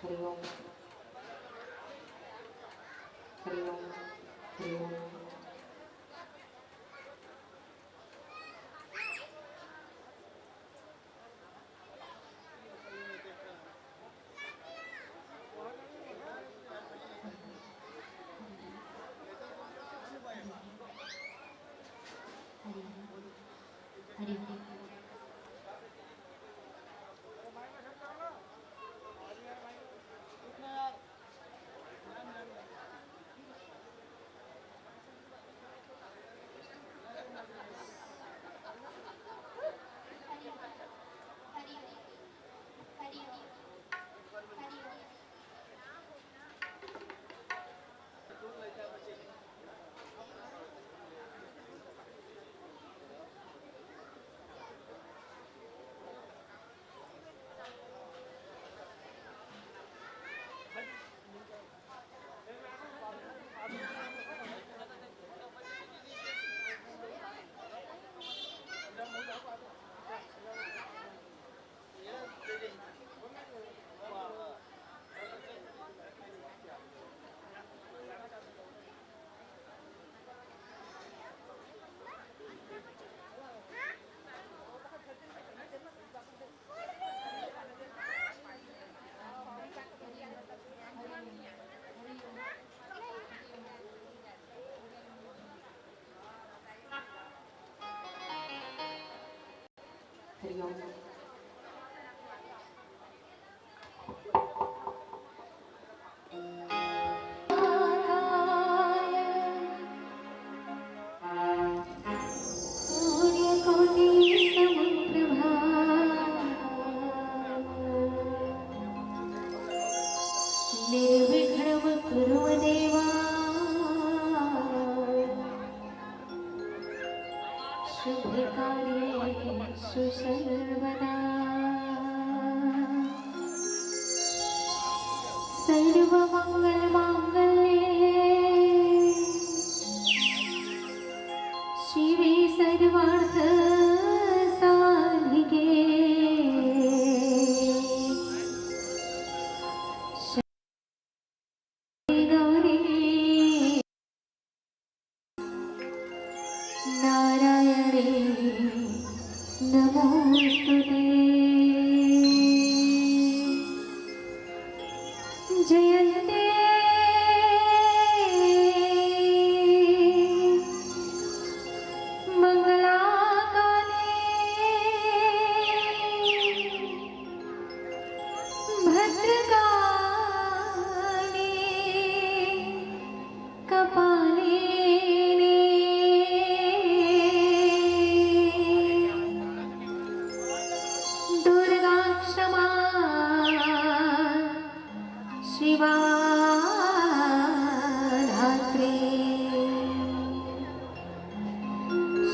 हरि ओम हरि ओम हरि ओम हरि ओम हरि ओम निर्विघ्नं कुरु देवा शुभकार्येषु सर्वदा सर्वमङ्गलमाङ्गल्ये शिवे सर्वार्थसाधिके गौरी नारायणे नमोस्तुते जयन्ते भद्रकाली कपालिनी दुर्गा क्षमा शिवा धात्री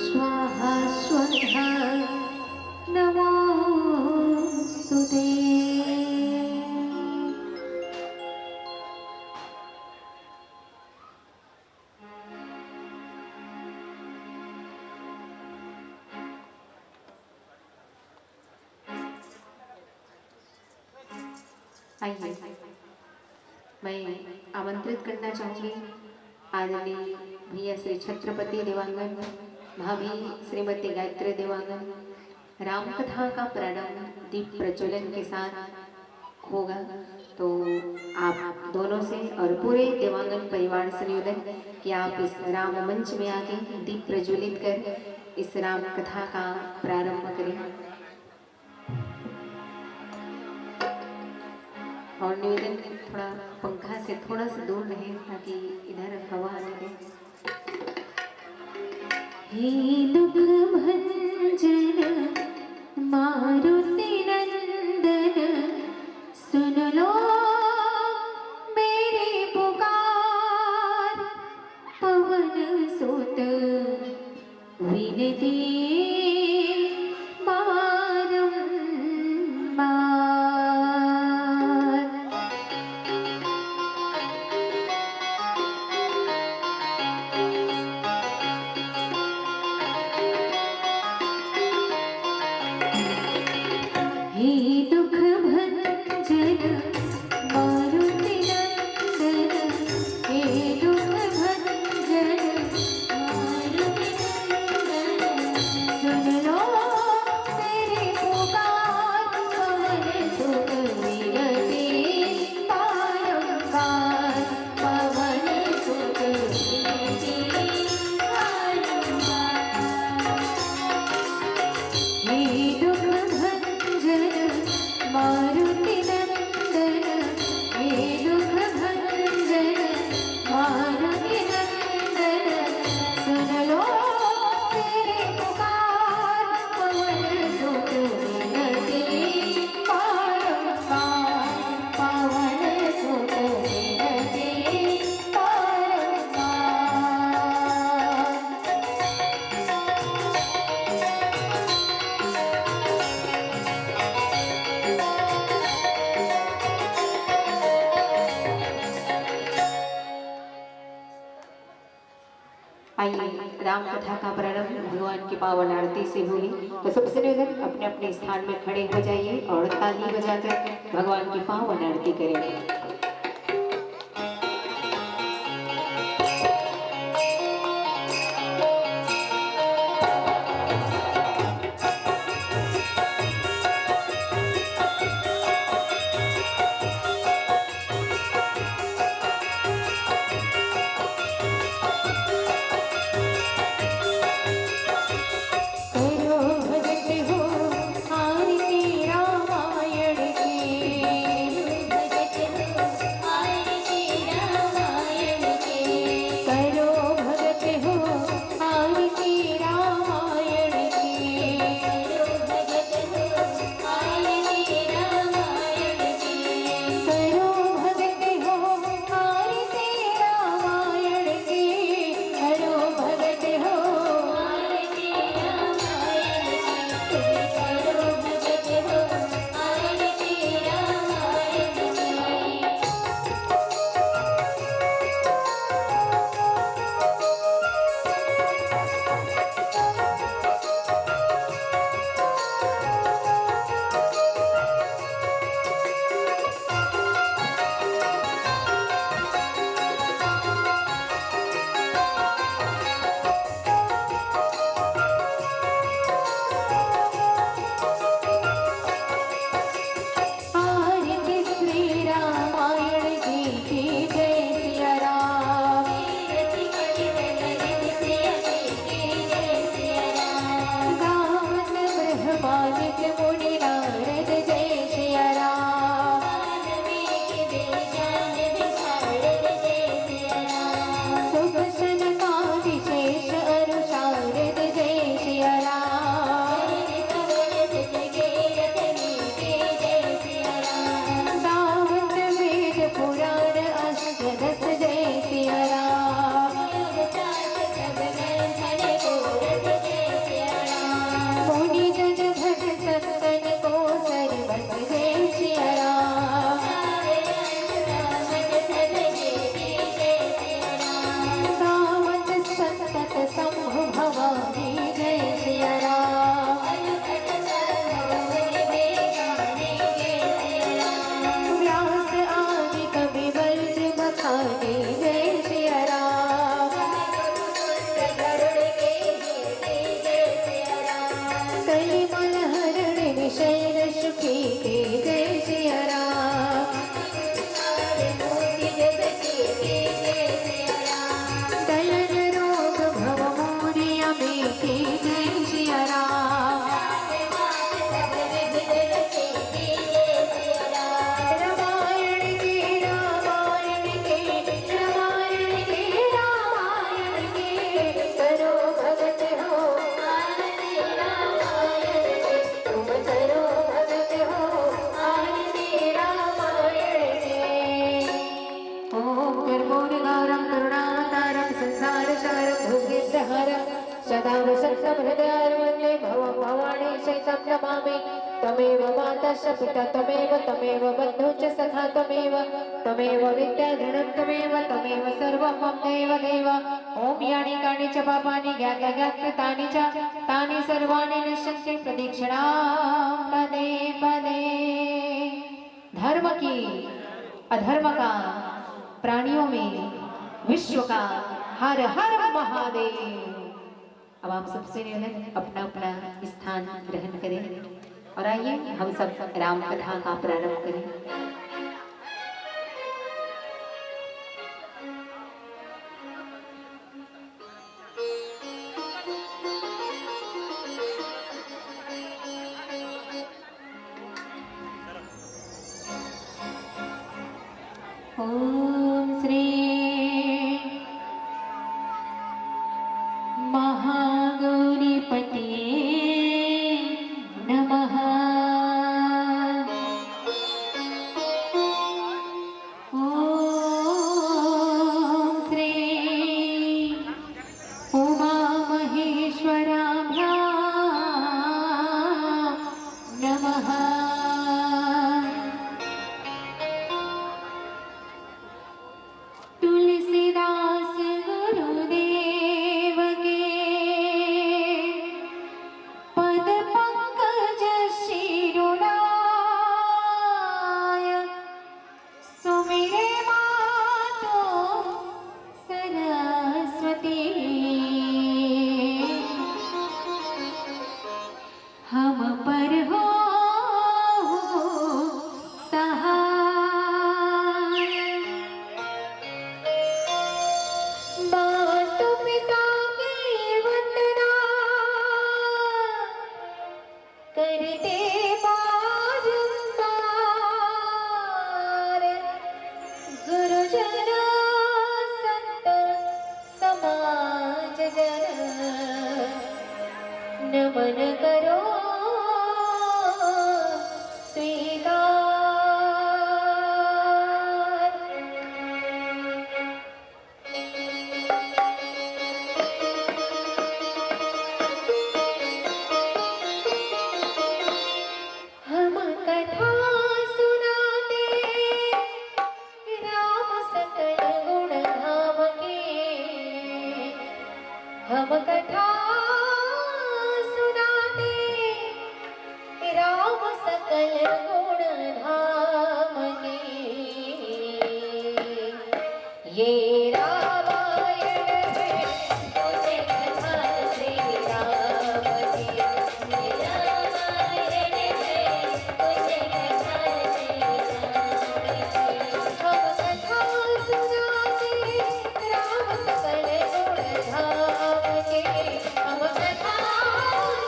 स्वाहा स्वधा नमोस्तुते आइए मैं आमंत्रित करना चाहूँगी आदरणीय भैया श्री छत्रपति देवांगन, भाभी श्रीमती गायत्री देवांगन। रामकथा का प्रारंभ दीप प्रज्वलन के साथ होगा, तो आप दोनों से और पूरे देवांगन परिवार से निवेदन कि आप इस राम मंच में आके दीप प्रज्वलित कर इस राम कथा का प्रारंभ करें। और निवेदन थोड़ा पंखा से थोड़ा सा दूर रहे ताकि इधर हवा आने दे। हे दुख भंजन मारुति नंदन सुन लो मेरी पुकार, पवन सुत विनती मारुति नंदन हे दुख भंजन मारुति नंदन सुन लो तेरी पुकार पवन सुत विनती बारंबार पवन सुत विनती बारंबार। आइए राम कथा का प्रारंभ भगवान की पावन आरती से होगी। तो सबसे निवेदन अपने अपने स्थान में खड़े हो जाइए और ताली बजाकर भगवान की पावन आरती करेंगे। सदा वसन्तं हृदयारविन्दे भवं भवानी सहितं नमामि। त्वमेव माता च पिता त्वमेव त्वमेव बन्धु च सखा त्वमेव त्वमेव विद्याधनं त्वमेव त्वमेव सर्वं मम देव देव। ॐ यानि कानि च पापानि ज्ञाताज्ञातकृतानि च तानि सर्वाणि नश्यन्ति प्रदक्षिणां पदे पदे। धर्म की अधर्म का प्राणियों में विश्व का हर हर महादेव। अब आप सबसे निवेदन अपना अपना स्थान ग्रहण करें और आइए हम सब राम कथा का प्रारंभ करें। ओम श्री महागौरीपते नमः। ओम श्री उमामहेश्वराभ्यां नमः। तुलसीदास गुरुदेव के पद पंकज शिरोनाय सुमिरे मातो सरस्वती। हम पर हो सहाय। माता पिता की वंदना करते बारंबार। गुरुजन संत समाज जन नमन करो स्वीकार। हम कथा सुनाते राम सकल गुण धाम के। हम कथा सुनाते राम सकल गुण धाम के। ये रामायण है तुझे कथा श्री राम की। ये रामायण है तुझे कथा श्री राम की। हम कथा सुनाते राम सकल गुण धाम के। हम कथा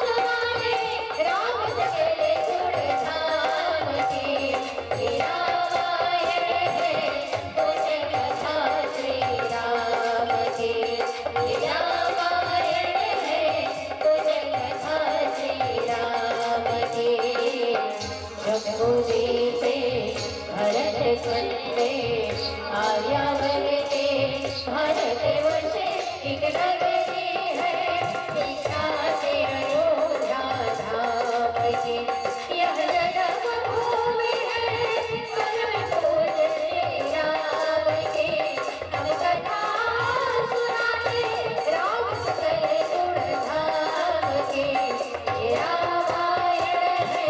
सुनाते राम सकल गुण धाम के। ये रामायण है तुझे कथा श्री राम की। ये रामायण है तुझे कथा श्री राम की। जगमुनि से भरत कंदे आर्यावर के भारत वर्ष एक नगरी है। दिखाते अयोध्या धाम की। यह जन्म भूमि है परम पूज्य श्री राम की। हम कथा सुनाते राम सकल गुण धाम के। ये रामायण है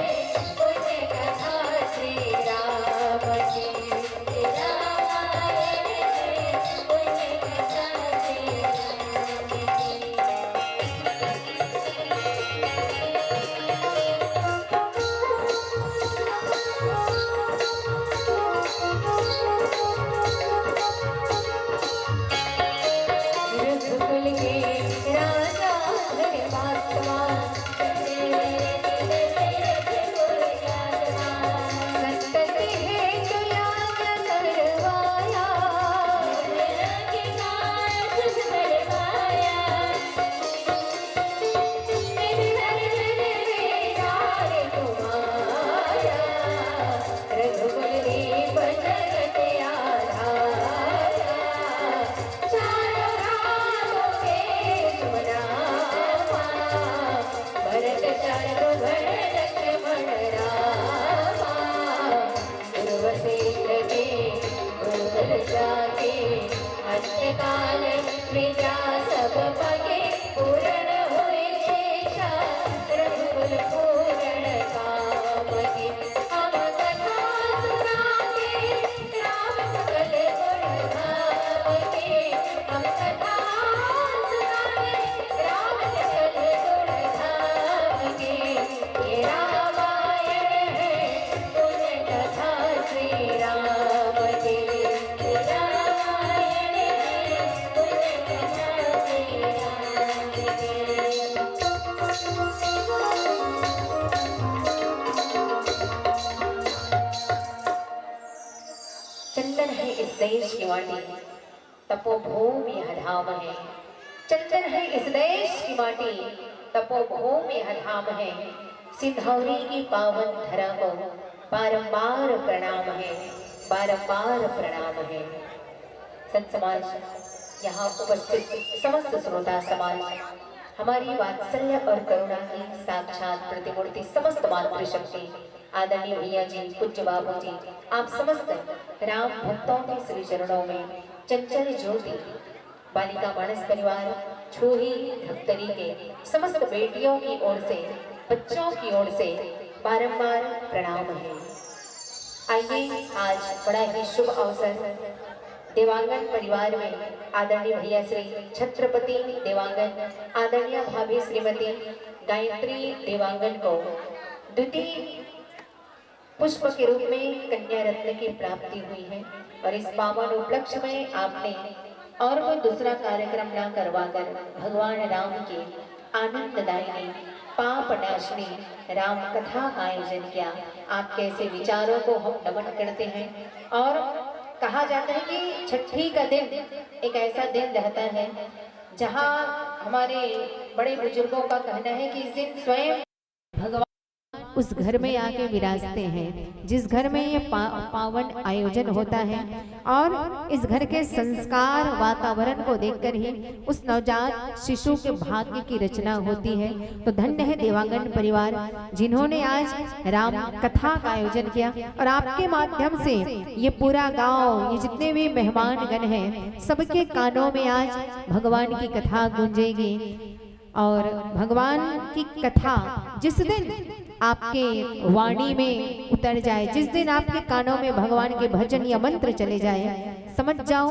तुझे कथा श्री राम की। ये रामायण है तुझे कथा श्री राम की। रघुकुल के राजा धर्मात्मा संतति है जो याद करवाया। के काज सुख करवाया। मेरे हर तुम्हारा रघुकुल दीप जगत आधारा। चारों रामों के तुम रामा। भरत शत्रुघ्न लक्ष्मण रामा। उर्वशील के उर्वर जाके अंतकाल विद्या सब पगे पूर्ण हुए शेषा। रघुकुल पूर्ण काम के। हम कथा सुनाते राम सकल गुण धाम के। हम कथा सुनाते राम सकल गुण धाम के। ये रामायण है तुझे कथा श्री राम की। ये रामायण है तुझे कथा चंदन है इस देश की माटी, तपोभूमि यह धाम है। चंदन है इस देश की माटी, तपोभूमि यह धाम है। सिंधौरी की पावन धरा को बारंबार प्रणाम है, बारंबार प्रणाम है। संत समाज, यहाँ उपस्थित समस्त श्रोता समाज, हमारी वात्सल्य और करुणा की साक्षात प्रतिमूर्ति समस्त मातृशक्ति आदरणीय भैया जी, पूज्य बाबू जी, आप समस्त राम भक्तों के श्री चरणों में चंचल ज्योति बालिका मानस परिवार छूही भक्तरी के समस्त बेटियों की ओर से, बच्चों की ओर से बारंबार प्रणाम है। आइए, आज बड़ा ही शुभ अवसर देवांगन परिवार में आदरणीय भैया श्री छत्रपति देवांगन, आदरणीय भाभी श्रीमती गायत्री देवांगन को द्वितीय पुष्प के रूप में कन्या रत्न की प्राप्ति हुई है। और इस पावन उपलक्ष्य में आपने और कोई दूसरा कार्यक्रम न करवाकर भगवान राम के आनंददायी पाप नाशनी राम कथा का आयोजन किया। आपके ऐसे विचारों को हम नमन करते हैं। और कहा जाता है कि छठी का दिन एक ऐसा दिन रहता है जहां हमारे बड़े बुजुर्गों का कहना है कि इस दिन स्वयं भगवान उस घर में आके विराजते हैं जिस घर में ये पावन आयोजन होता है। और इस घर के संस्कार वातावरण को देखकर ही उस नवजात शिशु के भाग्य की रचना होती है। तो धन्य है देवांगन परिवार जिन्होंने आज राम कथा का आयोजन किया। और आपके माध्यम से ये पूरा गांव, ये जितने भी मेहमान गण हैं, सबके कानों में आज भगवान की कथा गूंजेगी। और भगवान की कथा जिस दिन आपके वाणी में उतर जाए, जिस दिन आपके कानों में भगवान के भजन या मंत्र चले जाए, समझ जाओ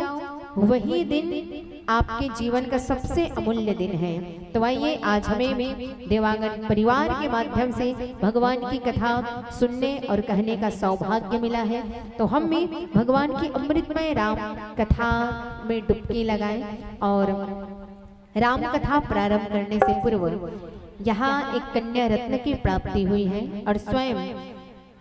वही दिन आपके जीवन का सबसे अमूल्य दिन है। तो आइए, आज हमें भी देवांगन परिवार के माध्यम से भगवान की कथा सुनने और कहने का सौभाग्य मिला है। तो हम भी भगवान की अमृतमय राम कथा में डुबकी लगाएं। और राम कथा प्रारंभ करने से पूर्व यहाँ एक कन्या रत्न की प्राप्ति हुई है। और स्वयं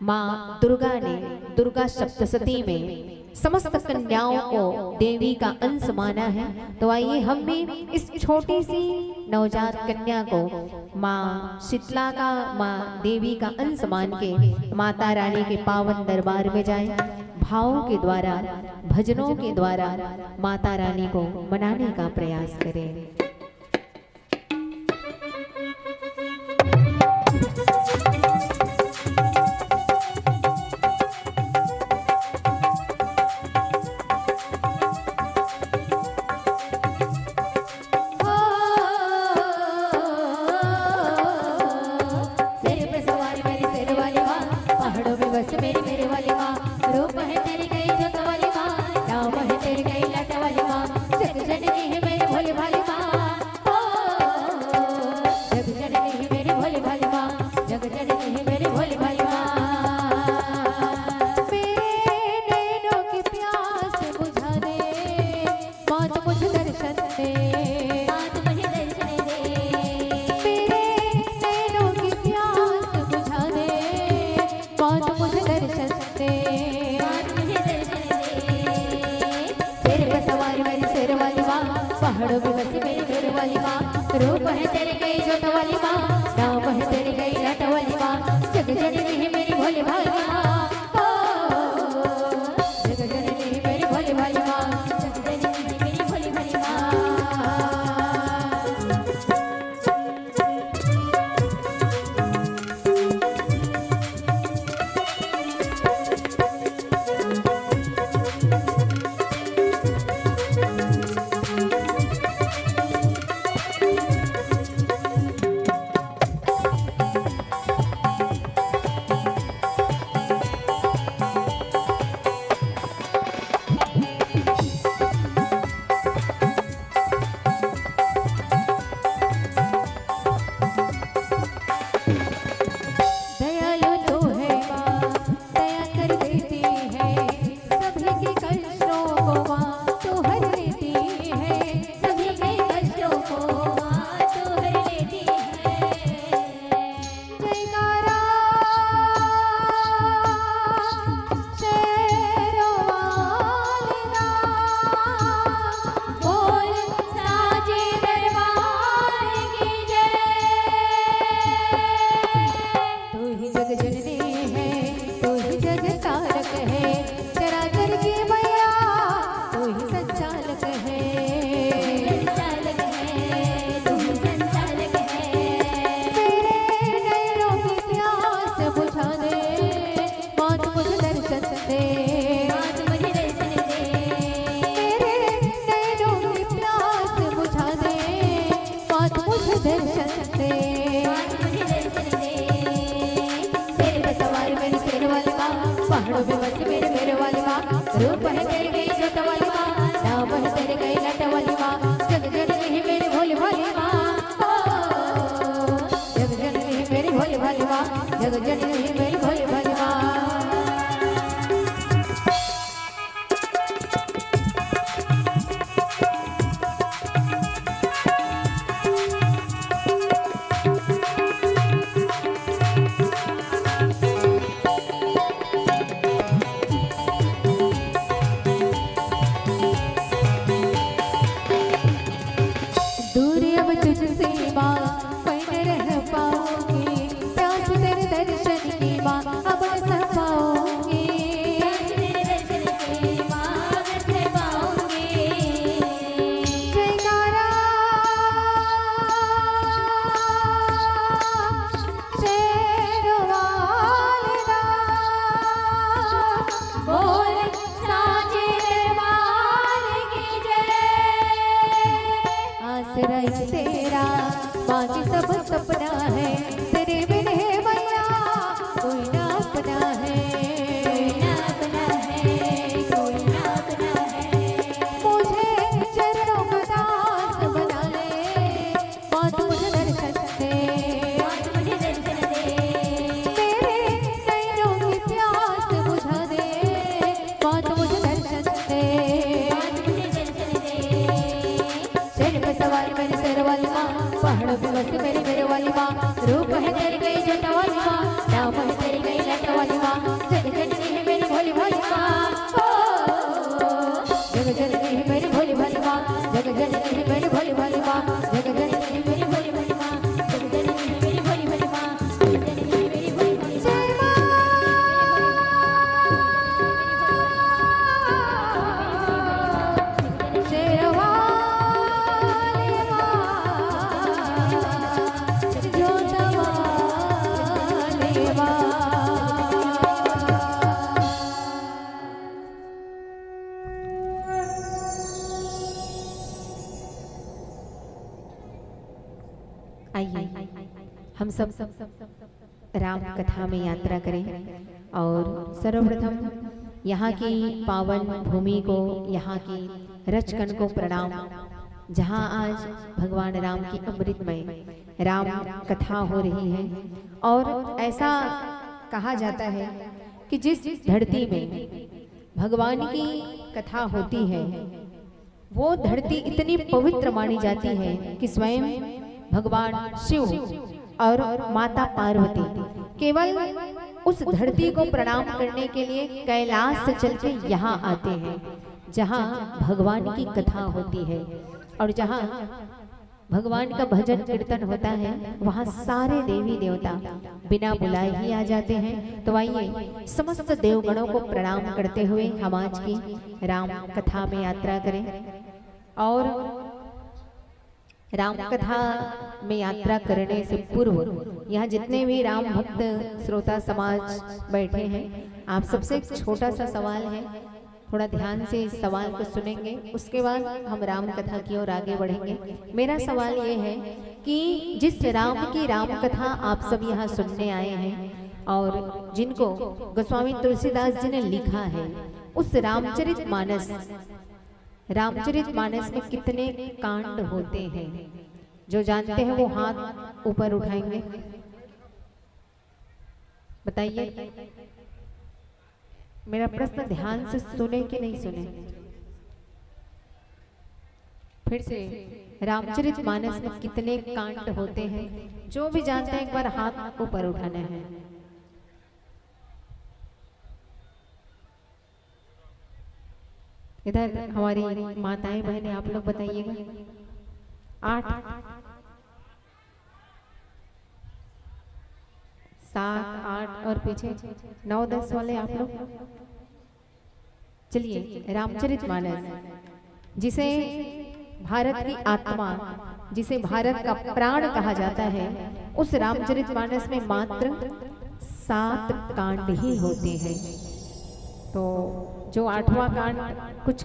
माँ दुर्गा ने दुर्गा सप्तशती में समस्त कन्याओं को देवी का अंश माना है। तो आइए हम भी इस छोटी सी नवजात कन्या को माँ शीतला का, माँ देवी का अंश मान के माता रानी के पावन दरबार में जाएं। भावों के द्वारा, भजनों के द्वारा माता रानी को मनाने का प्रयास करें। रूप है तेरे गई जोत वाली माँ, नाम है तेरे गई लट वाली माँ, जग जननी है मेरी भोली भाली माँ, जग जननी है मेरी भोली भाली माँ, जग जननी है मेरी भोली भाली माँ। पहाड़ों में बसी मेरे मेरे वाली माँ, रूप है तेरे गई जोत वाली माँ, नाम है तेरे गई लट वाली माँ, जग जननी है मेरी भोली भाली माँ, जग जननी है मेरी भोली भाली माँ, जग जननी है मेरी भोली भाली माँ। तेरा बाकी सब सपना है, तेरे बिन है मैया कोई ना अपना है, कोई ना अपना है, कोई ना अपना है। मुझे चरणों का दास बना ले, बात मुझे दर्शन दे, बात मुझे दर्शन दे, मेरे नैनों की प्यास बुझा दे, बात मुझे दर्शन दे, बात मुझे दर्शन दे। शेर पे सवार मेरे शेर वाली माँ, पहाड़ों पे बसी मेरी मेरे वाली माँ, रूप है तेरी गई जोत वाली माँ, नाम है तेरी गई लट वाली माँ, जग जननी है मेरी भोली भाली माँ, जग जननी है मेरी भोली भाली माँ, जग जननी है मेरी भोली भाली माँ, जग जननी है मेरी भोली भाली माँ, जग जननी है मेरी भोली भाली माँ, जग जननी है मेरी भोली भाली माँ। आइए हम सब राम कथा में यात्रा करें और सर्वप्रथम यहाँ की पावन भूमि को, यहाँ की रचकन को प्रणाम, जहाँ आज भगवान राम की अमृतमय राम कथा हो रही है। और ऐसा कहा जाता है कि जिस धरती में भगवान की कथा होती है वो धरती इतनी पवित्र मानी जाती है कि स्वयं भगवान शिव और माता पार्वती केवल उस धरती को प्रणाम करने के लिए कैलाश से चल के यहाँ आते हैं, जहाँ भगवान की कथा होती है और जहाँ भगवान का भजन कीर्तन होता है, वहाँ सारे देवी देवता बिना बुलाए ही आ जाते हैं। तो आइए समस्त देवगणों को प्रणाम करते हुए हम आज की राम कथा में यात्रा करें। और राम कथा में यात्रा करने से पूर्व यहाँ जितने भी राम भक्त श्रोता समाज बैठे हैं, आप सबसे एक छोटा सा सवाल है, थोड़ा ध्यान से इस सवाल को सुनेंगे, उसके बाद हम राम कथा की ओर आगे बढ़ेंगे। मेरा सवाल ये है कि जिस राम की राम कथा आप सब यहाँ सुनने आए हैं और जिनको गोस्वामी तुलसीदास जी ने लिखा है, उस रामचरितमानस में कितने कांड होते हैं? जो जानते हैं वो हाथ ऊपर उठाएंगे, बताइए। मेरा प्रश्न ध्यान से सुने कि नहीं सुने? फिर से, रामचरितमानस में कितने कांड होते हैं? जो भी जानते हैं एक बार हाथ ऊपर उठाना है। इधर हमारी माताएं बहनें, आप लोग बताइएगा। 8, 7, 8 और पीछे 9, 10 वाले आप लोग। चलिए, रामचरितमानस जिसे भारत की आत्मा, जिसे भारत का प्राण कहा जाता है, उस रामचरितमानस में मात्र 7 कांड ही होते हैं। तो जो 8वां कांड कुछ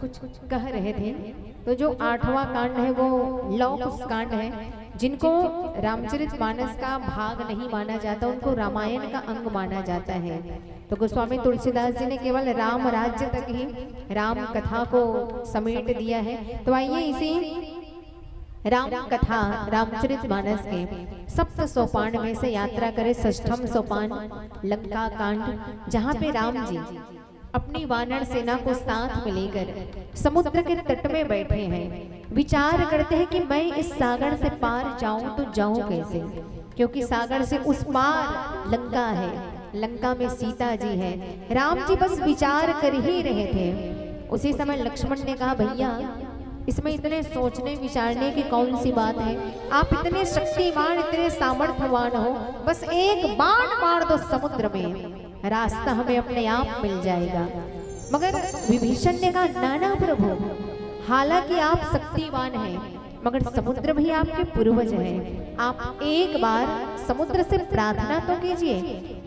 कह रहे थे, तो जो 8वां कांड है वो लव कुश कांड है। जिनको रामचरितमानस का भाग नहीं माना जाता, उनको रामायण का अंग माना जाता है। तो गोस्वामी तुलसीदास जी ने केवल राम राज्य तक ही राम कथा को समेट दिया है। तो आइए इसी राम कथा रामचरितमानस के सप्त सोपान में से यात्रा करें। षष्ठम सोपान लंका कांड, जहाँ पे राम जी अपनी वानर सेना को साथ में लेकर समुद्र के तट में बैठे हैं, विचार करते हैं कि मैं इस सागर से पार जाऊं तो जाऊं कैसे, क्योंकि सागर से उस पार लंका है, लंका में सीता जी है। राम जी बस विचार कर ही रहे थे। उसी समय लक्ष्मण ने कहा, भैया इसमें इतने सोचने विचारने की कौन सी बात है, आप इतने शक्तिमान इतने सामर्थ्यवान हो, बस एक बाण मार दो समुद्र में, रास्ता हमें अपने आप मिल जाएगा। मगर विभीषण ने कहा, नाना प्रभु, हालांकि आप शक्तिवान हैं, मगर समुद्र भी आपके पूर्वज हैं, आप एक बार समुद्र से प्रार्थना तो कीजिए,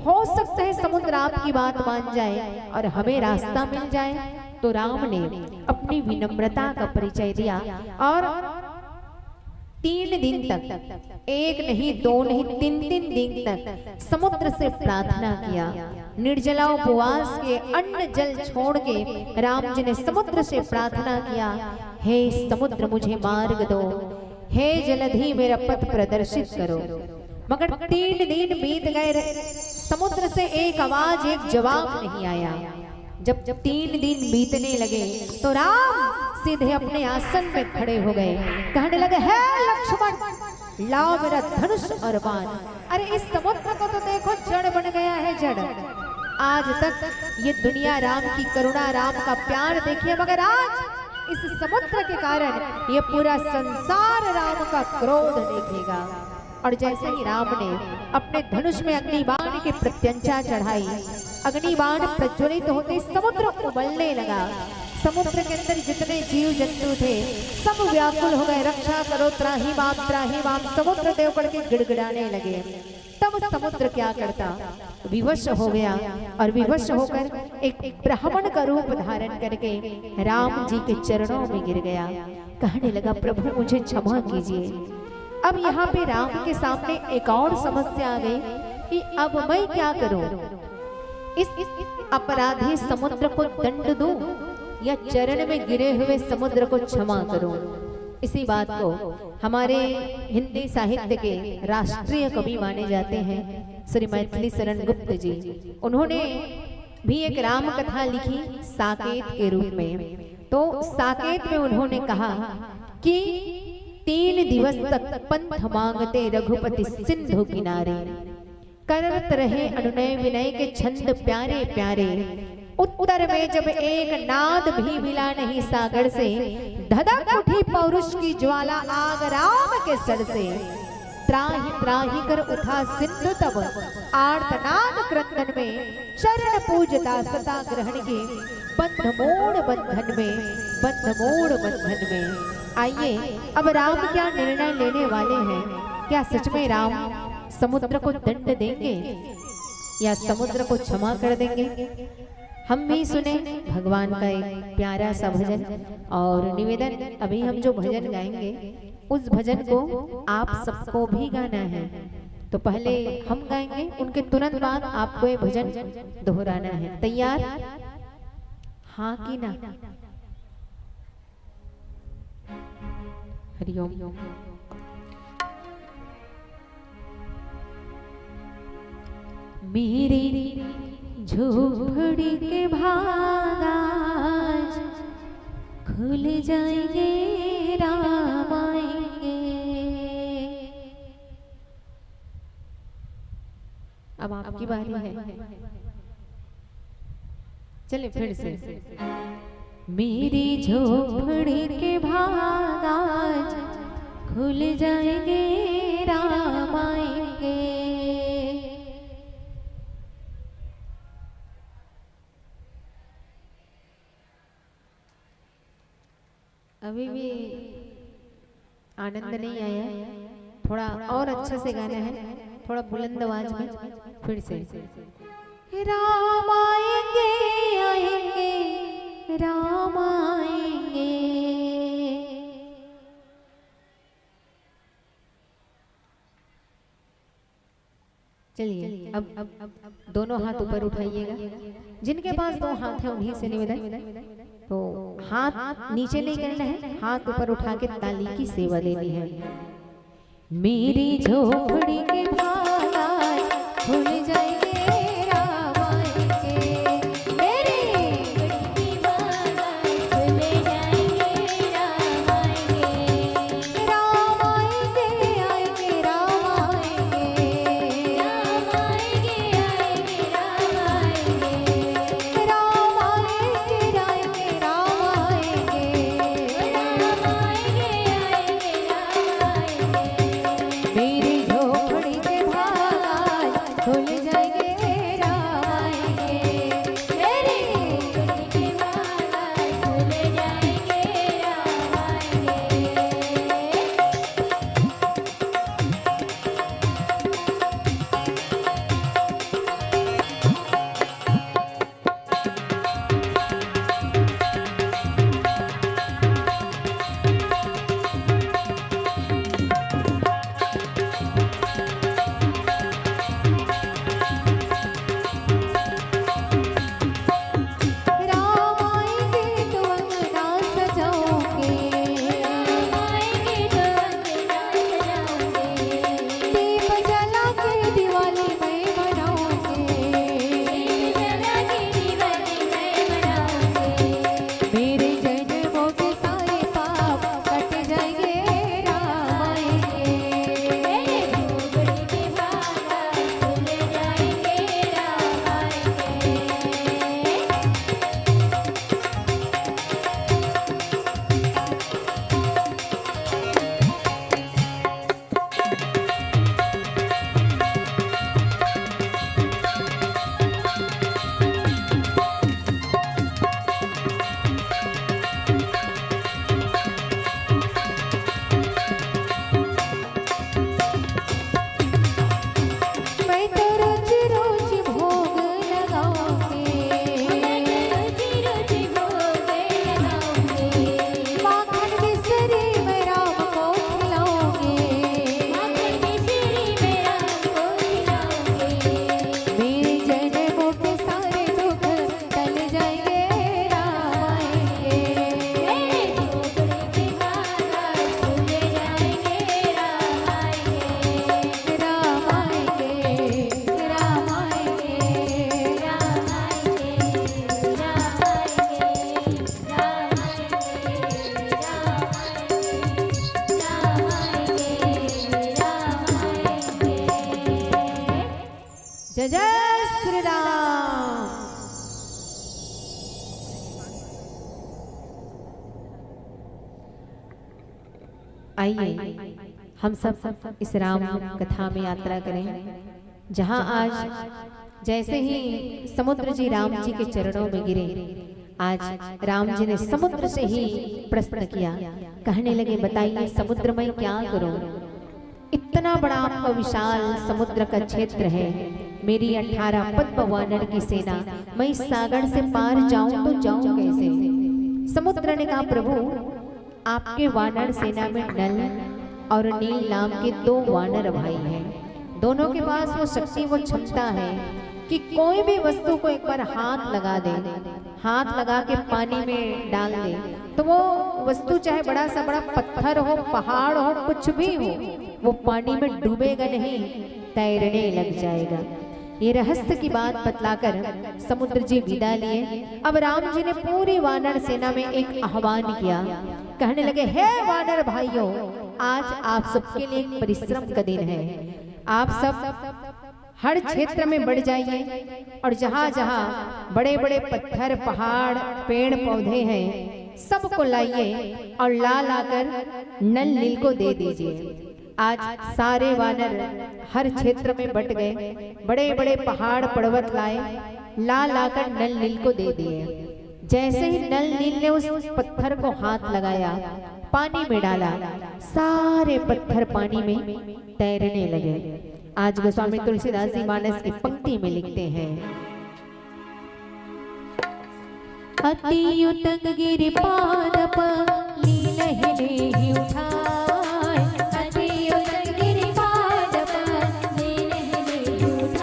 हो सकता है समुद्र आपकी बात मान जाए और हमें रास्ता मिल जाए। तो राम ने अपनी विनम्रता का परिचय दिया और 3 दिन तक, एक नहीं दो नहीं 3 दिन तक समुद्र से प्रार्थना किया। निर्जला उपवास के अन्न जल छोड़ के राम जी ने समुद्र से प्रार्थना किया, हे समुद्र मुझे मार्ग दो, हे जलधि मेरा पथ प्रदर्शित करो। मगर 3 दिन बीत गए, समुद्र से एक आवाज, एक जवाब नहीं आया। जब 3 दिन बीतने लगे तो राम सीधे अपने आसन में खड़े हो गए, कहने लगे, हे लक्ष्मण, लाओ मेरा धनुष और बाण। अरे इस समुद्र को तो देखो, जड़ बन गया है, जड़। आज तक ये दुनिया राम की करुणा, राम का प्यार देखिए, मगर आज इस समुद्र के कारण ये पूरा संसार राम का क्रोध देखेगा। और जैसे ही राम ने अपने धनुष में अग्निबाण की प्रत्यंचा चढ़ाई, अग्निबाण प्रज्वलित होते समुद्र उबलने लगा। समुद्र के अंदर जितने जीव जंतु थे सब व्याकुल हो गए, रक्षा करो त्राही माम, समुद्र देव करके गिड़गिड़ाने लगे। तब समुद्र क्या करता, विवश हो गया और विवश होकर एक ब्राह्मण का रूप धारण करके राम जी के चरणों में गिर गया, कहने लगा, प्रभु मुझे क्षमा कीजिए। अब यहाँ पे राम के सामने एक और समस्या आ गई कि अब मैं क्या करूं, इस अपराधी समुद्र को दंड दूं या चरण में गिरे हुए समुद्र को क्षमा करूं। इसी बात को हमारे हिंदी साहित्य के राष्ट्रीय कवि माने जाते हैं श्री मैथिली शरण गुप्त जी, उन्होंने भी एक राम कथा लिखी साकेत के रूप में। तो साकेत में उन्होंने कहा कि 3 दिवस तक पंथ मांगते रघुपति सिंधु किनारे, करत रहे अनुनय विनय के छंद प्यारे प्यारे, उत्तर में जब एक नाद भी मिला नहीं सागर से, धधक उठी पौरुष की ज्वाला आग राम के सर से, त्राहि त्राहि कर उठा सिंधु तब आर्तनाद क्रंदन में, चरण पूजता सता ग्रहण के बंध मोड़ बंधन में, बंध मोड़ बंधन में। आइए अब राम क्या निर्णय लेने वाले हैं, क्या सच में राम समुद्र को दंड देंगे या समुद्र को क्षमा कर देंगे? हम भी सुने भगवान का एक प्यारा सा भजन और निवेदन। अभी हम जो भजन गाएंगे उस भजन को आप सबको भी गाना है। तो पहले हम गाएंगे, उनके तुरंत बाद आपको ये भजन दोहराना है। तैयार? हाँ कि ना? हरिओम। मेरी झोपड़ी के भाग आज खुल जाएंगे, राम आएंगे। अब आपकी बारी है, चलिए फिर से। मेरी झोपड़ी के भाग आज खुल जाएंगे, राम आएंगे। अभी भी आनंद नहीं आया, थोड़ा और अच्छे से गाना है, थोड़ा बुलंद आवाज में। फिर से। राम आएंगे आएंगे राम आएंगे, चलिए अब दोनों हाथ ऊपर उठाइएगा। जिनके पास दो हाथ है उन्हीं से निवेदन, तो हाथ नीचे नहीं करना है, हाथ ऊपर उठा के ताली की सेवा देनी है। मेरी झोपड़ी के भागाय भूल जाएंगे राम आएंगे, मेरी झोपड़ी के भागाय भूल जाएंगे राम आएंगे, राम आएंगे आएंगे राम आएंगे, राम आएंगे आएंगे राम आएंगे, राम आएंगे आएंगे राम आएंगे, राम आएंगे आएंगे राम आएंगे, मेरी झोपड़ी के भागाय भूल जाएंगे राम आएंगे, मेरी झोपड़ी के भागाय भूल जाएंगे राम आएंगे। राम आएंगे तो अंगना सजाओगे, राम आएंगे तो अंगना सजाओगे, दीप जला के दिवाली में मनाओगे, दीप जला के दिवाली में मनाओगे, मेरे जन्मों के सारे पाप कट जाएंगे राम आएंगे, मेरे झोपड़ी के भागाय भूल जाएंगे राम आएंगे। मैं तो रोज रोज भोग लगाऊंगी, मैं तो रोज रोज भोग लगाऊंगी, माखन मिश्री मैं राम को खिलाऊंगी, माखन मिश्री मैं राम को खिलाऊंगी, मेरे जन्मों के सारे दुख टल जाएंगे राम आएंगे, मेरे झोपड़ी के भागाय भूल जाएंगे राम आएंगे, राम आएंगे राम आएंगे राम आएंगे राम आएंगे राम आएंगे राम आएंगे राम आएंगे। जय जय श्री राम। आइए हम सब इस राम कथा में यात्रा करें, जहां आज जैसे ही समुद्र जी राम जी के चरणों में गिरे, आज राम जी ने समुद्र से ही प्रश्न किया, कहने लगे बताइए समुद्र में क्या करूं, इतना बड़ा आपका विशाल समुद्र का क्षेत्र है, मेरी 18 पद्म वानर की सेना, मैं इस सागर से पार जाऊं तो जाऊं कैसे। समुद्र ने कहा प्रभु आपके वानर सेना में नल और नील नाम के 2 वानर भाई हैं, दोनों के पास वो शक्ति वो क्षमता है कि कोई भी वस्तु को एक बार हाथ लगा दे, हाथ लगा के पानी में डाल दे तो वो वस्तु चाहे बड़ा सा बड़ा पत्थर हो, पहाड़ हो, कुछ भी हो, वो पानी में डूबेगा नहीं, तैरने लग जाएगा। ये रहस्य की बात बतलाकर समुद्र जी विदा लिए। अब राम जी ने पूरी वानर सेना में एक आह्वान किया, कहने लगे हे वानर भाइयों, आज आप सबके लिए एक परिश्रम का दिन है, आप सब हर क्षेत्र में बढ़ जाइए और जहाँ जहाँ बड़े बड़े पत्थर, पहाड़, पेड़ पौधे हैं सबको लाइए और ला लाकर नल नील को दे दीजिए। आज सारे वानर हर क्षेत्र में बट गए, बड़े बड़े पहाड़ पर्वत लाए, ला लाकर नल नील को दे दिए। जैसे ही नल नील ने उस पत्थर को हाथ लगाया, पानी में डाला, सारे पत्थर पानी में तैरने लगे। आज गोस्वामी तुलसीदास जी मानस की पंक्ति में लिखते हैं, अति उतंग गिरि पादप लीलहि उठाय, अति उतंग गिरि पादप लीलहि उठाय,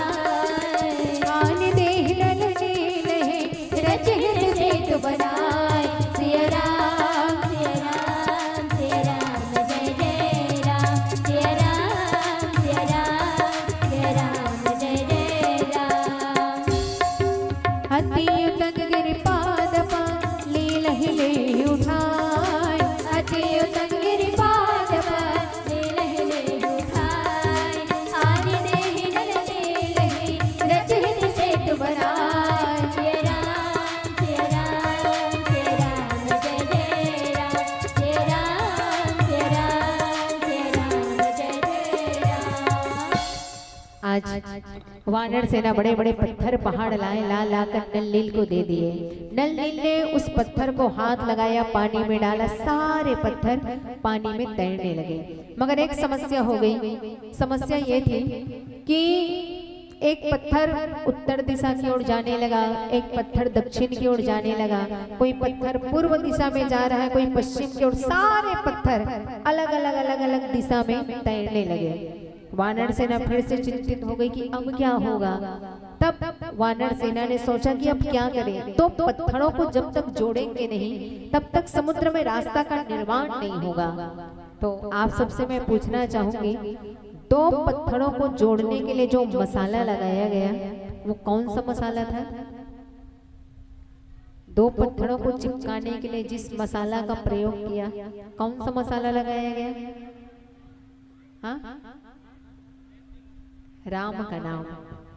वानर सेना बड़े बड़े पत्थर पहाड़ लाए, ला लाकर नल नील को दे दिए। नल नील ने उस पत्थर को हाथ लगाया, पानी में डाला, सारे पत्थर पानी में तैरने लगे। मगर एक समस्या हो गई। समस्या ये थी कि एक पत्थर उत्तर दिशा की ओर जाने लगा, एक पत्थर दक्षिण की ओर जाने लगा, कोई पत्थर पूर्व दिशा में जा रहा है, कोई पश्चिम की ओर, सारे पत्थर अलग अलग अलग अलग दिशा में तैरने लगे। वानर सेना फिर से चिंतित हो गई कि अब क्या होगा। तब वानर सेना ने सोचा कि अब क्या करें। तो पत्थरों को जब तक जोड़ेंगे नहीं तब तक समुद्र में रास्ता का निर्माण नहीं होगा। तो आप सबसे मैं पूछना चाहूंगी, दो पत्थरों को जोड़ने के लिए जो मसाला लगाया गया वो कौन सा मसाला था? दो पत्थरों को चिपकाने के लिए जिस मसाला का प्रयोग किया, कौन सा मसाला लगाया गया? हाँ, राम का नाम।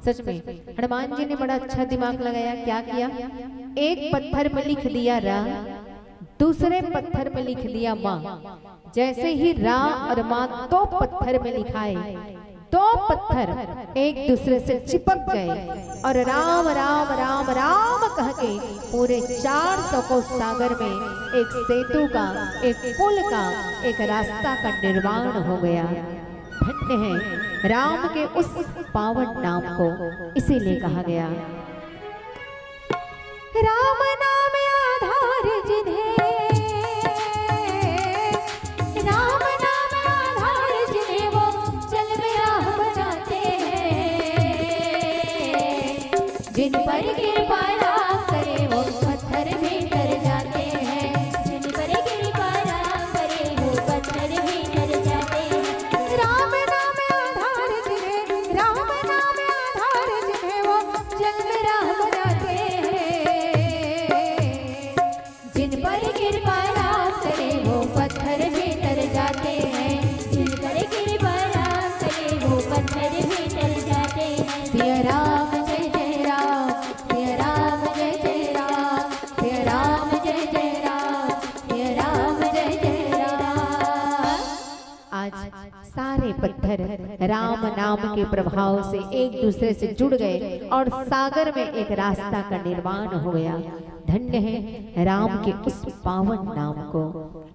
सच में हनुमान जी ने बड़ा अच्छा दिमाग लगाया। क्या किया? एक पत्थर में लिख दिया रा, दूसरे पत्थर में लिख दिया माँ। जैसे ही रा और माँ दो पत्थर में लिखाए, दो पत्थर एक दूसरे से चिपक गए और राम राम राम राम कह के पूरे 400 कोस सागर में एक सेतु का, एक पुल का, एक रास्ता का निर्माण हो गया। धन्य है राम के उस पावन नाम को, इसीलिए कहा गया राम नाम आधार जिन्हें, राम नाम आधार जिन्हें वो चल में राह बनाते हैं। जिन पर कृपा राम करे वो पत्थर भी डर जाते हैं, जिन पर कृपा राम करे वो पत्थर भी डर जाते हैं। राम नाम आधार जिन्हें, राम नाम आधार जिन्हें वो चल में राह बनाते हैं। जिन पर कृपा राम करे वो पत्थर भी डर जाते हैं, जिन पर कृपा राम करे वो पत्थर भी डर जाते हैं। सिया राम जय जय राम, सिया राम जय जय राम, सिया राम जय जय राम, सिया राम जय जय राम। आज सारे पत्थर राम नाम के प्रभाव से एक दूसरे से जुड़ गए और सागर में एक रास्ता का निर्माण हो गया। धन्य है राम के उस पावन नाम को।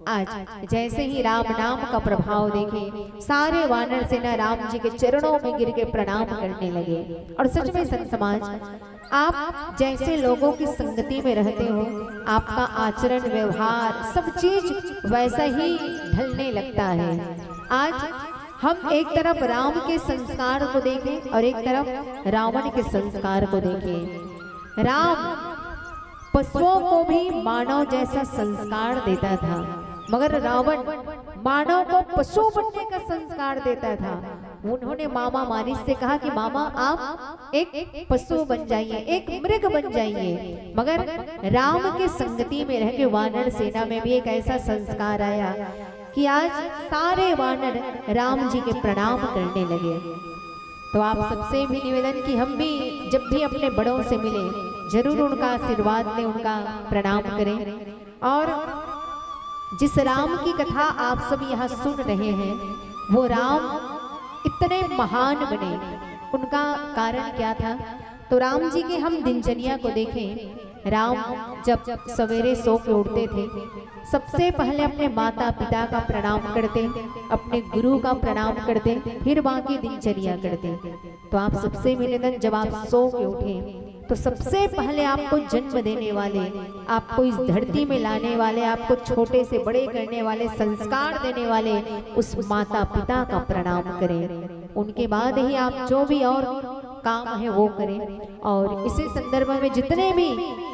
आज जैसे ही राम नाम का प्रभाव देखे, सारे वानर सेना राम जी के चरणों में गिर के प्रणाम करने लगे। और सच में संत समाज, आप जैसे लोगों की संगति में रहते हो, आपका आचरण व्यवहार सब चीज वैसा ही ढलने लगता है। आज हम एक तरफ राम के संस्कार को देखें और एक तरफ रावण के संस्कार को देखें। राम पशुओं को भी मानव जैसा संस्कार देता था, मगर रावण मानव को पशु बनने का संस्कार देता था। उन्होंने मामा मारिच से कहा कि मामा आप एक पशु बन जाइए, एक मृग बन जाइए। मगर राम के संगति में रह के वानर सेना में भी एक ऐसा संस्कार आया कि आज सारे वानर राम जी के प्रणाम करने लगे। तो आप सबसे भी निवेदन कि हम भी जब भी अपने बड़ों से मिले जरूर उनका आशीर्वाद लें, उनका प्रणाम करें। और जिस राम की कथा आप सब यहाँ सुन रहे हैं, वो राम इतने महान बने, उनका कारण क्या था? तो राम जी के हम दिनचर्या को देखें। राम जब सवेरे सो के उठते थे, सबसे पहले अपने माता पिता का प्रणाम करते, अपने गुरु का प्रणाम करते, फिर बाकी दिनचर्या करते। तो आप सबसे निवेदन, जब आप सो के उठे तो सबसे पहले आपको जन्म देने वाले, आपको इस धरती में लाने वाले, आपको छोटे से बड़े करने वाले, संस्कार देने वाले उस माता पिता का प्रणाम करें। उनके बाद ही आप जो भी और काम है वो करें। और इसी संदर्भ में जितने भी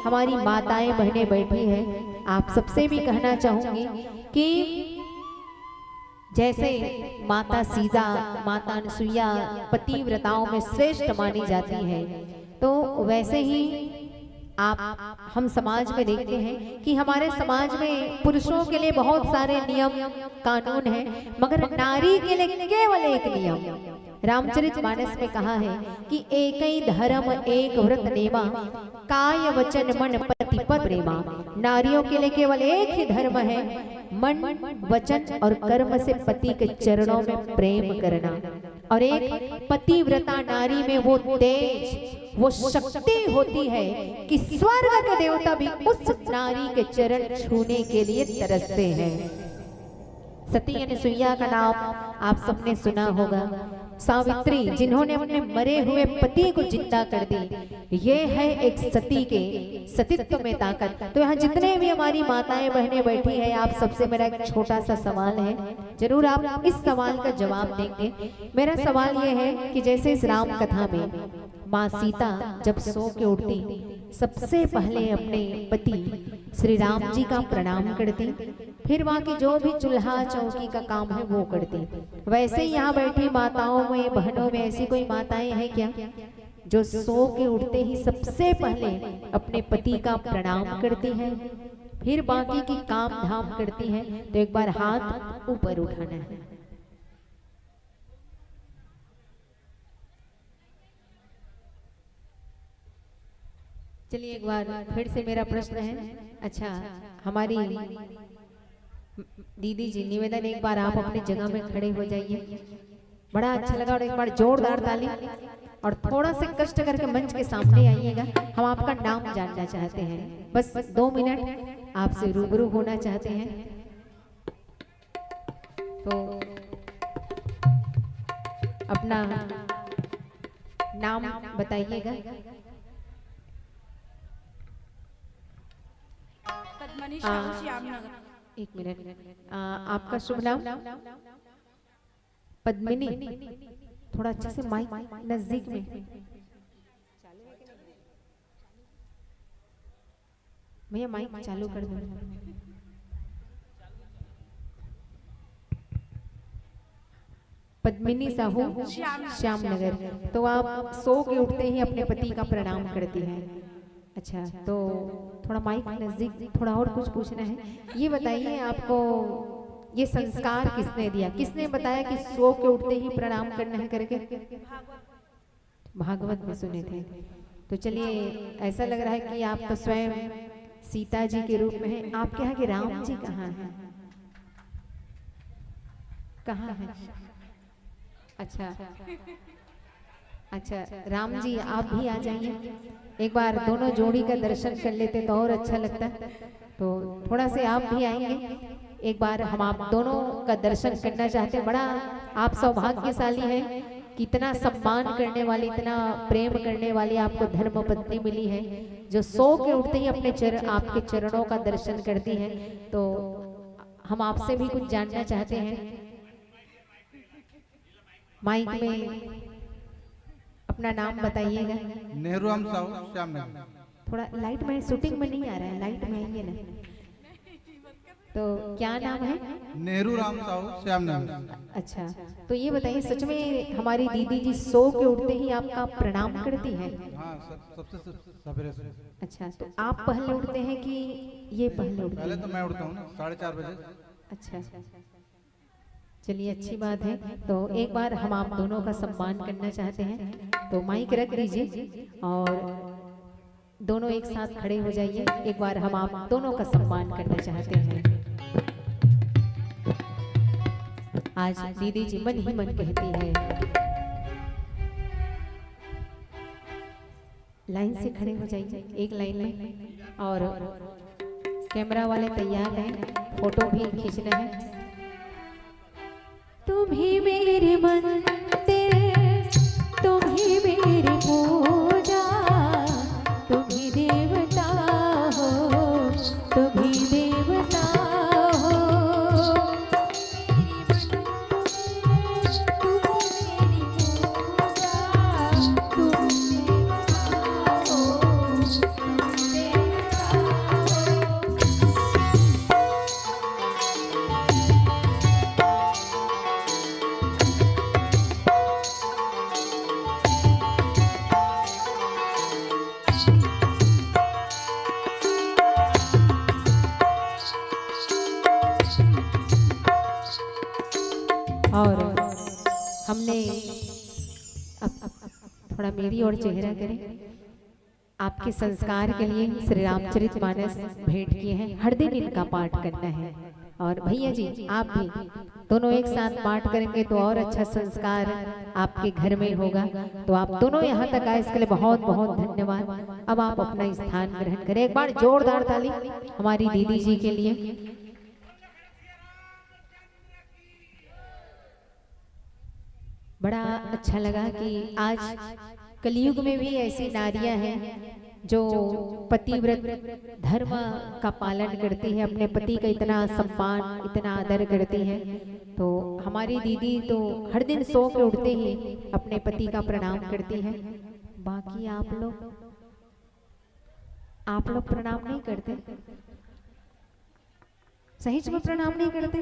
हमारी माताएं बहनें बैठी हैं, आप सबसे भी कहना चाहूंगी कि जैसे माता सीता, माता अनसुईया पतिव्रताओं में श्रेष्ठ मानी जाती है, तो वैसे ही आप हम समाज में देखते हैं कि हमारे समाज में पुरुषों के लिए बहुत सारे नियम कानून हैं, मगर नारी के लिए केवल एक नियम। रामचरितमानस में कहा है कि एक ही धर्म एक व्रत नेमा, काय वचन मन पति पद प्रेमा। नारियों के लिए केवल एक ही धर्म है, मन वचन और कर्म से पति के चरणों में प्रेम करना। और एक पतिव्रता नारी में वो तेज, वो शक्ति होती है कि स्वर्ग के देवता भी उस नारी के चरण छूने के लिए तरसते हैं। सती यानी सुइया का नाम आप सबने सुना होगा। सावित्री जिन्होंने अपने मरे हुए पति को जिंदा कर दी, ये है एक सती के सतीत्व में ताकत। तो यहाँ जितने भी हमारी माताएं बहनें बैठी हैं, आप सबसे मेरा एक छोटा सा सवाल है, जरूर आप इस सवाल का जवाब देंगे। मेरा सवाल ये है कि जैसे इस राम कथा में माँ सीता जब सो के उठती, सबसे पहले अपने पति श्री राम जी का प्रणाम करती, फिर वहाँ की जो भी चूल्हा चौकी का काम है वो करती। वैसे ही यहाँ बैठी माताओं में बहनों में ऐसी कोई माताएं हैं क्या जो सो के उठते ही सबसे पहले अपने पति का प्रणाम करती हैं, फिर बाकी की काम धाम करती हैं? तो एक बार हाथ ऊपर उठाना है। चलिए एक बार फिर से मेरा प्रश्न है। अच्छा, हमारी दीदी जी निवेदन, एक बार आप अपनी जगह में खड़े हो जाइए। बड़ा अच्छा लगा, और एक बार जोरदार ताली, और थोड़ा से कष्ट करके मंच के सामने आइएगा। हम आपका नाम जानना चाहते हैं, बस 2 मिनट आपसे रूबरू होना चाहते हैं। तो अपना नाम बताइएगा। एक मिनट, आपका शुभ नाम? पद्मिनी, थोड़ा अच्छे से माइक नजदीक में। भैया माइक चालू कर दो। पद्मिनी साहू, श्याम नगर। तो आप सो के उठते ही अपने पति का प्रणाम करती हैं। अच्छा, तो थोड़ा माइक नजदीक, थोड़ा और कुछ पूछना है। ये बताइए, आपको ये संस्कार किसने दिया, किसने बताया कि सो के उठते ही प्रणाम करना है करके? भागवत में सुने थे। तो चलिए, ऐसा लग रहा है कि आप तो स्वयं सीता जी के रूप में हैं। आपके यहाँ के राम जी कहाँ हैं? कहाँ हैं? अच्छा अच्छा, राम जी आप भी आ जाइए। एक बार दोनों जोड़ी का दर्शन कर लेते तो और अच्छा लगता। तो थोड़ा से आप भी आएंगे, एक बार हम आप दोनों का दर्शन करना चाहते हैं। बड़ा आप सौभाग्यशाली हैं कि इतना सम्मान करने वाली, इतना प्रेम करने वाली आपको धर्म पत्नी मिली है, जो सो के उठते ही अपने आपके चरणों का दर्शन करती है। तो हम आपसे भी कुछ जानना चाहते हैं। माइक में अपना नाम बताइएगा। नेहरू राम साहू, श्याम नगर। थोड़ा लाइट में, शूटिंग में नहीं आ रहा है, लाइट में आइए ना। तो क्या नाम है? नेहरू राम साहू, श्याम नगर। अच्छा, तो ये बताइए, सच में हमारी दीदी जी सो के उठते ही आपका प्रणाम करती हैं? हाँ, सबसे सवेरे से। अच्छा, तो आप पहले उठते हैं कि ये पहले उठते हैं? पहले तो मैं उठता हूँ ना 4:30 बजे। अच्छा, चलिए अच्छी बात है। तो एक बार हम आप दोनों का सम्मान करना चाहते हैं। तो माइक रख दीजिए और दोनों एक साथ खड़े हो जाइए। एक बार हम आप दोनों का सम्मान करना चाहते हैं। आज दीदी जी मन ही मन कहती है। लाइन से खड़े हो जाइए, एक लाइन में, और कैमरा वाले तैयार हैं, फोटो भी खींचना है। तुम ही मेरे मंदिर, तुम ही मेरी पूजा, तुम ही देवता हो, तुम ही देवता हो। और हमने थोड़ा मेरी और चेहरा करें, आपके संस्कार के लिए श्री रामचरितमानस भेंट किए हैं। हर दिन इनका पाठ करना है और भैया जी आप भी दोनों एक साथ पाठ करेंगे तो और अच्छा संस्कार आपके घर में होगा। तो आप दोनों यहाँ तक आए इसके लिए बहुत बहुत धन्यवाद। अब आप अपना स्थान ग्रहण करें। एक बार जोरदार ताली हमारी दीदी जी के लिए। बड़ा अच्छा लगा कि आज कलयुग में भी ऐसी नारियां हैं जो पतिव्रत धर्म का पालन करती है, अपने पति का इतना सम्मान इतना आदर करती है। तो हमारी दीदी तो हर दिन सो के उठते ही अपने पति का प्रणाम करती है। बाकी आप लोग प्रणाम नहीं करते? सही में प्रणाम नहीं करते?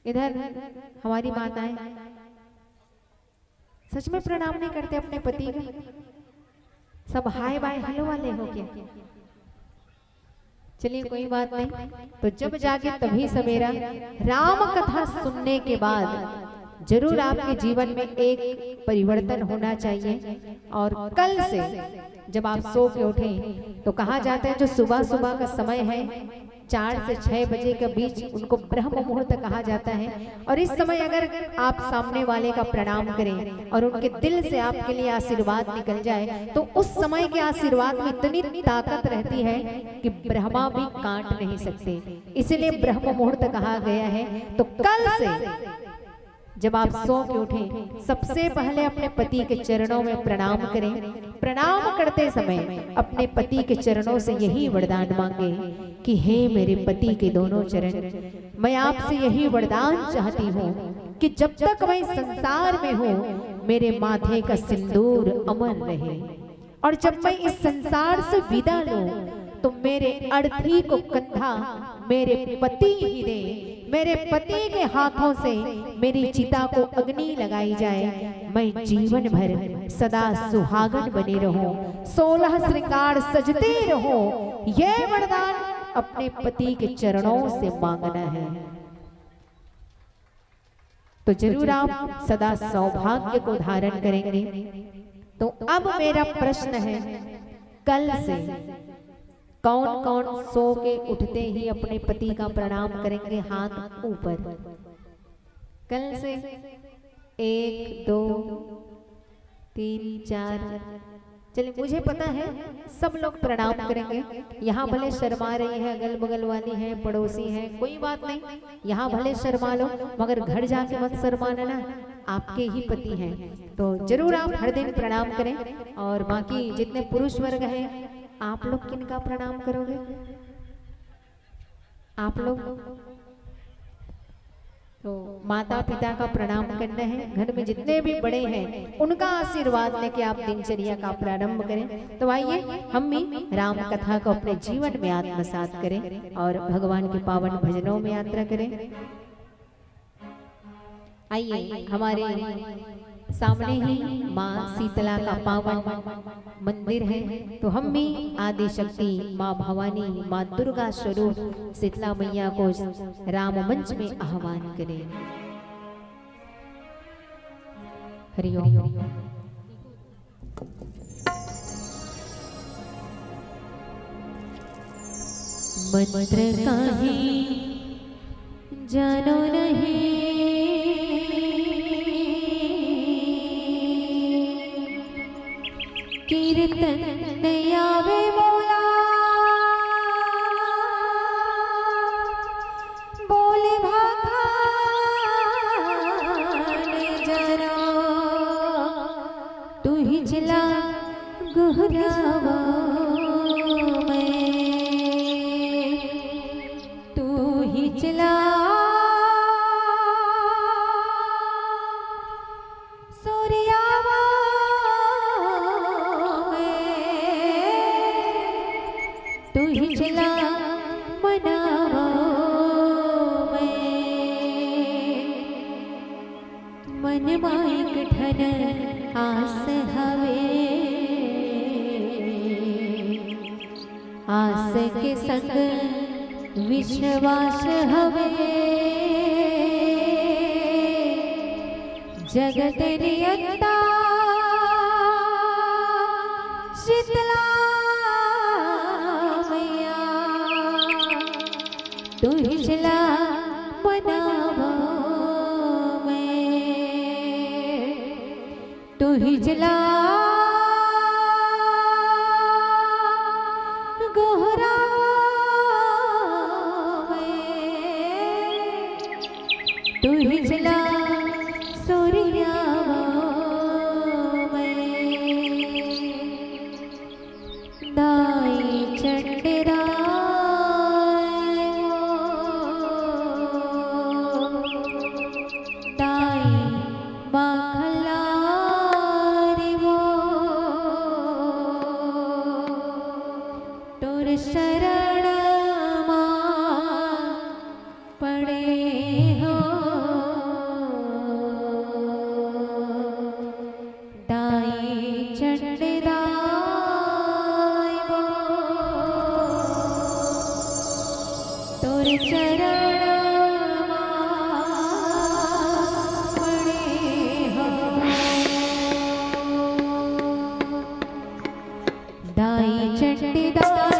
इधर हमारी माताएं सच में प्रणाम नहीं करते अपने पति का? सब हाय बाय हेलो वाले हो क्या? चलिए कोई बात नहीं। तो जब जागे तभी सवेरा, राम कथा सुनने के बाद जरूर आपके जीवन में एक परिवर्तन होना चाहिए। और कल से जब आप सो के उठे तो कहा जाता है जो सुबह सुबह का समय है 4 से 6 बजे के बीच उनको ब्रह्म मुहूर्त कहा जाता है। और इस समय अगर आप सामने वाले का प्रणाम करें और उनके दिल से आपके लिए आशीर्वाद निकल जाए तो उस समय के आशीर्वाद में इतनी ताकत रहती है कि ब्रह्मा भी काट नहीं सकते। इसलिए ब्रह्म मुहूर्त कहा गया है। तो कल से जब आप सो के उठें सबसे पहले अपने पति के चरणों में प्रणाम करें। प्रणाम करते समय अपने पति के चरणों से यही वरदान मांगे कि हे मेरे पति के दोनों चरण, मैं आपसे यही वरदान चाहती हूँ कि जब तक मैं संसार में हूँ मेरे माथे का सिंदूर अमर रहे, और जब मैं इस संसार से विदा लूं तो मेरे अर्थी को कंधा मेरे पति ही दे। मेरे पति के हाथों से मेरी चिता को अग्नि लगाई जाए, मैं जीवन भर सदा सुहागन बनी रहूं, 16 श्रृंगार सजते रहो। यह वरदान अपने पति के चरणों से मांगना है। तो जरूर आप सदा सौभाग्य को धारण करेंगे। तो अब मेरा प्रश्न है, कल से कौन कौन सो के उठते ही अपने पति का प्रणाम करेंगे? हाथ ऊपर। कल से 1 2 3 4, चलिए मुझे पता है सब लोग प्रणाम करेंगे। यहाँ भले शर्मा रही है, अगल बगल वाली है, पड़ोसी है, कोई बात नहीं, यहाँ भले शर्मा लो मगर घर जाके मत शर्माना ना, आपके ही पति हैं। तो जरूर आप हर दिन प्रणाम करें। और बाकी जितने पुरुष वर्ग हैं आप लोग किनका प्रणाम करोगे? आप लोग तो माता पिता का प्रणाम करना है। घर में जितने भी बड़े हैं उनका आशीर्वाद लेके आप दिनचर्या का प्रारंभ करें। तो आइए हम भी राम कथा को अपने जीवन में आत्मसात करें और भगवान के पावन भजनों में यात्रा करें। आइए हमारे सामने ही माँ शीतला का पावन मंदिर है। तो हम भी आदि शक्ति माँ भवानी माँ दुर्गा स्वरूप शीतला मैया को राम मंच में आह्वान करें। हरिओम। मंत्र काहे जानो नहीं, कीर्तन आवे बोला, बोले भाखान जरा, तू ही चला गुहरावा में, तू ही चला सूर्यावा तू ही चला मनावा मन माइक ठन आस हवे, आस के संग विश्वास हवे, जगत नियंता शीतला तुझला बनावा मैं तुझला गोहरावा मैं तुझला सूर्यावा मैं दाई चंडरा शरण पड़े हो दाई चंडदाई वो तोर चरण पड़े हो दाई चंडदाई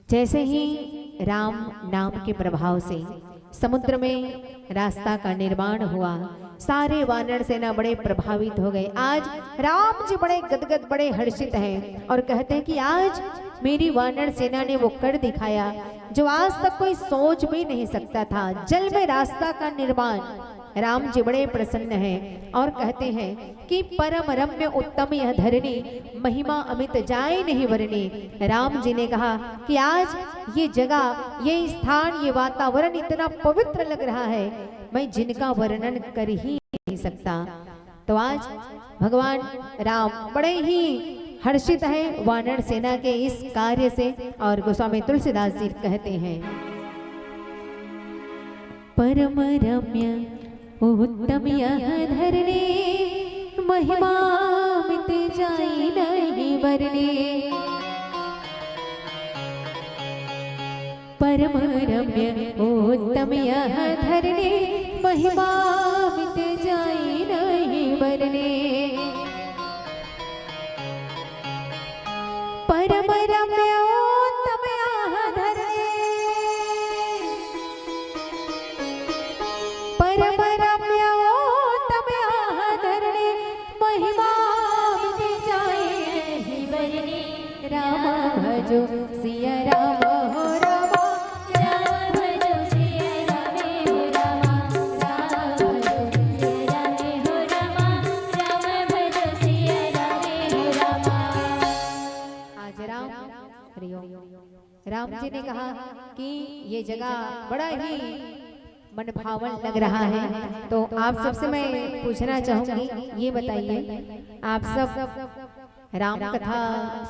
जैसे ही राम नाम के प्रभाव से समुद्र में रास्ता का निर्माण हुआ, सारे वानर सेना बड़े प्रभावित हो गए। आज राम जी बड़े गदगद, बड़े हर्षित हैं और कहते हैं कि आज मेरी वानर सेना ने वो कर दिखाया जो आज तक कोई सोच भी नहीं सकता था। जल में रास्ता का निर्माण, राम जी बड़े प्रसन्न हैं और कहते हैं कि परम रम्य उत्तम यह धरणी, महिमा अमित जाए नहीं वर्णी। राम जी ने कहा कि आज ये जगह, ये स्थान, ये वातावरण इतना पवित्र लग रहा है, मैं जिनका वर्णन कर ही नहीं सकता। तो आज भगवान राम बड़े ही हर्षित हैं वानर सेना के इस कार्य से। और गोस्वामी तुलसीदास जी कहते हैं, परम रम्य उत्तम यह धरणी, महिमा मित जाई नहीं वर्णी। परम रम्य उत्तम यह धरणी, महिमा मित जाई नहीं वर्णी। परम रम्य उत्तम यह धरणी, परम रम्य उत्तम यह धरणी, महिमा मित जाए नहीं वर्णी। राम भजो सिया राम हो रामा, राम भजो सिया रामे हो रामा, राम भजो सिया रामे हो रामा, राम भजो सिया रामे हो रामा। आज राम जी ने कहा कि ये जगह बड़ा ही मन भावन लग रहा है। तो आप सबसे मैं पूछना चाहूंगी, ये बताइए, आप सब राम कथा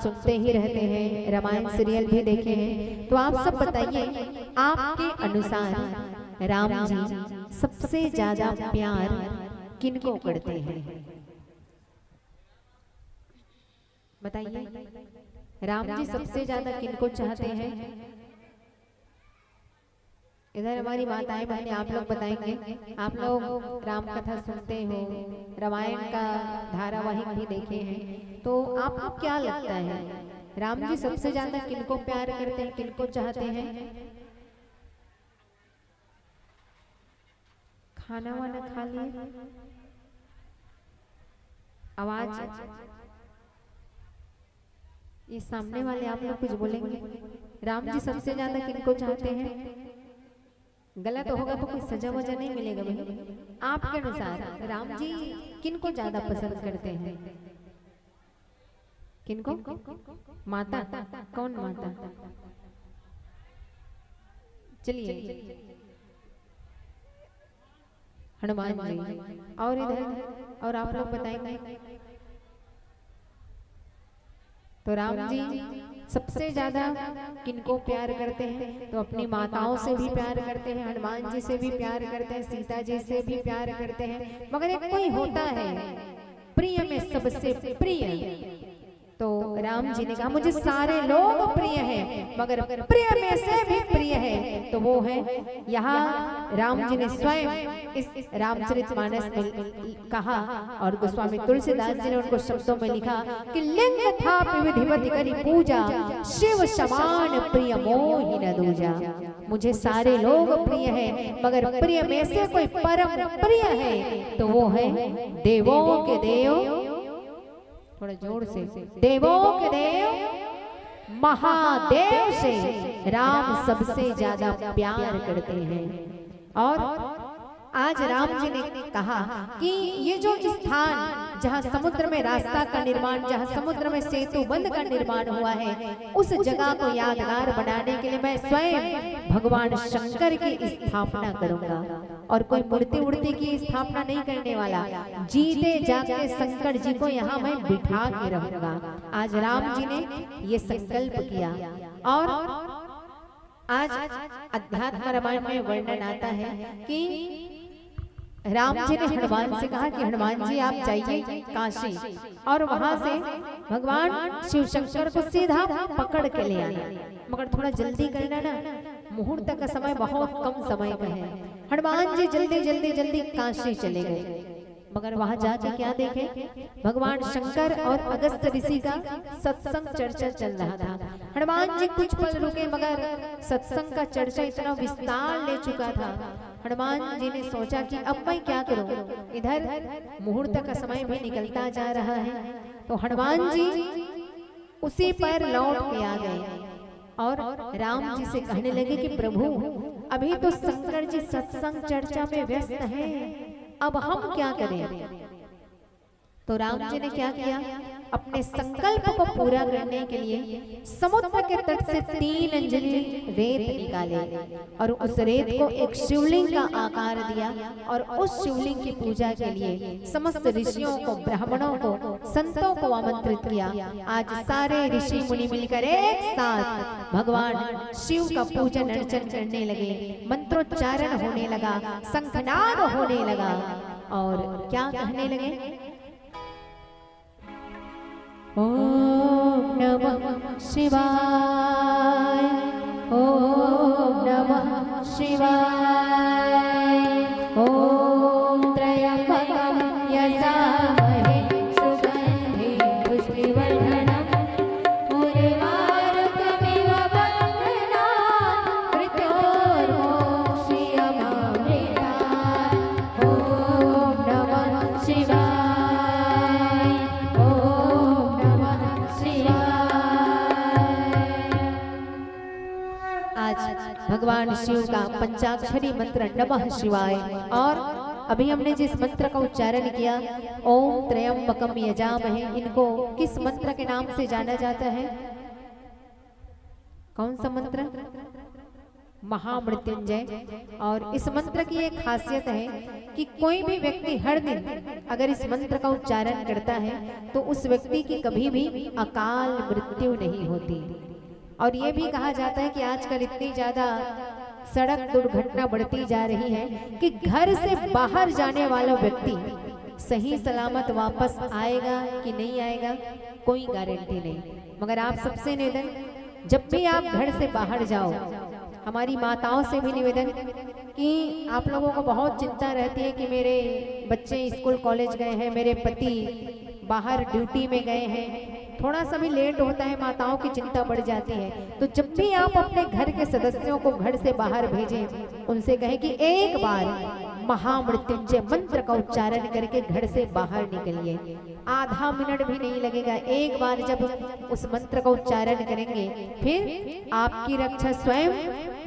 सुनते ही रहते हैं, रामायण सीरियल भी देखे हैं, तो आप सब बताइए आपके अनुसार राम जी सबसे ज्यादा प्यार किनको करते हैं? बताइए, राम जी सबसे ज्यादा किनको चाहते हैं? इधर हमारी माताएं बहनें, आप लोग बताएंगे। आप लोग राम कथा सुनते हो, रामायण का धारावाहिक भी देखे हैं, तो आपको क्या लगता है राम जी सबसे ज्यादा किनको प्यार करते हैं, किनको चाहते हैं? खाना वाना खा लिए? आवाज, ये सामने वाले आप लोग कुछ बोलेंगे? राम जी सबसे ज्यादा किनको चाहते हैं? गलत होगा तो कोई सजा वजा नहीं मिलेगा भाई। आपके अनुसार राम जी किनको ज्यादा पसंद करते हैं? किनको? माता? कौन माता? चलिए, हनुमान जी। और इधर, और आप लोग बताएंगे। तो राम जी सबसे ज्यादा किनको प्यार करते हैं? तो अपनी माताओं से भी प्यार करते हैं, हनुमान जी से भी प्यार करते हैं, सीता जी से भी प्यार करते हैं। मगर एक कोई होता है प्रिय में सबसे प्रिय, तो राम जी ने कहा मुझे सारे लोग प्रिय हैं, मगर प्रिय में से भी प्रिय है तो वो है। यहाँ राम जी ने स्वयं इस रामचरितमानस में कहा और गोस्वामी तुलसीदास जी ने उनको शब्दों में लिखा कि लिंग था विधिवत करी पूजा, शिव समान प्रिय मोहि न दूजा। मुझे सारे लोग प्रिय हैं, मगर प्रिय में से कोई परम प्रिय है तो वो है देवों के देव, थोड़ा जोर से, देवों के देव महादेव से राम सबसे ज्यादा प्यार करते हैं। और आज राम जी ने कहा कि ये जो स्थान जहाँ समुद्र में रास्ता का निर्माण, जहाँ समुद्र में सेतु बंध का निर्माण हुआ है, उस जगह को यादगार बनाने के लिए मैं स्वयं भगवान शंकर की स्थापना करूंगा और कोई मूर्ति उड़ती की स्थापना नहीं करने वाला। जीते जागते शंकर जी को यहाँ मैं बिठा के रहूंगा। आज राम जी ने ये संकल्प किया। और आज अध्यात्म रामायण में वर्णन आता है कि राम जी ने हनुमान से कहा कि हनुमान जी आप जाइए काशी और वहां से भगवान शिव शंकर को सीधा पकड़ के ले आना, मगर थोड़ा जल्दी करना ना, मुहूर्त का समय बहुत कम समय का है। हनुमान जी जल्दी जल्दी जल्दी काशी चले गए। मगर वहां जाके क्या देखे, भगवान शंकर और अगस्त ऋषि का सत्संग चर्चा चल रहा था। हनुमान जी कुछ पल रुके, मगर सत्संग का चर्चा इतना विस्तार ले चुका था। हनुमान जी ने सोचा कि अब मैं क्या करूं, इधर मुहूर्त का समय भी निकलता जा रहा है। तो हनुमान जी उसी पर लौट के आ गए और राम जी से कहने लगे कि प्रभु, अभी तो शंकर जी सत्संग चर्चा में व्यस्त हैं, अब हम क्या करें। तो राम जी ने क्या किया, अपने संकल्प को पूरा करने के लिए समुद्र के तट से 3 अंजलि रेत निकाले और उस रेत को एक शिवलिंग का आकार दिया और उस शिवलिंग की पूजा के लिए समस्त ऋषियों को, ब्राह्मणों को, संतों को आमंत्रित किया। आज सारे ऋषि मुनि मिलकर एक साथ भगवान शिव का पूजन अर्चन करने लगे, मंत्रोच्चारण होने लगा, शंखनाद होने लगा और क्या कहने लगे, ओम नमः शिवाय, ओम नमः शिवाय, ओम त्र्यंबकं यजामहे सुगंधिं पुष्टिवर्धनम् उर्वारुकमिव बन्धनात् मृत्योर्मोक्षयमामृतात्। ओम नमः शिवाय, भगवान शिव का पंचाक्षरी मंत्र नमः शिवाय। और अभी हमने जिस मंत्र का उच्चारण किया, ओम त्र्यंबकम यजामहे, इनको किस मंत्र के नाम से जाना जाता है, कौन सा मंत्र, महामृत्युंजय। और इस मंत्र की एक खासियत है कि कोई भी व्यक्ति हर दिन अगर इस मंत्र का उच्चारण करता है तो उस व्यक्ति की कभी भी अकाल मृत्यु नहीं होती। और ये भी कहा जाता है कि आजकल इतनी ज्यादा सड़क दुर्घटना बढ़ती जा रही है कि घर से बाहर जाने वाला व्यक्ति सही सलामत वापस आएगा कि नहीं आएगा, कोई गारंटी नहीं। मगर आप सबसे निवेदन, जब भी आप घर से बाहर जाओ, हमारी माताओं से भी निवेदन कि आप लोगों को बहुत चिंता रहती है कि मेरे बच्चे स्कूल कॉलेज गए हैं, मेरे पति बाहर ड्यूटी में गए हैं, थोड़ा सा भी लेट होता है, माताओं की चिंता बढ़ जाती है। तो जब भी आप अपने घर के सदस्यों को घर से बाहर भेजें, उनसे कहें कि एक बार महामृत्युंजय मंत्र का उच्चारण करके घर से बाहर निकलिए। आधा मिनट भी नहीं लगेगा। एक बार जब उस मंत्र का उच्चारण करेंगे, फिर आपकी रक्षा स्वयं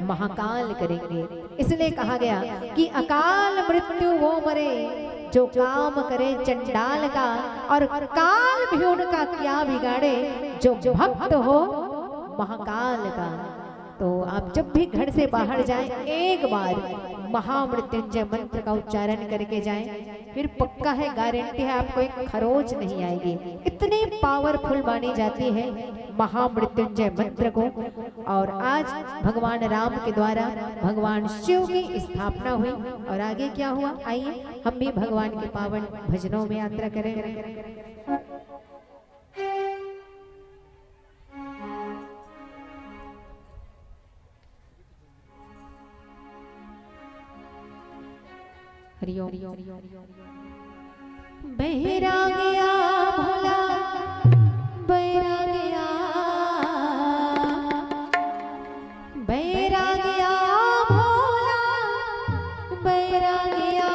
महाकाल करेंगे। इसलिए कहा गया कि अकाल मृत्यु वो मरे जो काम करे चंडाल का, और काल भी उनका क्या बिगाड़े जो भक्त हो महाकाल का। तो आप जब भी घर से बाहर जाएं, एक बार महामृत्युंजय मंत्र का उच्चारण करके जाएं, फिर पक्का है, गारंटी है, आपको एक खरोच नहीं आएगी। इतनी पावरफुल मानी जाती है महामृत्युंजय मंत्र को। और आज भगवान राम के द्वारा भगवान शिव की स्थापना हुई। और आगे क्या हुआ, आइए हम भी भगवान के पावन भजनों में यात्रा करें। हरिओम। बहरा गया भोला, बहरा गया, बहरा गया भोला, बहरा गया।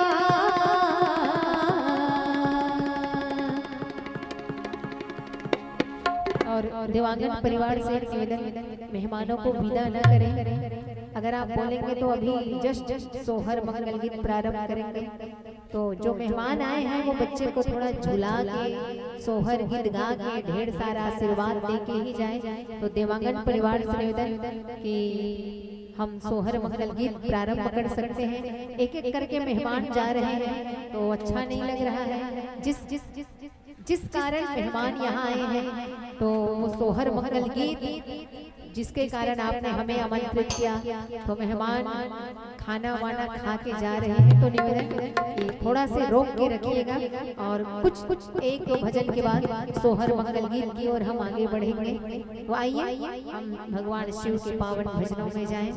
और देवांगन परिवार से निवेदन, मेहमानों को विदा न करें। अगर आप बोलेंगे तो अभी जस्ट सोहर मंगल गीत प्रारंभ करेंगे। तो जो मेहमान आए हैं वो बच्चे को थोड़ा झुला के सोहर गीत गा के ढेर सारा आशीर्वाद दे के ही जाए। तो देवांगन परिवार से निवेदन कि हम सोहर मंगल गीत प्रारंभ कर सकते हैं। एक एक करके मेहमान जा रहे हैं तो अच्छा नहीं लग रहा है। जिस कारण मेहमान यहाँ आए हैं तो वो सोहर मंगल गीत जिसके कारण आपने हमें आमंत्रित किया, तो मेहमान खाना वाना खा के जा रहे हैं। तो निवेदन कि थोड़ा से रोक के रखिएगा और कुछ एक दो भजन के बाद सोहर मंगल गीत की ओर हम आगे बढ़ेंगे। तो आइए हम भगवान शिव के पावन भजनों में जाएं।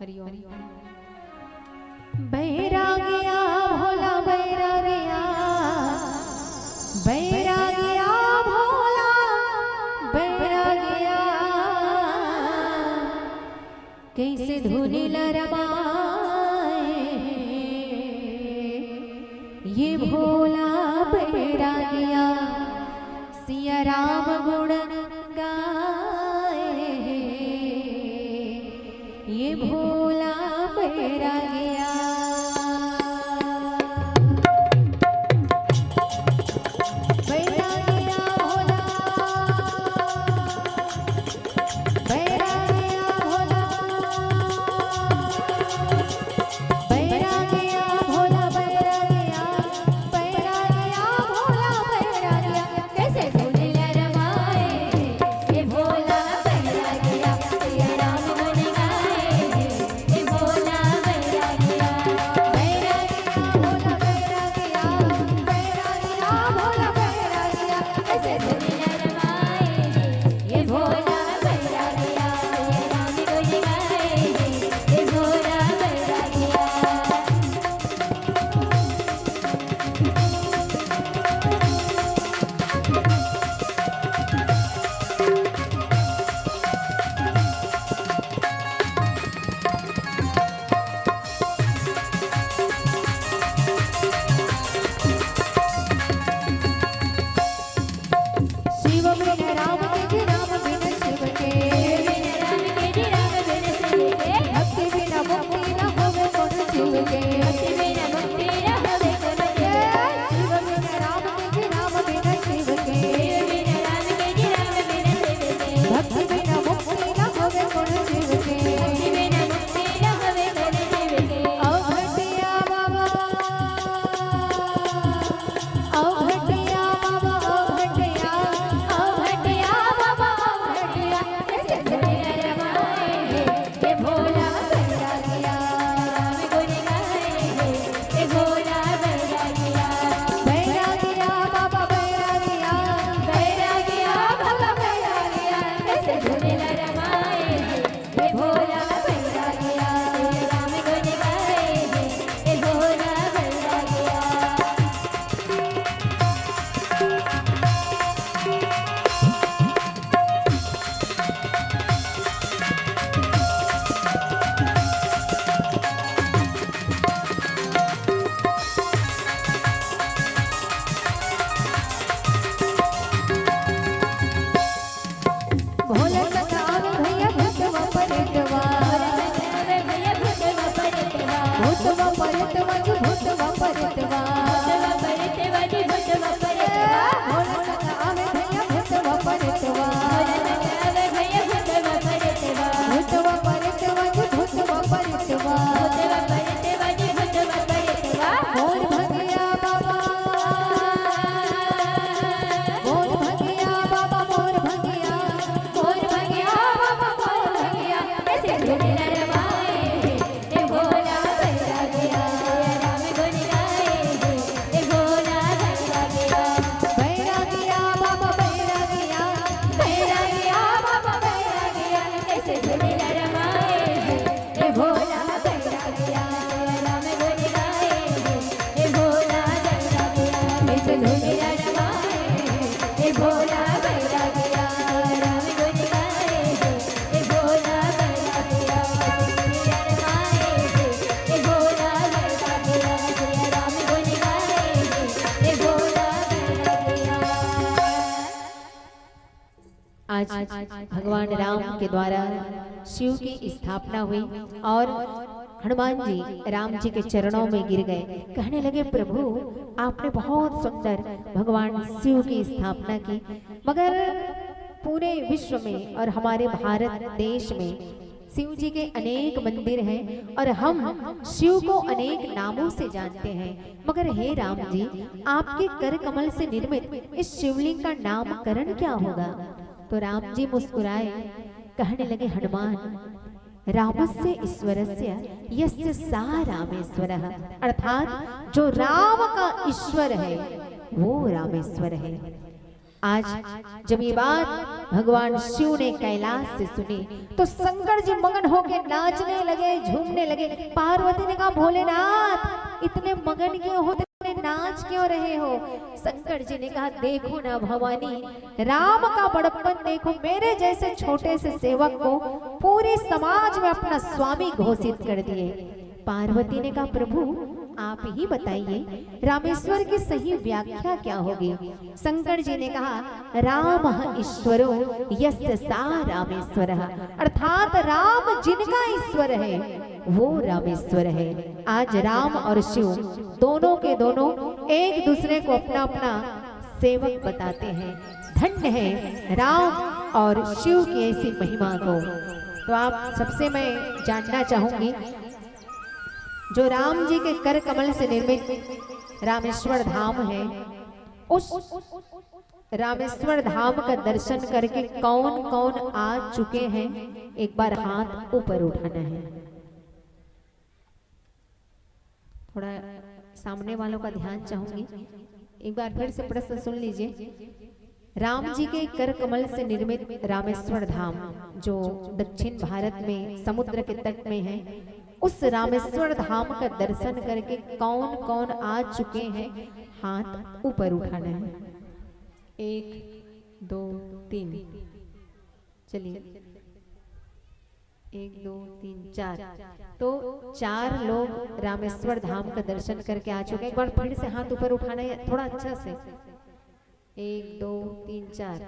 बैरागिया भोला बैरागिया, बैरागिया भोला बैरागिया, कैसे धुनी लरमाए ये भोला बैरागिया, सिया राम गुण गाए ये भोला बैरागिया। बैरागिया भोला, बैरागिया भोला, बैरागिया भोला बैरागिया, बैरागिया भोला बैरागिया, कैसे धुनी लरमाए ये भोला बैरागिया, सिया राम गुण गाए ये भोला बैरागिया। बैरागिया भोला बैरागिया, बैरागिया भोला बैरागिया, कैसे धुनी लरमाए ये भोला बैरागिया, सिया राम गुण गाए ये भोला बैरागिया। शिव बिन राम के जी राम बिन शिव के, राम के जी राम बिन शिव के, भक्ति बिन मुक्ति न होवे गुण शिव के, भक्ति बिन मुक्ति न होवे गुण के। शिव बिन राम के जी राम बिन शिव के, बिन राम के जी राम बिन शिव के, भक्ति बिन मुक्ति न होवे गुण शिव के, भक्ति बिन मुक्ति न होवे गुण शिव के। औ घटिया बाबा, औ घटिया बाबा, औ घटिया, औ घटिया बाबा, औ घटिया, कैसे धुनी लरमाए ये भोला बैरागिया, राम गुण गाए ये भोला बैरागिया। बैरागिया बाबा बैरागिया, बैरागिया बाबा बैरागिया, कैसे धुनी लरमाए ये भोला बैरागिया, राम गुण गाए ये भोला बैरागिया। भोला सताव भैया भूतवा परितवा, भैया भूतवा परितवा, भूतवा परितवा जी भूतवा परितवा, भूतवा परितवा जी भूतवा परितवा। भोला सताव भैया भूतवा परितवा, भोला सताव भैया भूतवा परितवा, भूतवा परितवा जी भूतवा परितवा, भूतवा परितवा जी भूतवा परितवा। मोर भगिया बाबा, मोर भगिया बाबा, मोर भगिया, मोर भगिया बाबा, मोर भगिया, कैसे धुनी लरमाए ये भोला बैरागिया, राम गुण गाए ये भोला बैरागिया। बैरागिया बाबा बैरागिया, बैरागिया बाबा बैरागिया, कैसे धुनी लरमाए ये भोला बैरागिया, राम गुण गाए ये भोला बैरागिया, कैसे धुनी लरमाए ये भोला बैरागिया, राम गुण गाए ये भोला बैरागिया, धुनी लरमाए ये भोला बैरागिया, राम गुण गाए ये भोला बैरागिया। आज भगवान राम के द्वारा शिव की स्थापना हुई और हनुमान जी राम जी के चरणों में गिर गए, कहने लगे प्रभु आपने बहुत सुंदर भगवान शिव की स्थापना की, मगर पूरे विश्व में और हमारे भारत देश में शिव जी के अनेक मंदिर हैं और हम शिव को अनेक नामों से जानते हैं, मगर हे राम जी आपके कर कमल से निर्मित इस शिवलिंग का नामकरण क्या होगा। तो राम जी मुस्कुराए, कहने लगे हनुमान रामस्य ईश्वरस्य यस्य सा रामेश्वरः, अर्थात जो राम का ईश्वर है वो रामेश्वर है। आज जब ये बात भगवान शिव ने कैलाश से सुनी तो शंकर जी मगन होके नाचने लगे, झूमने लगे। पार्वती ने कहा भोलेनाथ इतने मगन क्यों होते, नाच क्यों रहे हो? शंकर जी ने कहा देखो ना भवानी, राम का बड़प्पन देखो, मेरे जैसे छोटे से सेवक को पूरे समाज में अपना स्वामी घोषित कर दिए। पार्वती ने कहा प्रभु आप ही बताइए रामेश्वर की सही व्याख्या क्या होगी? शंकर जी ने कहा राम ईश्वरो यस्य सा रामेश्वर, अर्थात राम जिनका ईश्वर है वो रामेश्वर है। आज राम और शिव दोनों के दोनों एक दूसरे को अपना अपना सेवक बताते हैं। धन्य है राम और शिव की ऐसी महिमा को। तो आप सबसे मैं जानना चाहूंगी, जो राम जी के कर कमल से निर्मित रामेश्वर धाम है, उस रामेश्वर धाम का दर्शन करके कौन कौन आ चुके हैं? एक बार हाथ ऊपर उठाना है। थोड़ा सामने वालों का ध्यान चाहूंगी। एक बार फिर से प्रश्न सुन लीजिए। राम जी के कर कमल से निर्मित रामेश्वर धाम जो दक्षिण भारत में समुद्र के तट में है, उस रामेश्वर धाम का दर्शन करके कौन कौन आ चुके हैं? हाथ ऊपर उठाना है। 1 2 3, चलिए 1 2 3 4। तो 4 लोग रामेश्वर धाम का दर्शन करके आ चुके हैं। एक बार फिर से हाथ ऊपर उठाना है थोड़ा अच्छा से। 1 2 3 4।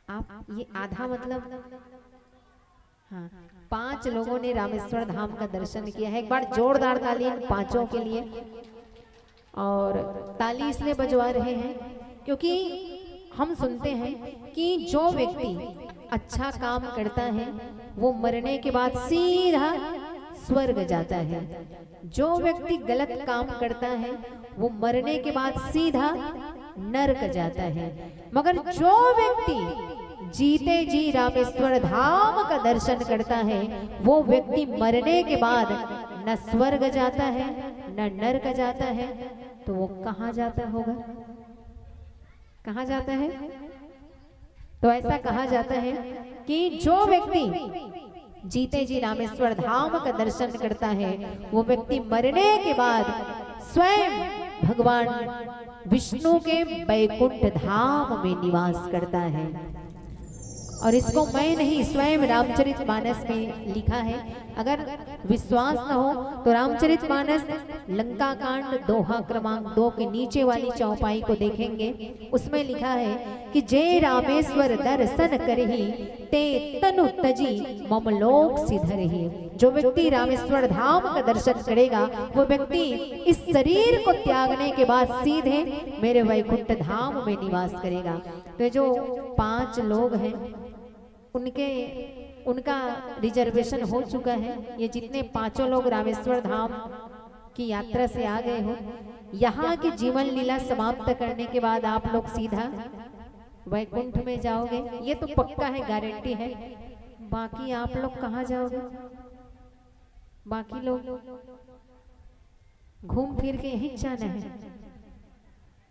आप ये आधा मतलब, हाँ 5 लोगों ने रामेश्वर धाम का दर्शन किया है। एक बार जोरदार ताली इन 5 के लिए। और ताली इसलिए बजवा रहे हैं क्योंकि हम सुनते हैं कि जो व्यक्ति अच्छा काम करता है वो मरने के बाद सीधा स्वर्ग जाता है। जो व्यक्ति गलत काम करता है वो मरने के बाद सीधा नरक जाता है। मगर जो व्यक्ति जीते जी रामेश्वर धाम का दर्शन करता है वो व्यक्ति मरने के बाद न स्वर्ग जाता है न नरक जाता है। तो वो कहाँ जाता होगा? कहाँ जाता है? तो ऐसा कहा जाता है कि जो व्यक्ति जीते जी रामेश्वर धाम का दर्शन करता है वो व्यक्ति मरने के बाद स्वयं भगवान विष्णु के वैकुंठ धाम में निवास करता है। और इसको मैं नहीं, स्वयं रामचरितमानस में लिखा है। अगर विश्वास न हो तो रामचरितमानस लंका कांड दोहा क्रमांक 2 के नीचे वाली चौपाई को देखेंगे। उसमें लिखा है कि जय रामेश्वर दर्शन करही ते तनु तजी मम लोक सिधरही। जो व्यक्ति रामेश्वर धाम का दर्शन करेगा वो व्यक्ति इस शरीर को त्यागने के बाद सीधे मेरे वैकुंठ धाम में निवास करेगा। तो जो 5 लोग हैं उनका रिजर्वेशन हो चुका है। ये जितने 5 लोग रामेश्वर धाम की यात्रा से आ गए हो, यहाँ की जीवन लीला समाप्त करने के बाद आप लोग सीधा वैकुंठ में जाओगे। ये तो पक्का है, गारंटी है। बाकी आप लोग कहाँ जाओगे? बाकी लोग घूम फिर के यहीं जाना है।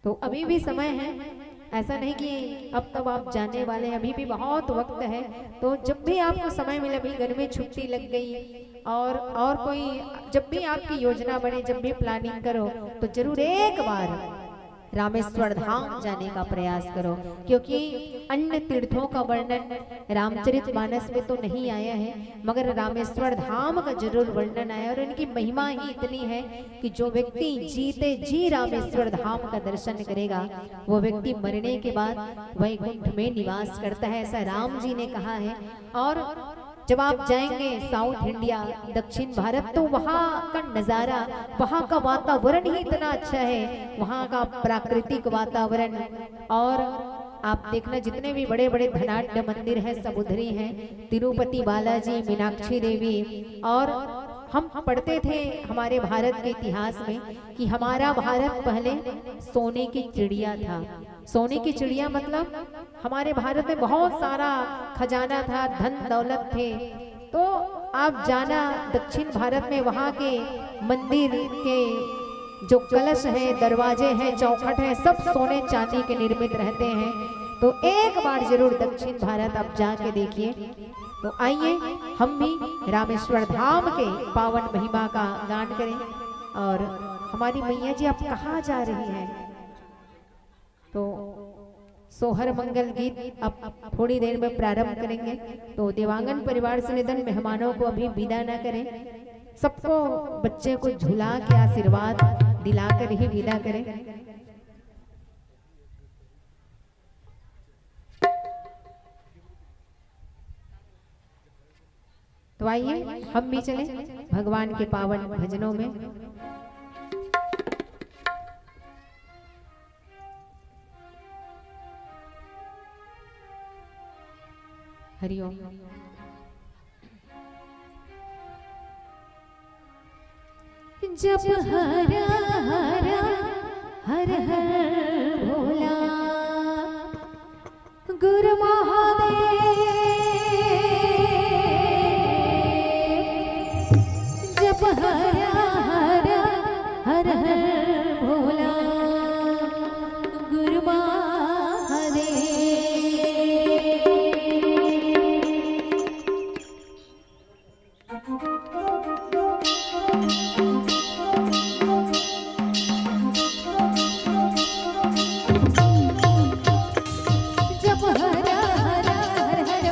तो अभी भी समय है, ऐसा नहीं कि अब तब आप जाने वाले हैं, अभी भी बहुत वक्त है। तो जब भी आपको समय मिले, अभी घर में छुट्टी लग गई और कोई जब भी आपकी योजना बने, जब भी प्लानिंग करो तो जरूर एक बार रामेश्वर धाम जाने का प्रयास करो। क्योंकि अन्य तीर्थों का वर्णन रामचरितमानस में तो नहीं आया है, मगर रामेश्वर धाम का जरूर वर्णन आया। और इनकी महिमा ही इतनी है कि जो व्यक्ति जीते जी रामेश्वर धाम का दर्शन करेगा वो व्यक्ति मरने के बाद वैकुंठ में निवास करता है, ऐसा राम जी ने कहा है। और जब आप जाएंगे साउथ इंडिया, दक्षिण भारत, तो वहाँ का नज़ारा, वहाँ का वातावरण ही इतना अच्छा है, वहाँ का प्राकृतिक वातावरण। और आप देखना जितने भी बड़े बड़े धनाढ्य मंदिर हैं सब उधर ही हैं, तिरुपति बालाजी, मीनाक्षी देवी। और हम पढ़ते थे हमारे भारत के इतिहास में कि हमारा भारत पहले सोने की चिड़िया था। सोने की चिड़िया मतलब हमारे भारत में बहुत सारा खजाना था, धन दौलत थे। तो आप जाना दक्षिण भारत में, वहाँ के मंदिर के जो कलश है, दरवाजे हैं, चौखट है, सब सोने चांदी के निर्मित रहते हैं। तो एक बार जरूर दक्षिण भारत आप जाके देखिए। तो आइए हम भी रामेश्वर धाम के पावन महिमा का गान करें। और हमारी मैया जी आप कहाँ जा रही हैं? तो सोहर मंगल गीत अब थोड़ी देर में प्रारंभ करेंगे। तो देवांगन परिवार से निधन मेहमानों को अभी विदा न करें, सबको बच्चे को झुला के आशीर्वाद दिलाकर ही विदा करें। तो आइए हम भी चले भगवान के पावन भजनों में। हरिओम। जब हरा हरा हर हर भोला गुरु महादेव, जब हरा हरा हर हर भोला गुरु महादेव। जब हरा हरा हर हर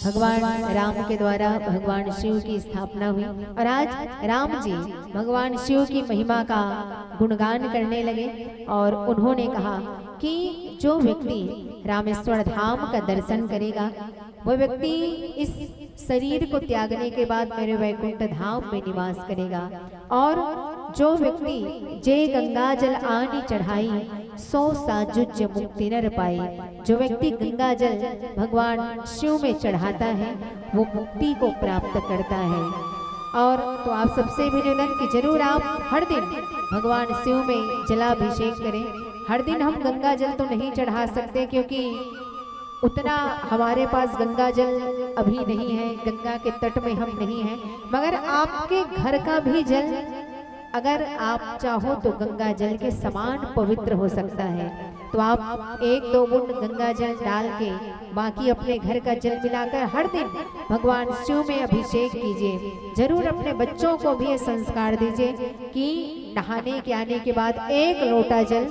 भगवान राम के द्वारा भगवान शिव की स्थापना हुई और आज राम जी भगवान शिव की महिमा का गुणगान करने लगे और उन्होंने कहा कि जो व्यक्ति रामेश्वर धाम का दर्शन करेगा वह व्यक्ति इस शरीर को त्यागने के बाद मेरे वैकुंठ धाम में निवास करेगा। और जो व्यक्ति जे गंगा जल आनी चढ़ाई 100 साजुज मुक्ति नर पाई, जो व्यक्ति गंगा जल भगवान शिव में चढ़ाता है वो मुक्ति को प्राप्त करता है। और तो आप सबसे भी निवेदन कि जरूर आप हर दिन भगवान शिव में जलाभिषेक करें। हर दिन हम गंगा जल तो नहीं चढ़ा सकते क्योंकि उतना हमारे पास गंगा जल अभी नहीं है, गंगा के तट में हम नहीं हैं, मगर आपके घर का भी जल अगर आप चाहो तो गंगा जल के समान पवित्र हो सकता है। तो आप 1-2 बूंद गंगा जल डाल के बाकी अपने घर का जल मिलाकर हर दिन भगवान शिव में अभिषेक कीजिए। जरूर अपने बच्चों को भी ये संस्कार दीजिए कि नहाने के आने के बाद 1 लोटा जल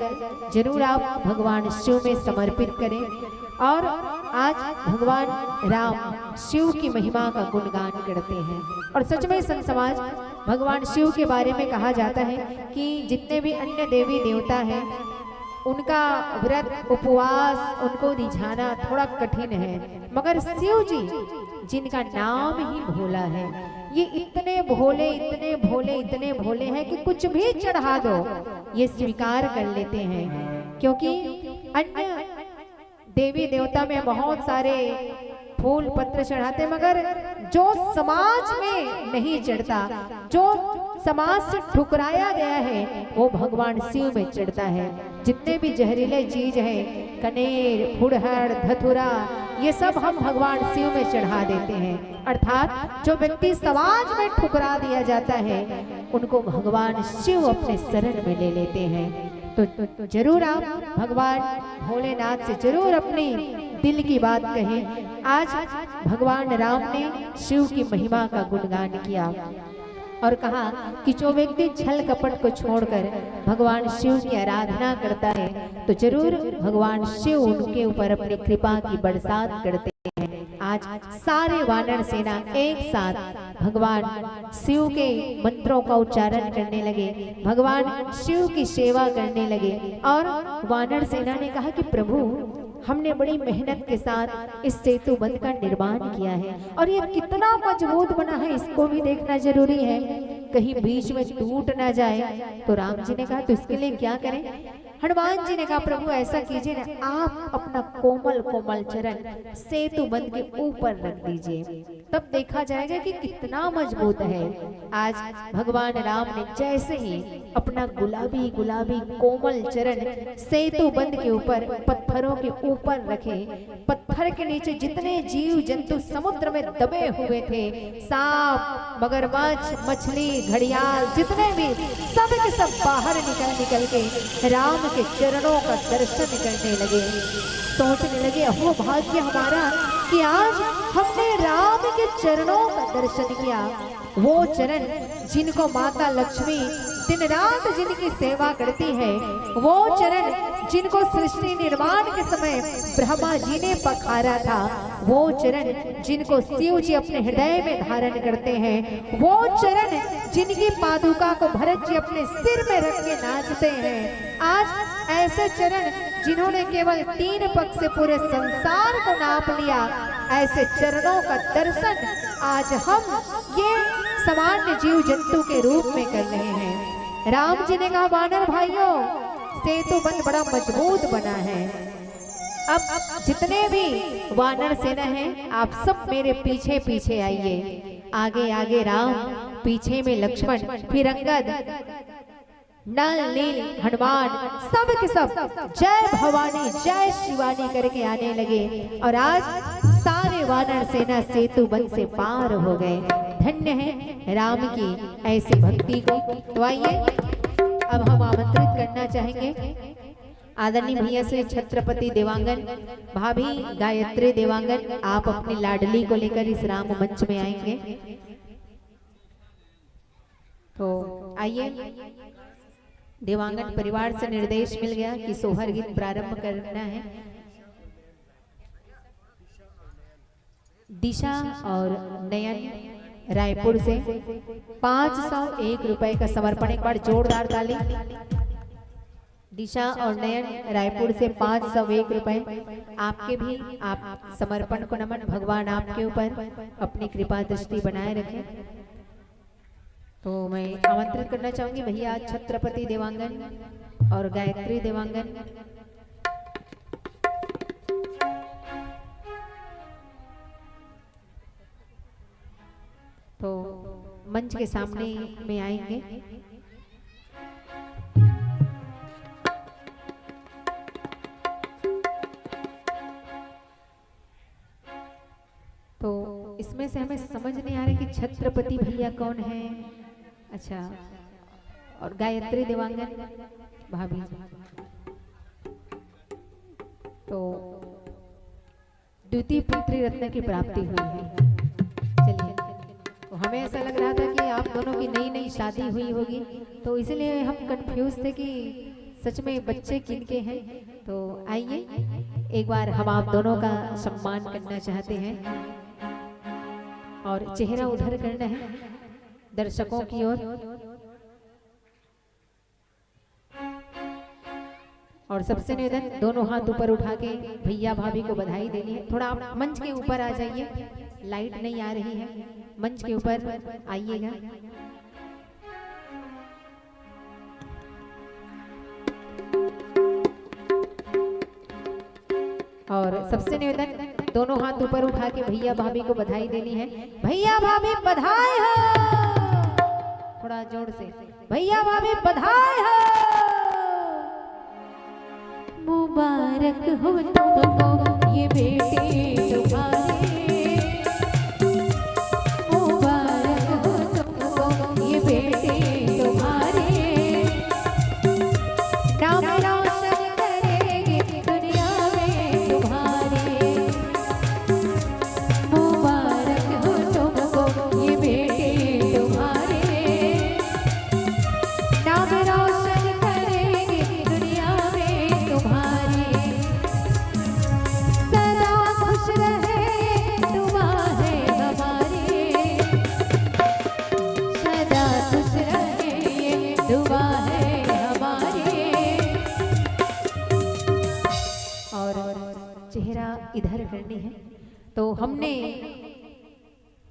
जरूर आप भगवान शिव में समर्पित करें। और आज भगवान राम शिव की महिमा का गुणगान करते हैं और सच में संत समाज भगवान शिव के बारे में कहा जाता है कि जितने भी अन्य देवी देवता हैं उनका व्रत उपवास उनको रिझाना थोड़ा कठिन है, मगर शिव जी जिनका नाम ही भोला है ये इतने भोले इतने भोले इतने भोले हैं कि कुछ भी चढ़ा दो ये स्वीकार कर लेते हैं। क्योंकि अन्य देवी देवता में बहुत सारे फूल पत्र चढ़ाते मगर जो समाज में नहीं चढ़ता, जो समाज से ठुकराया गया है वो भगवान शिव में चढ़ता है। जितने भी जहरीले चीज है कनेर फुड़हड़ धतुरा ये सब हम भगवान शिव में चढ़ा देते हैं। अर्थात जो व्यक्ति समाज में ठुकरा दिया जाता है उनको भगवान शिव अपने शरण में ले लेते हैं। तो जरूर आप भगवान भोलेनाथ से जरूर अपनी दिल की बात कहें। आज भगवान राम ने शिव की महिमा का गुणगान किया और कहा कि जो व्यक्ति छल कपट को छोड़कर भगवान शिव की आराधना करता है तो जरूर भगवान शिव उनके ऊपर अपनी कृपा की बरसात करते हैं। आज सारे वानर सेना एक साथ भगवान शिव के मंत्रों का उच्चारण करने लगे, भगवान शिव की सेवा करने लगे। और वानर सेना ने कहा कि प्रभु हमने बड़ी मेहनत के साथ इस सेतु बंध का निर्माण किया है और ये कितना मजबूत बना है इसको भी देखना जरूरी है, कहीं बीच में टूट ना जाए। तो राम जी ने कहा तो इसके लिए क्या करें? हनुमान जी ने कहा प्रभु ऐसा कीजिए ना आप अपना कोमल कोमल चरण सेतु बंध के ऊपर रख दीजिए, तब देखा जाएगा कि कितना मजबूत है। आज भगवान राम ने जैसे ही अपना गुलाबी गुलाबी कोमल चरण सेतु बंध के ऊपर पत्थरों के ऊपर रखे, पत्थर के नीचे जितने जीव जंतु समुद्र में दबे हुए थे, सांप मगरमच्छ मछली घड़ियाल जितने भी सब के सब बाहर निकल के राम के चरणों का दर्शन करने लगे। सोचने लगे अहो भाग्य हमारा कि आज हमने राम के चरणों का दर्शन किया। वो चरण जिनको माता लक्ष्मी दिन रात जिनकी सेवा करती है, वो चरण जिनको सृष्टि निर्माण के समय ब्रह्मा जी ने पखारा था, वो चरण जिनको शिव जी अपने हृदय में धारण करते हैं, वो चरण जिनकी पादुका को भरत जी अपने सिर में रख के नाचते हैं। आज ऐसे चरण जिन्होंने केवल 3 पग से पूरे संसार को नाप लिया, ऐसे चरणों का दर्शन आज हम ये सामान्य जीव जंतु के रूप में कर रहे हैं। राम जी ने कहा वानर भाइयों सेतु बंध बड़ा मजबूत बना है, अब जितने भी वानर सेना हैं आप सब मेरे पीछे पीछे आइए। आगे आगे राम, पीछे में लक्ष्मण, फिर अंगद, नल नील हनुमान सब के सब जय भवानी जय शिवानी करके आने लगे और आज सारे वानर सेना सेतु बंध से पार हो गए। धन्य है राम की ऐसी भक्ति को। तो आइए अब हम आमंत्रित करना चाहेंगे आदरणीय भैया श्री छत्रपति देवांगन, भाभी गायत्री देवांगन, आप अपनी लाडली को लेकर इस राम मंच में आएंगे। तो आइए देवांगन परिवार से निर्देश मिल गया कि सोहर गीत प्रारंभ करना है। दिशा और नयन रायपुर से 501 रुपए का समर्पण। एक बार जोरदार ताली। दिशा और नयन रायपुर से 501 रुपए आपके भी। आप समर्पण को नमन। भगवान आपके ऊपर अपनी कृपा दृष्टि बनाए रखें। तो मैं आमंत्रित करना चाहूंगी भैया छत्रपति देवांगन और गायत्री देवांगन। तो मंच के सामने में आएंगे। तो इसमें से हमें समझ नहीं आ रहा कि छत्रपति भैया कौन है। अच्छा, और गायत्री देवांगन भाभी। तो द्वितीय पुत्री रत्न की प्राप्ति हुई है। चलिए, तो हमें ऐसा लग रहा था कि आप दोनों की नई नई शादी हुई होगी, तो इसलिए हम कंफ्यूज थे कि सच में बच्चे किनके हैं। तो आइए एक बार हम आप दोनों का सम्मान करना चाहते हैं और चेहरा उधर करना है दर्शकों की ओर। और सबसे निवेदन, दोनों हाथ ऊपर उठा के भैया भाभी को बधाई देनी है। थोड़ा आप मंच के ऊपर आ जाइए, लाइट नहीं आ रही है, मंच के ऊपर आइएगा। और सबसे निवेदन, दोनों हाथ ऊपर उठा के भैया भाभी को बधाई देनी है। भैया भाभी बधाई हो। थोड़ा जोर से, भैया भाभी बधाई हो। मुबारक हो तुमको ये बेटे तुम्हारे, मुबारक हो तुमको ये बेटे तुम्हारे। नाम रोशन करेंगे दुनिया में तुम्हारे। मुबारक हो तुमको ये बेटे तुम्हारे। नाम रोशन करेंगे दुनिया में तुम्हारे। सदा खुश रहे दुआ है हमारी, सदा खुश रहे दुआ है हमारी। और चेहरा इधर करनी है। तो हमने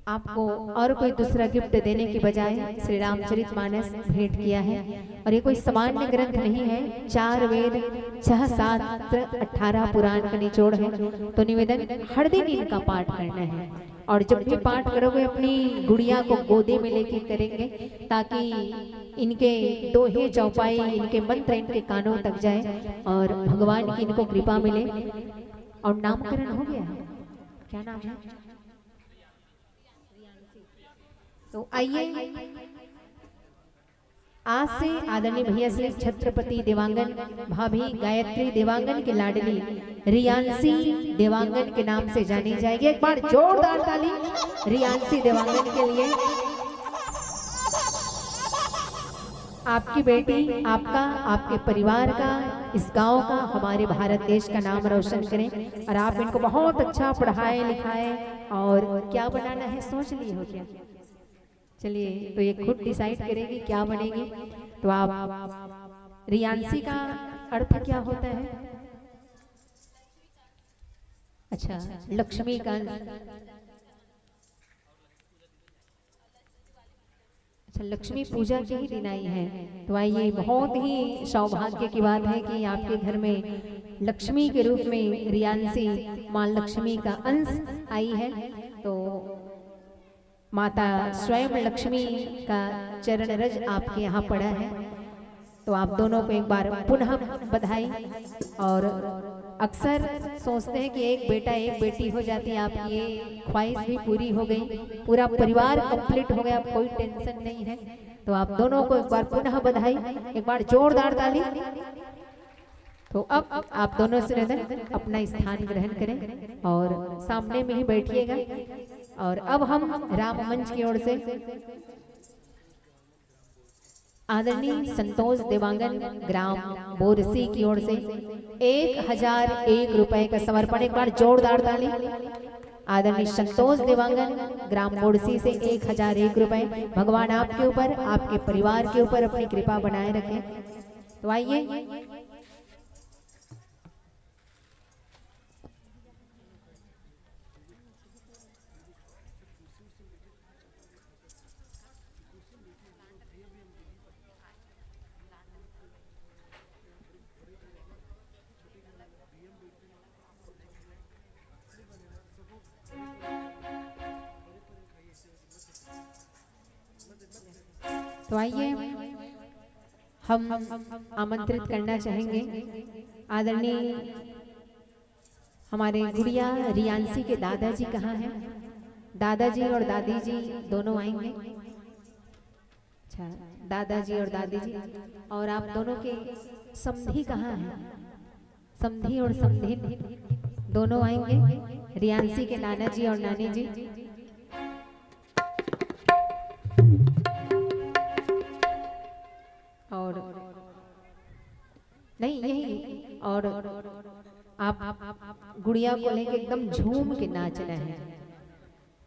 आपको और कोई दूसरा गिफ्ट देने की बजाय श्री रामचरितमानस भेंट किया है। और ये कोई सामान्य ग्रंथ नहीं है। 4 वेद 6 शास्त्र 18 पुराण का निचोड़ है। तो निवेदन, हर दिन इनका पाठ करना है। और जब भी पाठ करोगे अपनी गुड़िया को गोदे में लेके करेंगे, ताकि इनके दोहे चौपाई, इनके मंत्र इनके कानों तक जाए और भगवान की इनको कृपा मिले। और नामकरण हो गया, क्या नाम है? तो आइए, आज से आदरणीय भैया श्री छत्रपति देवांगन भाभी गायत्री देवांगन की लाडली रियांशी देवांगन के नाम से जानी जाएगी। एक बार जोरदार ताली रियांशी देवांगन के लिए। आपकी बेटी, आपका, आपके परिवार का, इस गांव का, हमारे भारत देश का नाम रोशन करें। और आप इनको बहुत अच्छा पढ़ाए लिखाए। और क्या बनाना है सोच लिए हो क्या? चलिए, तो ये खुद डिसाइड करेगी क्या बनेगी। तो आप, रियांशी का अर्थ क्या होता है? अच्छा, लक्ष्मी का। अच्छा, लक्ष्मी पूजा की ही दिन आई है। तो आइए, बहुत ही सौभाग्य की बात है कि आपके घर में लक्ष्मी के रूप में रियांशी मां लक्ष्मी का अंश आई है। तो माता स्वयं लक्ष्मी का चरण रज आपके यहाँ पड़ा है। तो आप दोनों को एक बार पुनः बधाई। और अक्सर सोचते हैं कि एक बेटा एक बेटी हो जाती है, आपकी ये ख्वाहिश भी पूरी हो गई, पूरा परिवार कंप्लीट हो गया, कोई टेंशन नहीं है। तो आप दोनों को एक बार पुनः बधाई, एक बार जोरदार ताली। तो अब आप दोनों से निवेदन, अपना स्थान ग्रहण करें और सामने में ही बैठिएगा। और अब हम राम मंच की ओर से आदरणीय संतोष देवांगन ग्राम बोरसी की ओर से 1001 रुपए का समर्पण। एक बार जोरदार ताली। आदरणीय संतोष देवांगन ग्राम बोड़सी से 1001 रुपए। भगवान आपके ऊपर, आपके परिवार के ऊपर अपनी कृपा बनाए रखें। तो आइए तो आइए हम आमंत्रित करना चाहेंगे आदरणीय हमारे गुड़िया रियांसी के दादाजी कहाँ हैं? दादाजी और दादी जी दोनों आएंगे। अच्छा, दादाजी और दादी जी, और आप दोनों के समधी कहाँ हैं? समधी और समधी दोनों आएंगे। रियांसी के नाना जी और नानी जी। और नहीं यही, और आप गुड़िया को लेके एकदम झूम के नाचना है।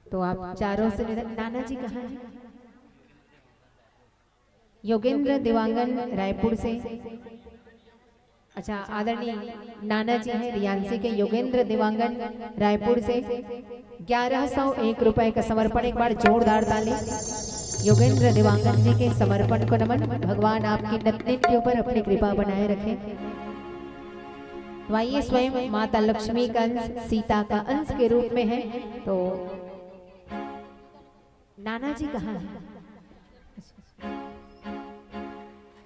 तो आप चारों से नाना जी कहाँ हैं? योगेंद्र देवांगन रायपुर से। अच्छा, आदरणीय नाना जी हैं रियांसी के योगेंद्र देवांगन रायपुर से। 1101 रुपए का समर्पण। एक बार जोरदार ताली योगेंद्र देवांगन जी के समर्पण को नमन। भगवान आपकी नतनिन के ऊपर अपनी कृपा बनाए रखें। तो आइए, स्वयं माता लक्ष्मी का अंश सीता का अंश के रूप में है। तो नाना जी कहाँ हैं?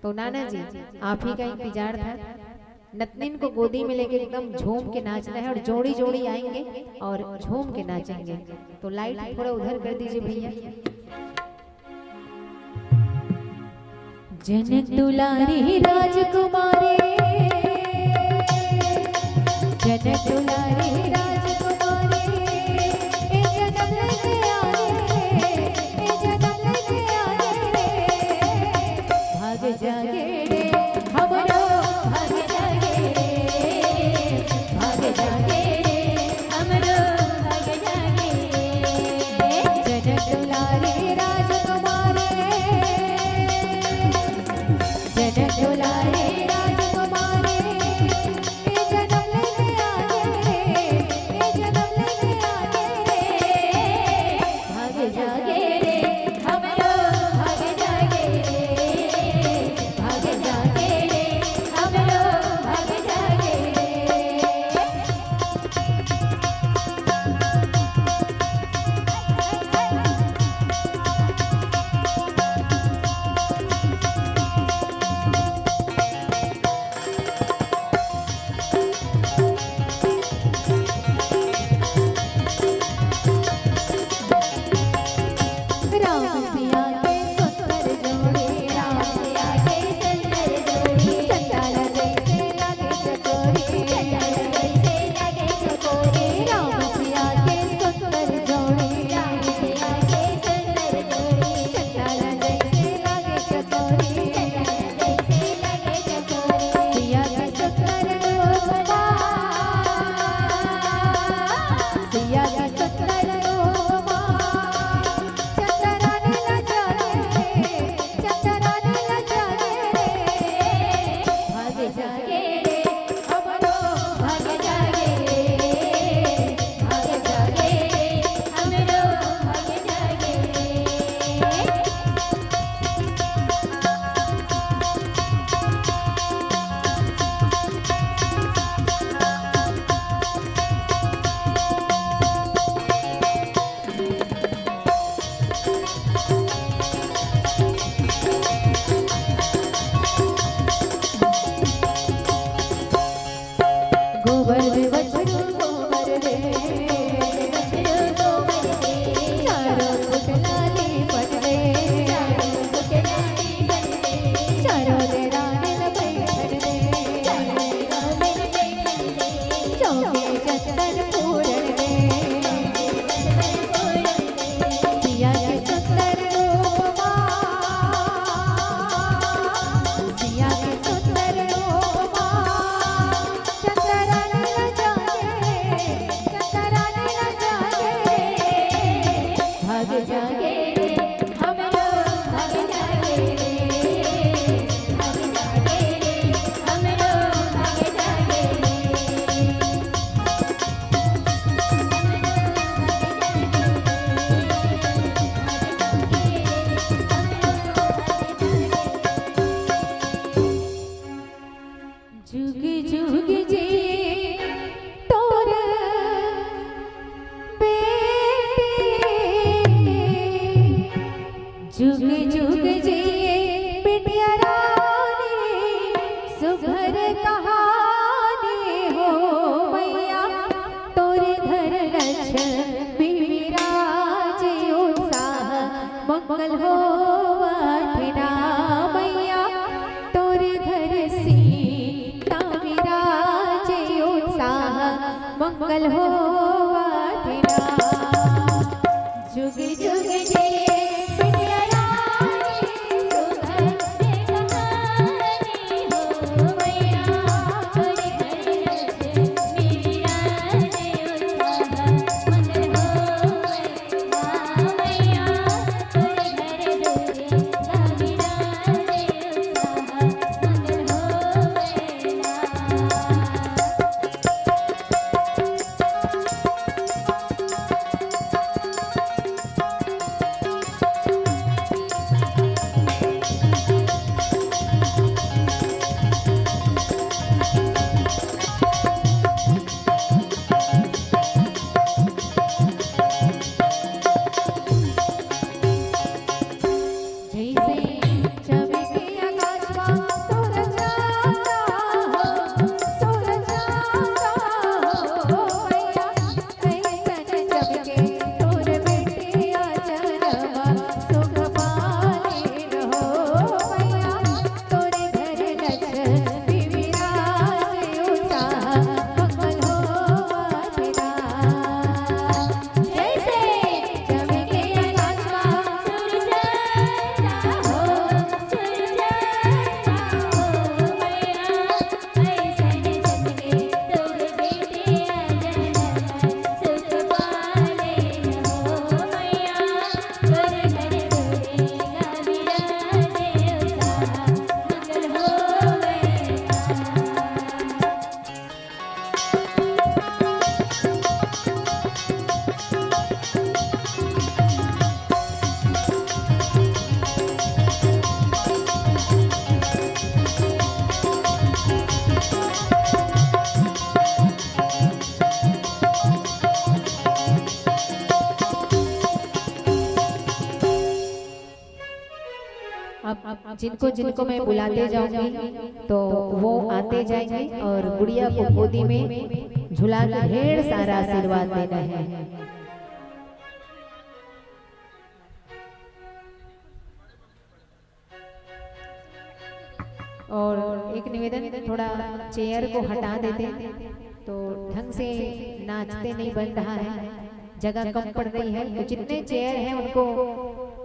तो नाना जी, आप ही का इंतजार था। नतनिन को गोदी में लेके एकदम झूम के नाचना है, और जोड़ी जोड़ी आएंगे और झूम के नाचेंगे। तो लाइट थोड़ा उधर कर दीजिए भैया। जनक दुलारी राजकुमारी, जनक दुलारी राजकुमारी, ए जन्म लेके आए, ए जन्म लेके आए, भाग जागे रे हमरो, भाग जागे रे, भाग जागे रे हमरो, भाग जागे रे। जनक दुलारी राजकुमारी, जनक दुलारी राजकुमारी, ए जन्म लेके आए, ए जागे रे हम लोग भाग जागे रे भाग जागे रे हम लोग भाग जागे रे जुग जुग जी तोर बेटे जुग जुग जी बिटिया रानी सुघर कहानी हो मैया तोरे घर लक्ष्मी विराजे उत्साह मंगल हो वाठना मैया तोरे घर सीता विराजे उत्साह मंगल हो वाठना जुग जुग जी बिटिया रानी सुघर कहानी हो मैया तोरे घर लक्ष्मी विराजे उत्साह मंगल हो वाठना मैया तोरे घर दुर्गा विराजे उत्साह मंगल हो जैसे चमके आकाशवा सूरज आता हो सूरज आता हो मैया कैसन चमके तोर बेटिया चरवा सुख पाले रहो मैया तोरे घर लक्ष्मी विराजे उत्साह मंगल हो वाठना जैसे चमके आकाशवा सूरज अब जिनको जिनको मैं बुलाते जाऊंगी तो वो आते जाएंगे और गुड़िया को गोदी में झुला के ढेर सारा आशीर्वाद देना है। और एक निवेदन, थोड़ा चेयर को हटा देते तो ढंग से नाचते नहीं बन रहा है, जगह कम पड़ रही है, तो जितने चेयर हैं उनको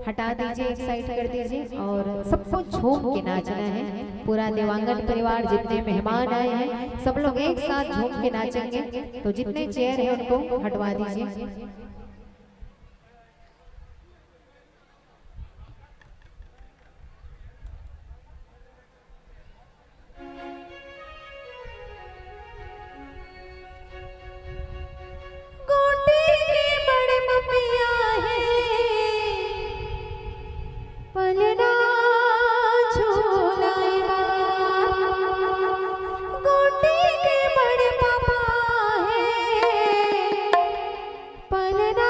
हटा दीजिए, एक साइड कर दीजिए और सबको झूम के नाचना है। पूरा देवांगन परिवार जितने मेहमान आए हैं सब लोग एक साथ झूम के नाचेंगे, तो जितने चेयर हैं उनको हटवा दीजिए। पलना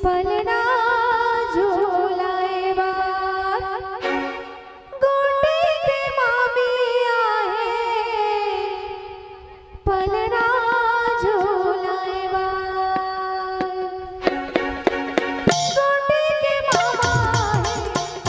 पलना झूलाए बार गोंडे के मामी आए पलना झूलाए बार गोंडे के मामा आए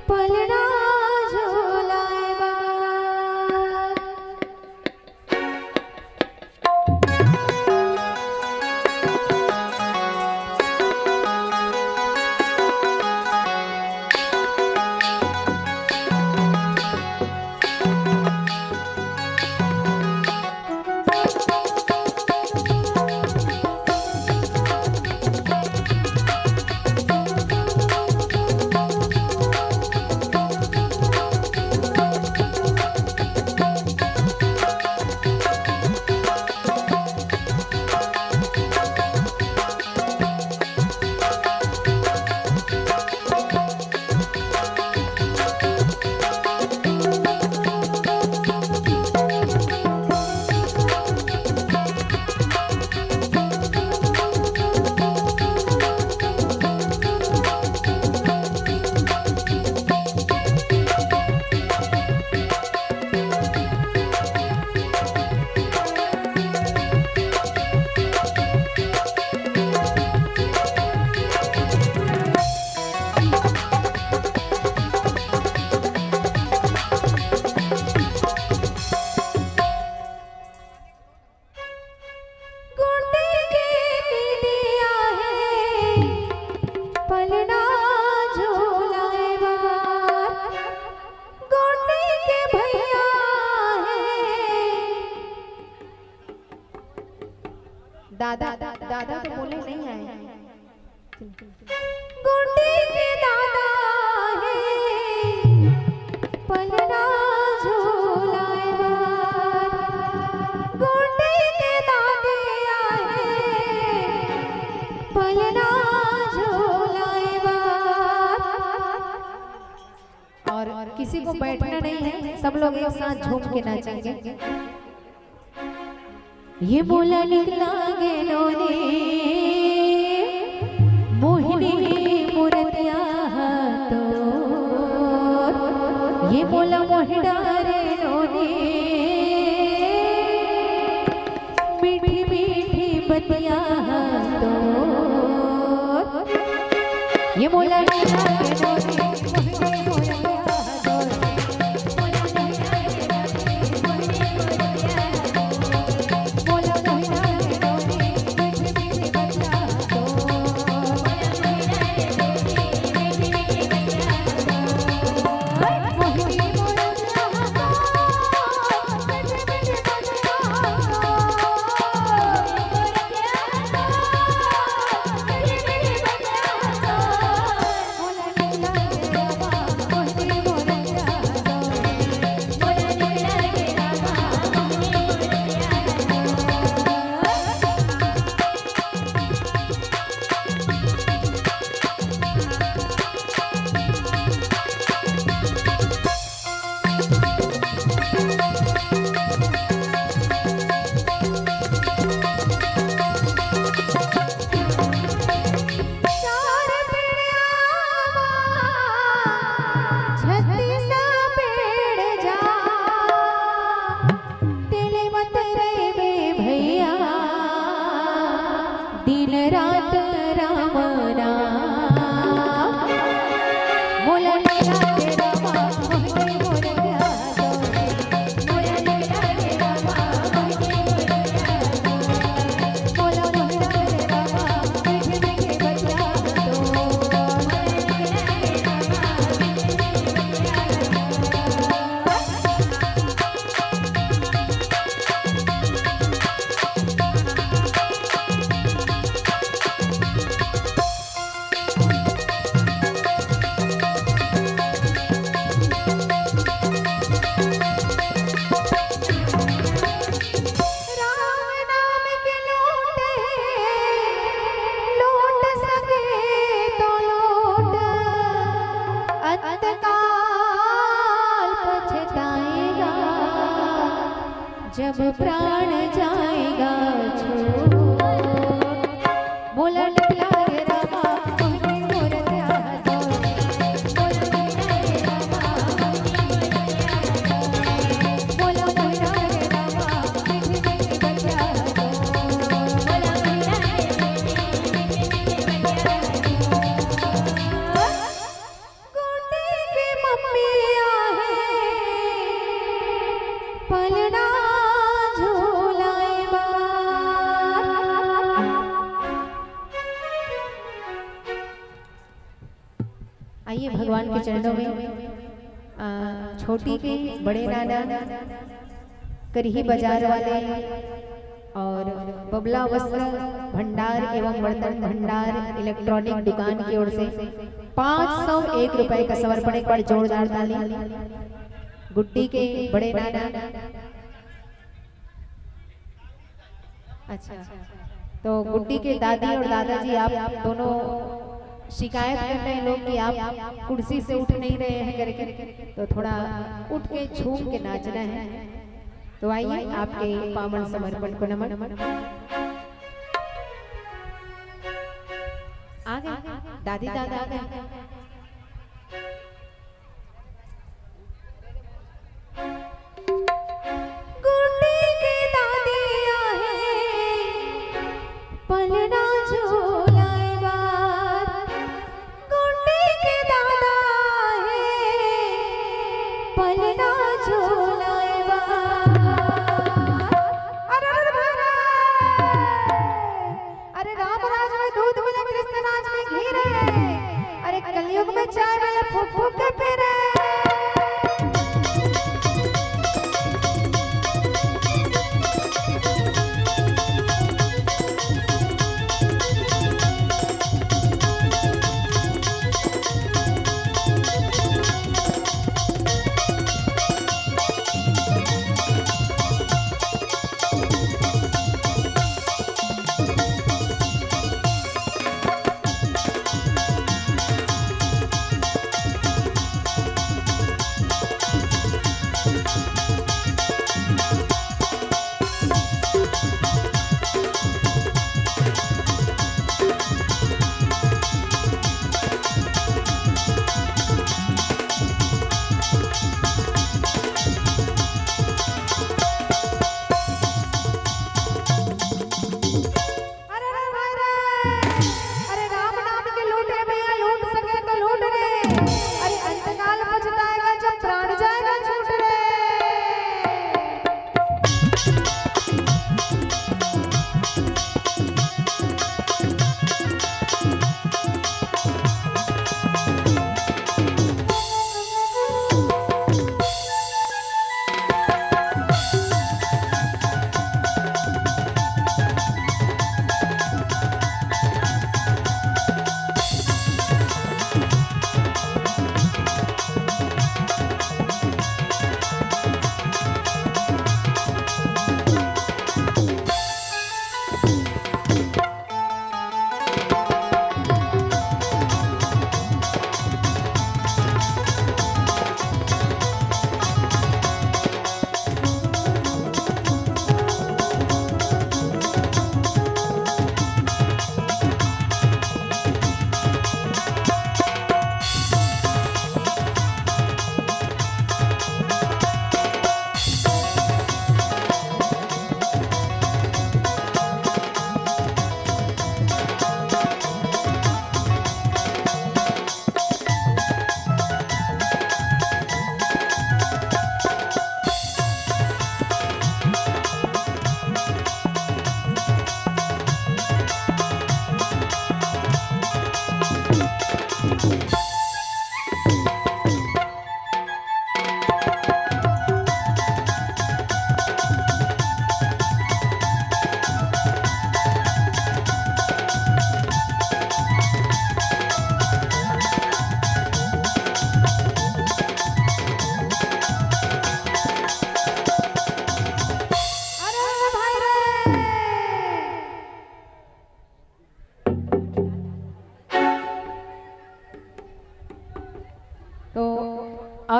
पलना झूलाए दादा दादा तो बोले नहीं आए। गोंडे के दादा है पलना झूलाए बार, गोंडे के दादे आए पलना झूलाए बार। और किसी को बैठना नहीं है, सब लोग एक साथ झूम के नाचेंगे। ये बोला निकला गेलो ने मोहिनी मूर्तिया तो, ये बोला मोहिड़ा रे लोने मीठी मीठी बतिया तो, ये बोला निकला गेलो ने मोहिनी मूर्तिया तो दिन रात राम नाम बोला नैया रे रामा मोहिनी मोर ध्यानो बोला नैया रे रामा मोहिनी मोर ध्यानो बोला नैया रे रामा मीठे मीठे बतिया दो राम नाम के लोटे लौट सके तो लौट अंतकाल पछताएगा जब प्राण जाएगा छोड़ बोला निकला रे रामा मोहिनी मोर ध्यानो बोला निकला रे रामा बोला नैया रे रामा मीठे मीठे बतिया दो बोला नैया रे गोटी की मम्मी आहे पलड़ा झूलाए बार आइए भगवान के चरणों में छोटी के बड़े नाना करही बाजार वाले और बबला वस्त्र भंडार एवं बर्तन भंडार इलेक्ट्रॉनिक दुकान की ओर से 501 रुपए का समर्पण एक बार जोरदार ताली गुड्डी के बड़े नाना। अच्छा तो गुड्डी के दादी और दादाजी आप दोनों शिकायत कर रहे हैं लोग कि आप कुर्सी से उठ नहीं रहे हैं करके, तो थोड़ा उठ के झूम के नाचना है। तो आइए आपके पावन समर्पण को नमन। आगे दादी दादा आगे गुड्डी की दादी आहे पलड़ा झूलाए बार गुड्डी के दादा आहे पलड़ा झूलाए बार। अरे राम राज में दूध मिले कृष्ण राज में घी रहे, अरे कलयुग में चाय वाला फूक फूक के पी रहे।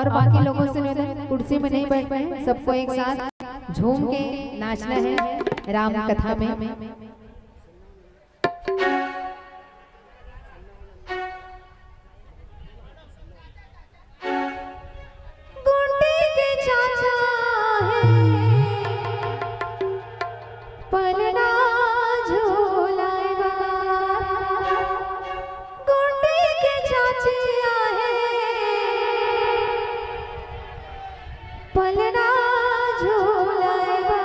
और बाकी लोगों से निवेदन, कुर्सी में नहीं बैठ पाए, सबको एक साथ झूम के नाचना है राम कथा में। गुंडे के चाचा है पलना झोलाएगा, गुंडे के चाचे आहे पलना झोलाएगा।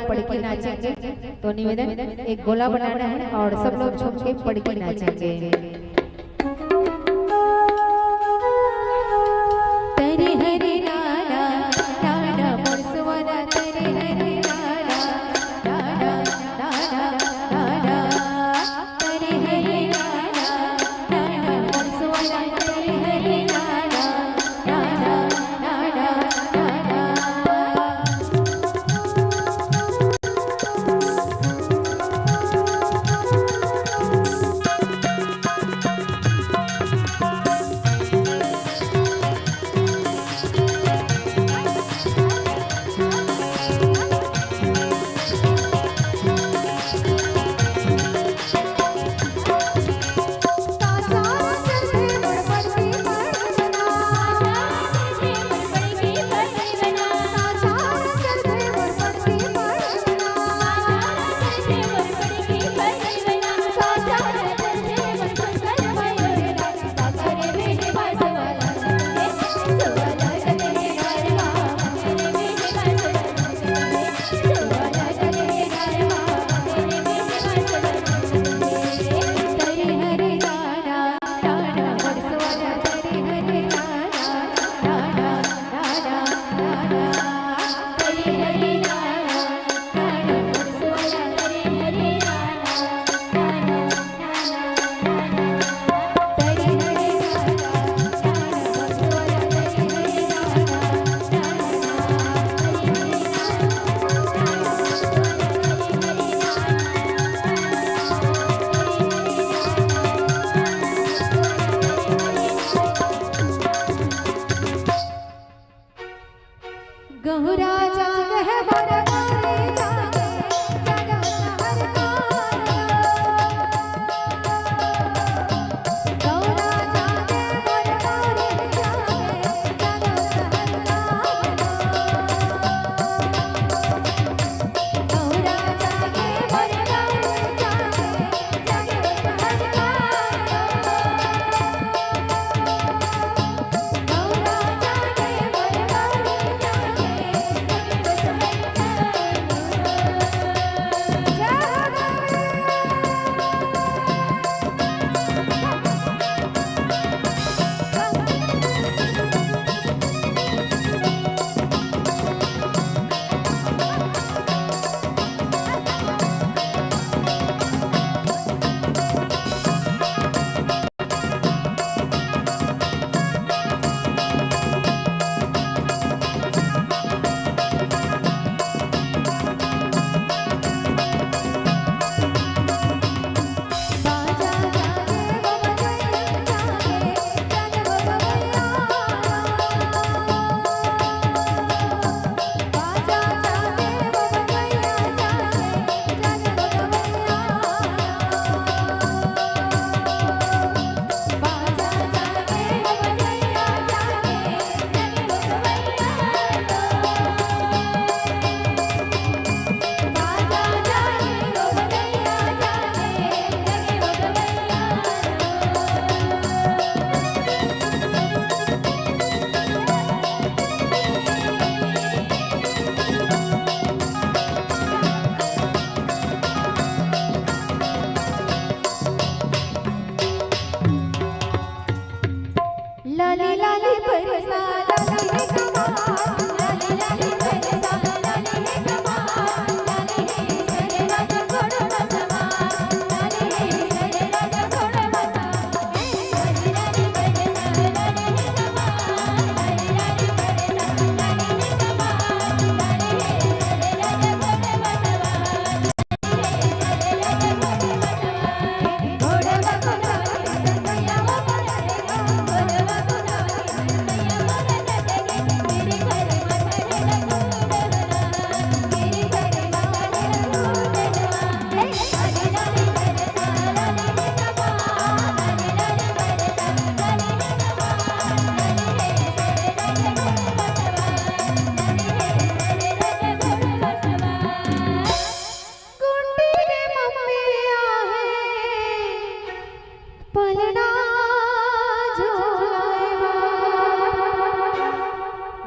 पढ़ के नाचेंगे। तो निवेदन एक गोला बनाना है और सब लोग झूम के पढ़ के नाचेंगे।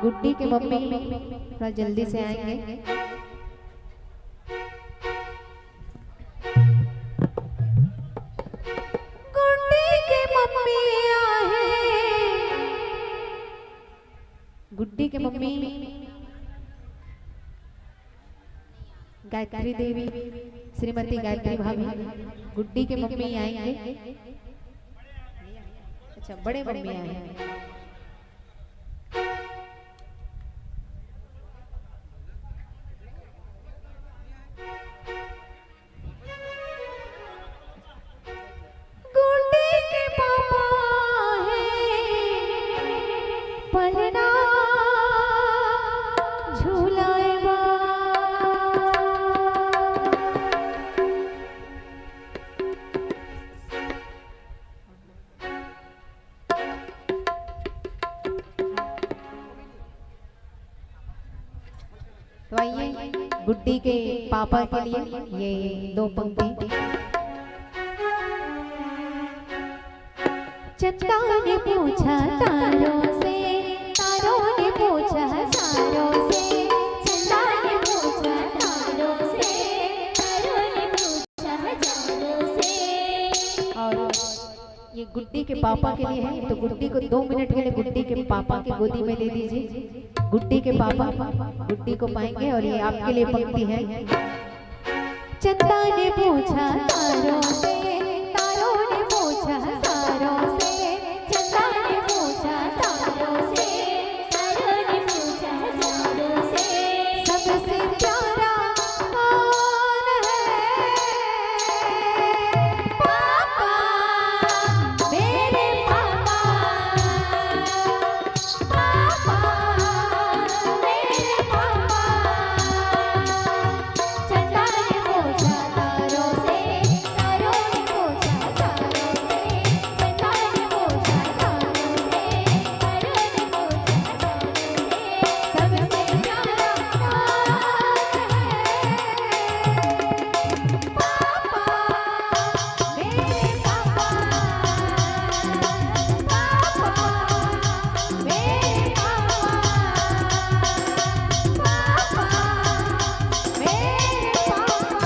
गुड्डी के मम्मी थोड़ा जल्दी से आएंगे। के मम्मी गायत्री देवी, श्रीमती गायत्री भाभी, गुड्डी के मम्मी आएंगे। अच्छा, बड़े मम्मी आए हैं। गुड्डी के पापा हैं, पलना झूलाएगा। तो आइए गुड्डी के पापा के लिए ये 2 पंक्ति। चंदा ने पूछा तारों से, तारों ने पूछा तारों से, चंदा ने पूछा तारों से, तारों ने पूछा तारों से। और ये गुड्डी के पापा के लिए है, तो गुड्डी को 2 मिनट के लिए गुड्डी के पापा की गोदी में दे दीजिए। गुड्डी के पापा गुड्डी को पाएंगे और ये आपके लिए पंक्ति है। चंदा ने पूछा तारों से, तारों ने पूछा तारों से, चंदा ने पूछा तारों से, तारों ने पूछा तारों से, सबसे प्यारा कौन है? पापा, मेरे पापा, पापा, मेरे पापा। चंदा ने पूछा तारों से, तारों ने पूछा तारों से, चंदा ने पूछा तारों से, तारों ने पूछा तारों से, सबसे प्यारा कौन है? पापा, मेरे पापा, पापा, मेरे पापा, मेरे पापा।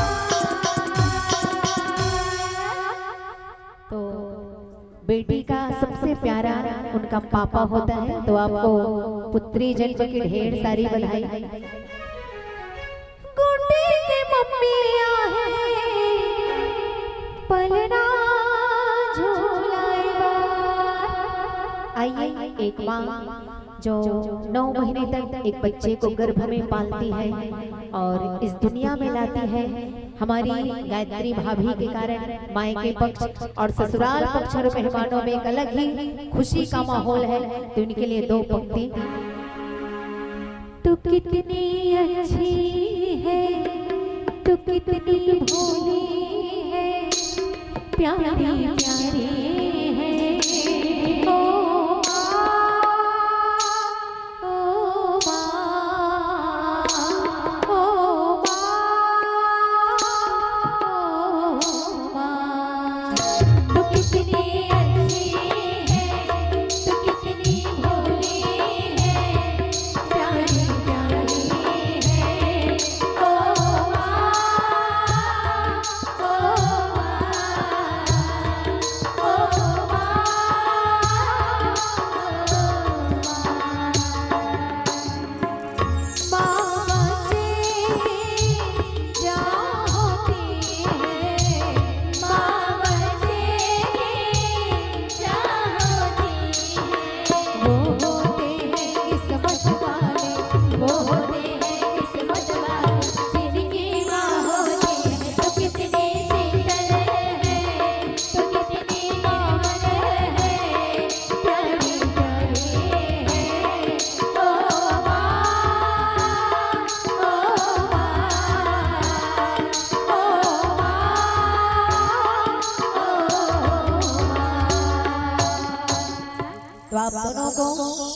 तो बेटी का सबसे प्यारा उनका पापा होता है, तो आपको पुत्री जन्म की ढेर सारी बधाई। गुड्डी की मम्मी आहे, पलना झूलाएगा। आइए, एक माँ जो 9 महीने तक एक बच्चे को गर्भ में पालती है और इस दुनिया में लाती है, हमारी गायत्री भाभी के कारण मायके पक्ष और ससुराल पक्ष और मेहमानों में एक अलग ही खुशी का माहौल है। तो इनके लिए 2 पंक्ति। तू कितनी अच्छी है, तू कितनी भोली है, प्यारी प्यारी है। ओ तो आप दोनों को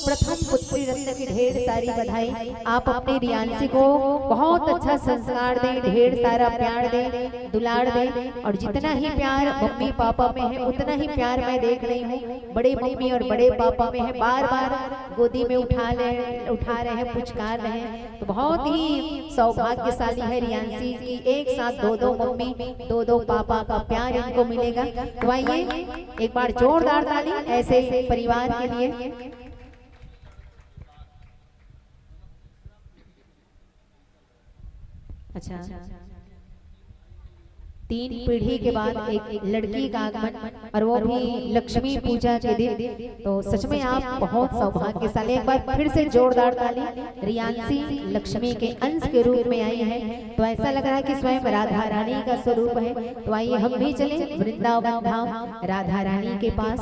प्रथम पुत्री रत्न की ढेर सारी बधाई। आप अपने रियांसी को बहुत अच्छा संस्कार दें, ढेर सारा प्यार दें, दुलार दें, और जितना ही प्यार मम्मी पापा में है उतना ही प्यार मैं देख रही हूँ बड़े मम्मी और बड़े पापा में है। बार बार गोदी में उठा रहे हैं, पुचकार रहे हैं। तो बहुत ही सौभाग्यशाली है रियांसी की एक साथ 2-2 मम्मी 2-2 पापा का प्यार इनको मिलेगा। तो आइए एक बार जोरदार ताली ऐसे परिवार के लिए। अच्छा, 3 पीढ़ी के बाद एक लड़की का आगमन और वो भी लक्ष्मी पूजा के दिन। तो सच में आप बहुत सौभाग्यशाली। एक बार फिर से जोरदार ताली। रियांसी लक्ष्मी के अंश के रूप में आई है, तो ऐसा लग रहा है कि स्वयं राधा रानी का स्वरूप है। तो आइए हम भी चले वृंदावन धाम राधा रानी के पास।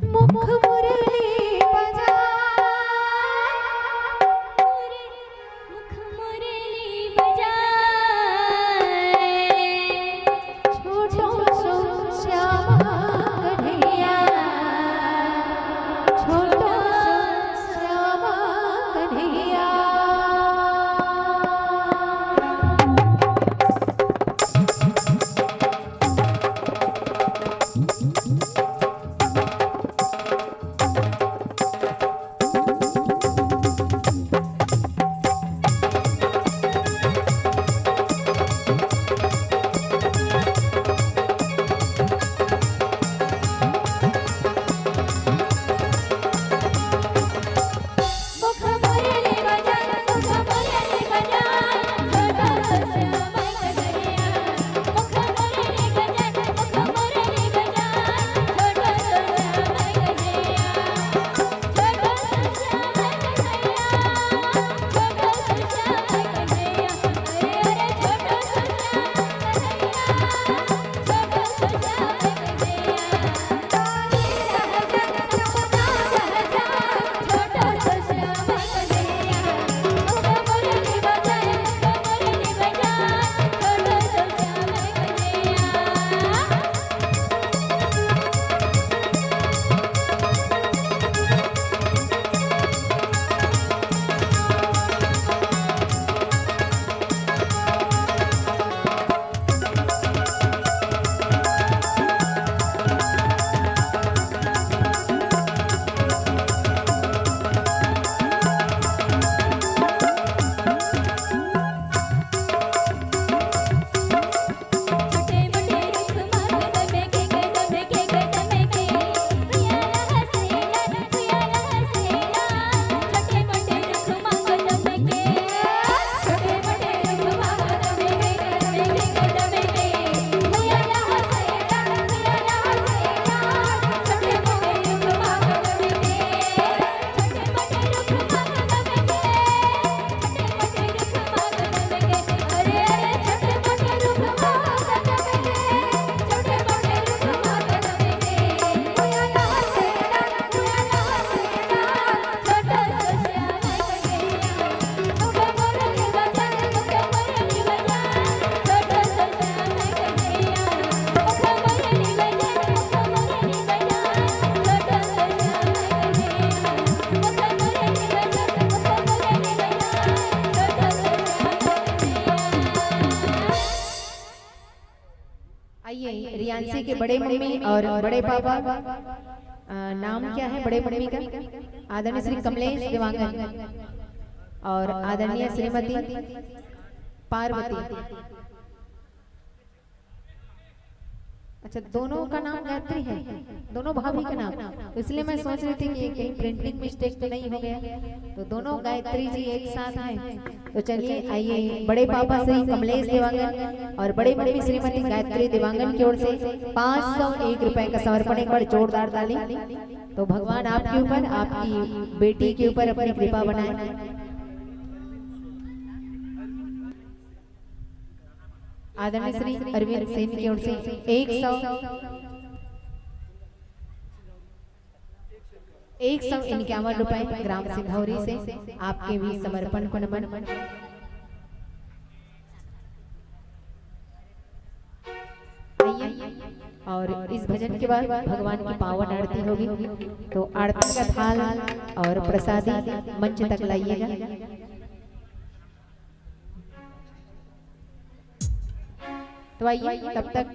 मुख मुरली बजा, मुख मुरली बजाए, छोटो सो श्यामा कन्हैया, छोटो सो श्यामा कन्हैया। आइए रियांसी के बड़े मम्मी और बड़े पापा, नाम क्या है बड़े मम्मी का? आदरणीय श्री कमलेश देवांगन और आदरणीय श्रीमती पार्वती। अच्छा, दोनों का नाम गायत्री है, दोनों भाभी का नाम। तो इसलिए मैं सोच रही थी कि कहीं प्रिंटिंग मिस्टेक तो नहीं हो गया, तो दोनों गायत्री जी एक साथ आए। तो चलिए आइए बड़े पापा श्री कमलेश देवांगन और बड़े मम्मी श्रीमती गायत्री देवांगन की ओर से 501 रुपए का समर्पण। एक बार जोरदार ताली। तो भगवान आपके ऊपर, आपकी बेटी के ऊपर अपनी कृपा बनाए। आदरणीय श्री अरविंद सेन की ओर से 151 रुपए ग्राम सिंधौरी से आपके भी समर्पण को नमन। और इस भजन के बाद भगवान की पावन आरती होगी, तो आरती का थाल और प्रसादी मंच तक लाइएगा। तो आइए तब तक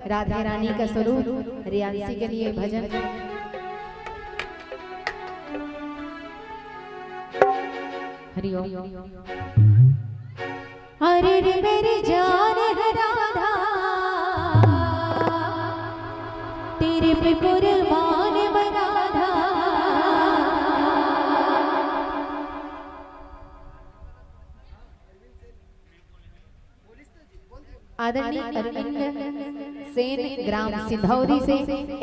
राधा रानी का स्वरूप रियांसी के लिए भजन। हरि ओम। हरे रे मेरी जान है राधा, तेरे पे कुर्बान मैं राधा। आदरणीय अरविंद सेन ग्राम सिंधौरी से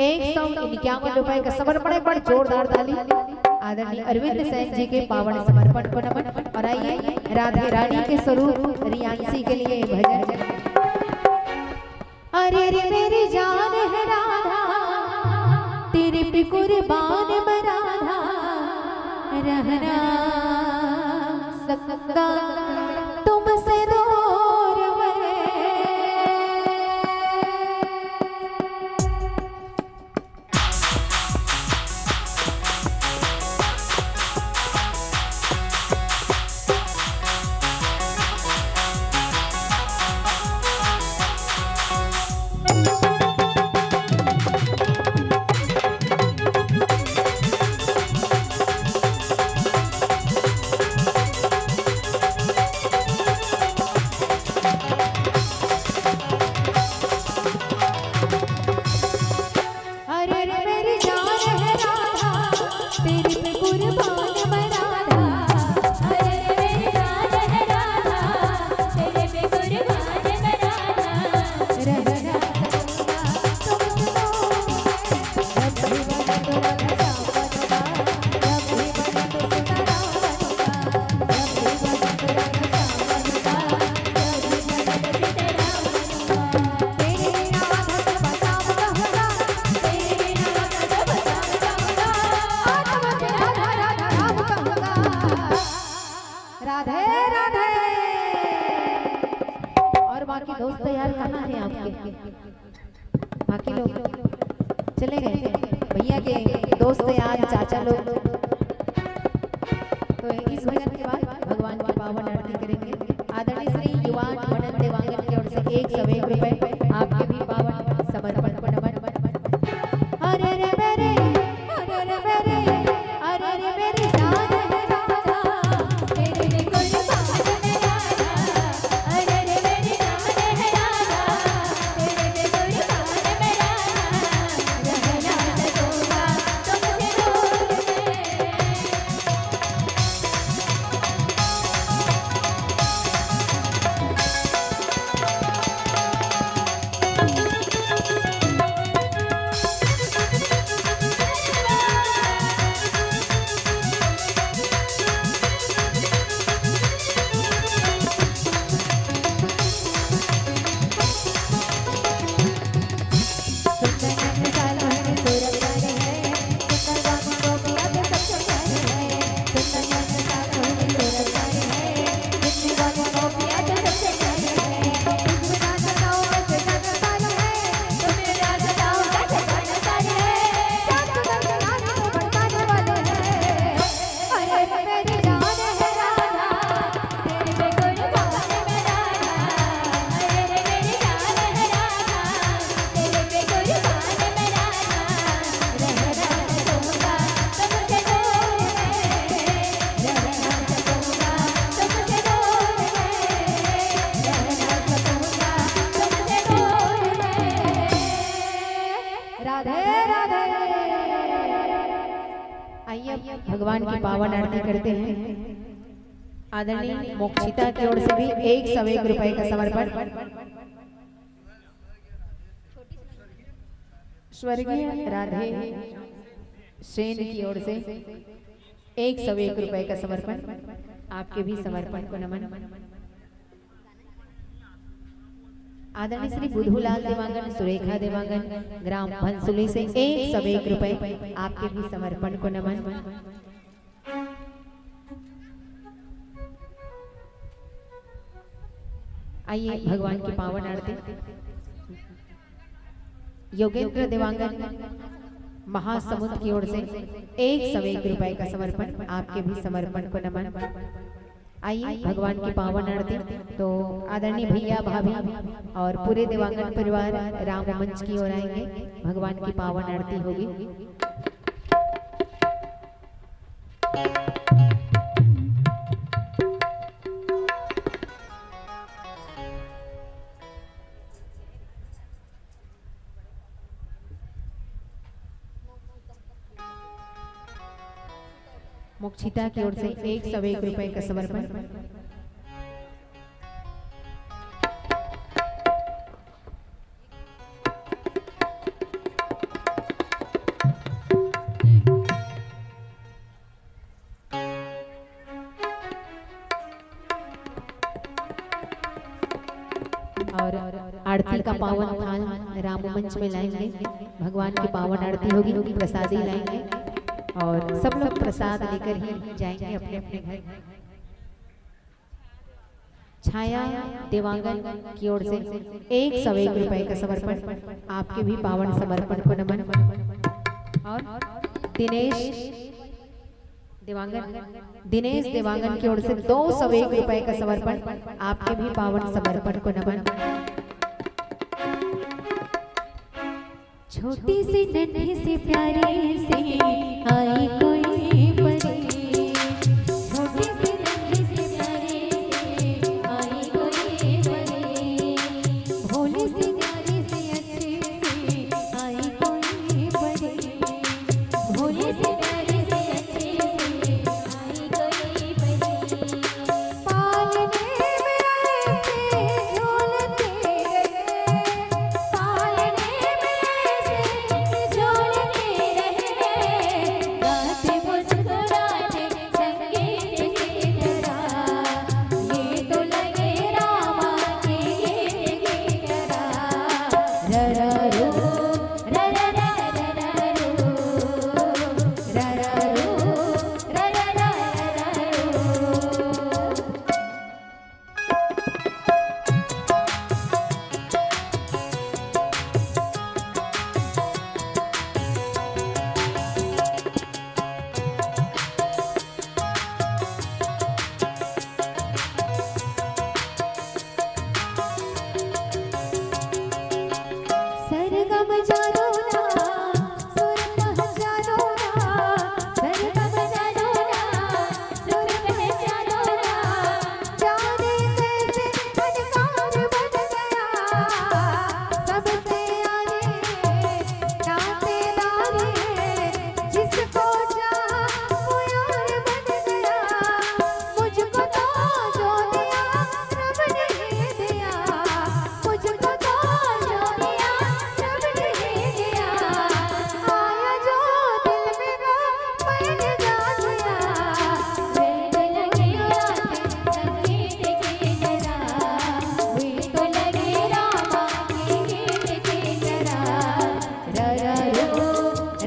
151 रुपए का समर्पण। एक बार जोरदार ताली आदरणीय अरविंद सेन जी के पावन समर्पण को नमन। और आइए राधे रानी के स्वरूप रियांसी के लिए भजन। अरे रे मेरी जान है राधा, तेरे पे कुर्बान मैं राधा, रहना सकता तुमसे दूर मैं। बाकी दोस्त यार कहाँ हैं आपके? बाकी लोग चले गए, भैया के दोस्त यार चाचा लोग। तो इस भजन के बाद भगवान की पावन आरती करेंगे। आदरणीय श्री युवान मनन देवांगन की ओर से 101 रुपए आपके भी पावन समर्पण को नमन। अरे रे मेरे, अरे रे मेरे, अरे रे मेरी जान है राधा, तेरे में कोई बात नहीं राधा। अरे रे मेरी जान है राधा, तेरे में कोई बात नहीं राधा। रहना सकूंगा तुमसे दूर मैं। भगवान की पावन आरती करते हैं। आदरणीय मोक्षिता की ओर से भी 101 रुपए का समर्पण। स्वर्गीय राधे सेन की ओर से 101 रुपए का समर्पण। आपके भी समर्पण को नमन। आदरणीय श्री बुधुलाल देवांगन, सुरेखा देवांगन, ग्राम भंसुली से 101 रुपए आपके भी समर्पण को नमन। आइए भगवान की पावन आरती। योगेंद्र देवांगन महासमुद्र की ओर से 101 रुपए का समर्पण। आपके भी समर्पण को नमन। आइए भगवान की पावन आरती। तो आदरणीय भैया भाभी और पूरे देवांगन परिवार राम मंच की ओर आएंगे। भगवान की पावन आरती होगी। मोक्षिता की ओर से 101 रुपए का समर्पण। आरती का पावन थाल राम मंच में लाएंगे। भगवान की पावन आरती होगी, प्रसादी लाएंगे और सब लोग प्रसाद लेकर ही जाएंगे अपने अपने घर। छाया देवांगन की ओर से 101 रुपए का समर्पण, आपके भी पावन समर्पण को नमन। और दिनेश देवांगन की ओर से 201 रुपए का समर्पण, आपके भी पावन समर्पण को नमन। छोटी सी नन्ही सी प्यारी सी आई कोई परी, छोटी सी नन्ही सी प्यारी सी आई कोई परी, भोली सी प्यारी सी अच्छी सी आई कोई परी, भोली सी प्यारी सी अच्छी सी आई कोई परी। पालने में ऐसे झूलते रहे, पालने में ऐसे झूलते रहे, गाते मुस्कुराते संगीत की तरह, ये तो लगे रामा के गीत की तरह। रररू रररा रररू रररू रररा रररू। सरगम जानो ना, सुर पहचानो ना, सरगम जानो ना, सुर पहचानो ना, जाने कैसे फनकार बन गया, सबसे आगे नातेदार है, जिसको चाहा वो यार बन गया, मुझको तो जो दिया रब ने ही दिया, मुझको तो जो दिया रब ने ही दिया, आया जो दिल में वो मैंने जान लिया, वे तो लगे रात संगीत की तरह, वे तो लगे रामा के गीत की तरह। रररू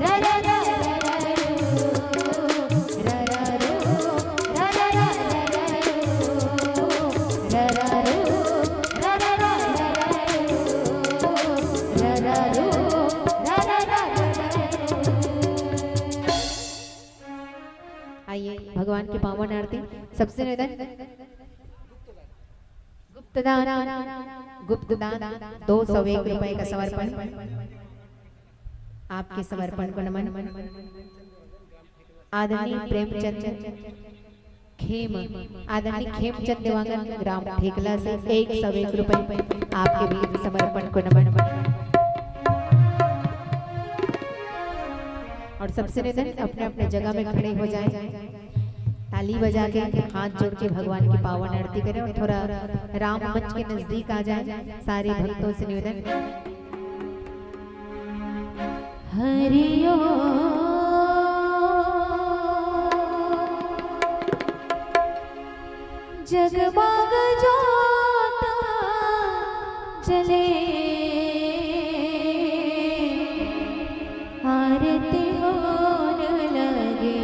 रररा रररू रररू रररा रररू रररू रररा रररू। आइए भगवान की पावन आरती। सबसे निवेदन गुप्तदान 201 रुपए का समर्पण, आपके समर्पण को नमन। आदरणीय प्रेमचंद खेम, आदरणीय खेमचंद देवांगन ग्राम ठेकला से 101 रुपए, आपके भी समर्पण को नमन। और सबसे निवेदन अपने अपने जगह में खड़े हो जाएं, ताली बजा के हाथ जोड़ के भगवान की पावन आरती करें और थोड़ा राम मंच के नजदीक आ जाएं। सारे भक्तों से निवेदन। हरि ओम जगमग ज्योत जले, आरती होने लगे।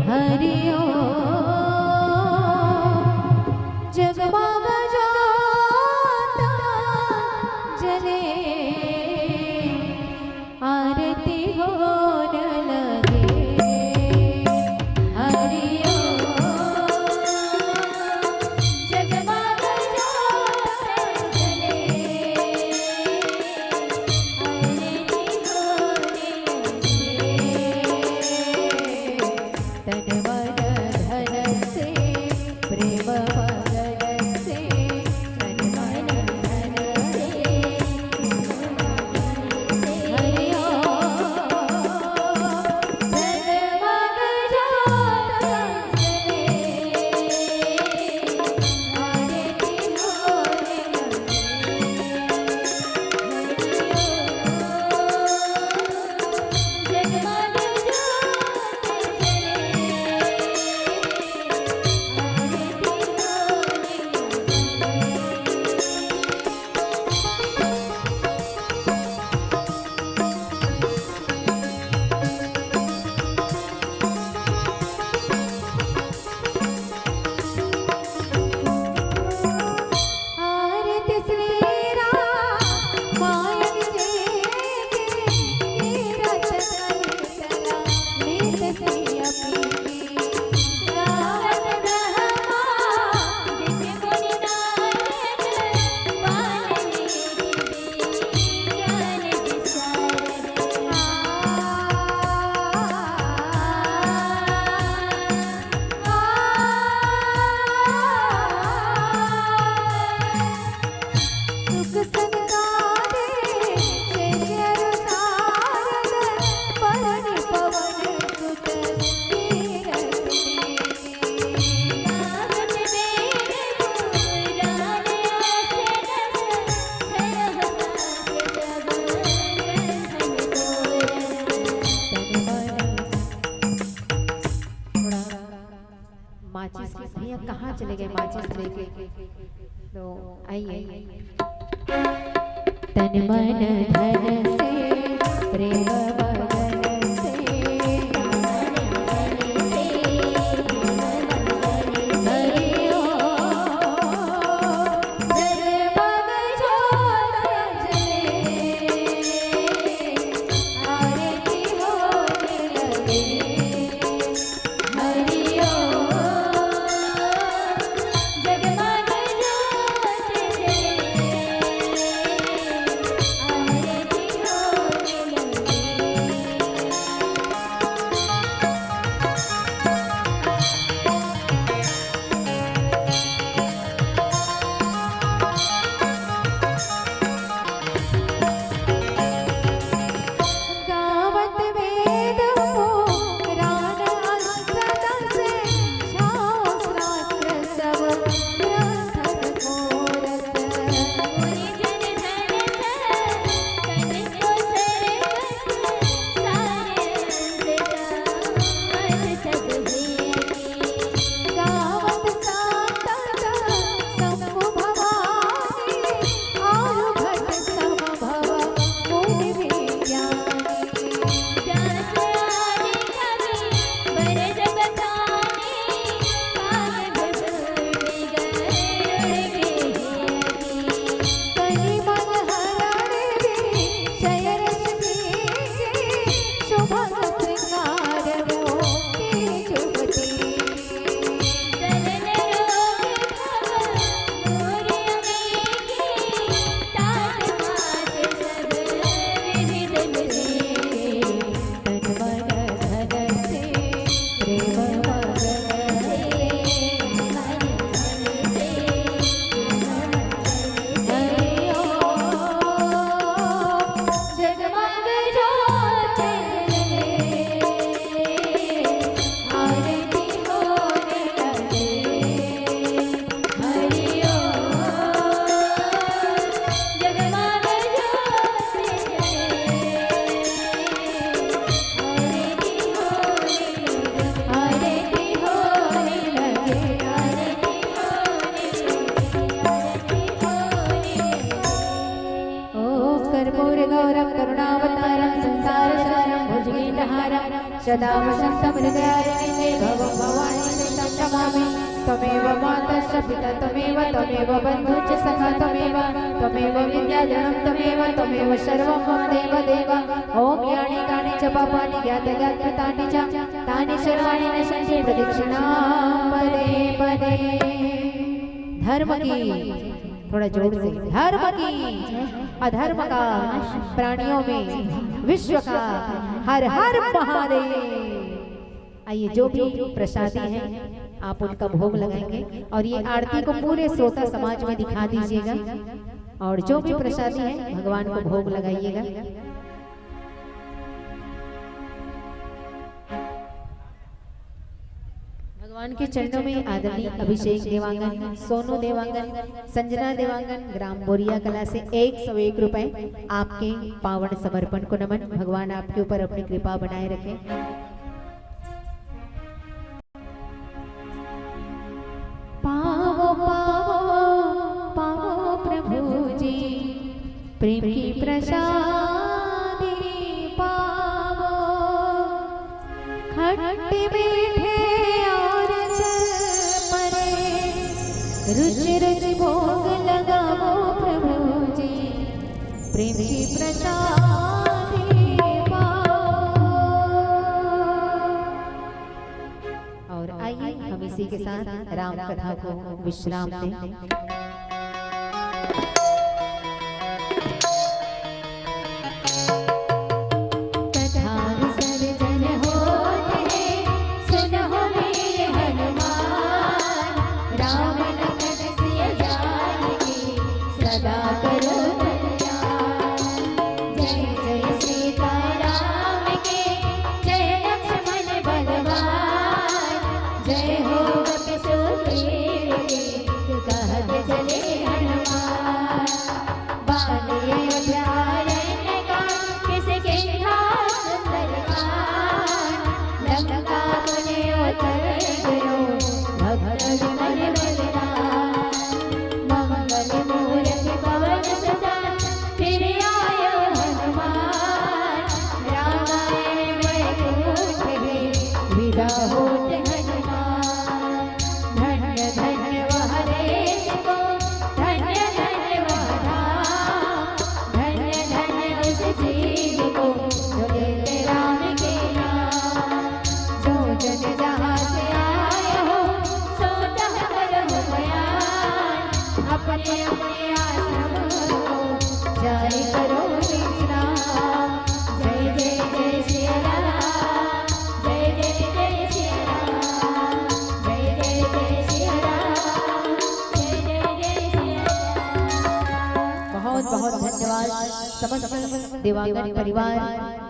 हरि ओम जगमग ज्योत जले, आरती होने लगे। हरि जगमग ज्योत जले, आरती होने लगे। माचिस की भैया कहाँ चले गए माचिस लेके? तो आइए। तन मन धन से प्रेम बदन से हरिओ जगमग ज्योत जले आरती होने लगे हरिओ जगमग ज्योत जले आरती होने गावत वेद पुराण अस्त्र से छाओ शास्त्र सब ग्रंथ घोरत मुनि जन धन तन को सर्वस सारे अंत सब हेती गावत सातत शंभु भवानी और भट समभव मुनि विज्ञानी व्यास आदि कवि बरद बखानी काग भसूड़ी गरुड़ गेहती कनि मन हरण शयर शुभ सिंगार मोती जुगती सरन रोग भव मोर अमेगी तात मात सब विविध मिले तन मन धन से प्रेम मगन हरिओ जगमग ज्योत जले आरती होने लगे हरिओ जगमग ज्योत जले आरती होने लगे ओम कर्पूर गौरम करुणावतारम संसार सारम भुजगेन्द्रहारम सदा वसंतम हृदयारण्ये भवं भवानी तं नमामि त्वमेव मातश्च पिता त्वमेव त्वमेव बन्धुश्च सखा त्वमेव विद्याधनं त्वमेव सर्वं मम देव देव ॐ यानि कानि च पापानि ज्ञातज्ञातकृतानि च तानि सर्वाणि नश्यन्ति प्रदक्षिणां पदे पदे। धर्म की थोड़ा जोर से धर्म की अधर्म का प्राणियों में विश्व का हर हर महादेव। आइए जो भी प्रसादी है आप उनका भोग लगाएंगे और ये आरती को पूरे श्रोता समाज में दिखा दीजिएगा और जो भी प्रसादी है भगवान को भोग लगाइएगा। भगवान के चरणों में आदरणीय अभिषेक देवांगन, सोनू देवांगन, संजना देवांगन, ग्राम बोरिया कला से 101 रुपए आपके पावन समर्पण को नमन। भगवान आपके ऊपर अपनी कृपा बनाए रखें। पावो पावो पावो प्रभु जी प्रेम की प्रसादी पावो खट्टे मीठे और चल परे रुच रुच भोग लगाओ प्रभु जी प्रेम की प्रसादी पाओ। आइए हम इसी के साथ राम कथा को विश्राम दें। कथा विसर्जन होत है, सुनहो मेरे हनुमान। राम लखन सिया जान की, सदा करो कल्याण। जय जय सीताराम के, जय लक्ष्मण बलवान। जय हो बपि सुग्रीव के, कहत चले हनुमान। बालिए अभयारण्य का, किसके घाट सुंदरकान। लंका मुने उतर गयो, भक्त विमल बलराम। मंगल मूरति पवन सुत, फिर आयो हनुमान। रामायण वैकुंठ है, विदा होत हनुमान। धन्य धन्य वह देश को, धन्य धन्य वह धाम। धन्य धन्य उस जीव को, जो लेते राम के नाम। जो जन जहाँ से आए हो, सो तह करहु बयान। अपने अपने आश्रम को, जाय करो विश्राम। जय जय जय सिया राम, जय जय जय सिया राम। जय जय जय सिया राम, जय जय जय सिया राम। बहुत बहुत धन्यवाद समस्त दिवांगन परिवार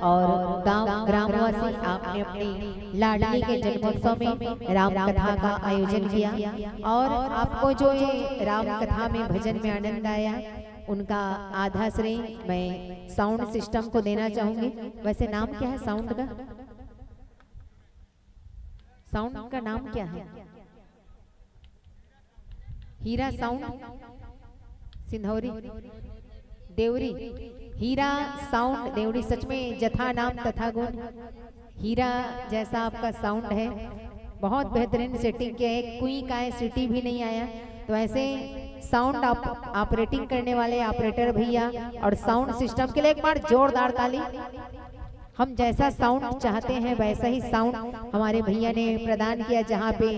और गांव ग्रामवासी, आपने अपनी लाडली के जन्मोत्सव में राम कथा का आयोजन किया और आपको जो ये राम कथा में भजन में आनंद आया, उनका आधा श्रेय मैं साउंड सिस्टम को देना चाहूंगी। वैसे नाम क्या है साउंड का? साउंड का नाम क्या है? हीरा साउंड, सिंधौरी, देवरी। हीरा साउंड देवरी, सच में जथा नाम तथा गुण। हीरा जैसा आपका साउंड है, बहुत बेहतरीन सेटिंग किया है। कुई का है, सीटी भी नहीं आया। तो ऐसे साउंड ऑपरेटिंग करने वाले ऑपरेटर भैया और साउंड सिस्टम के लिए एक बार जोरदार ताली। हम जैसा साउंड चाहते हैं वैसा ही साउंड हमारे भैया ने प्रदान किया। जहाँ पे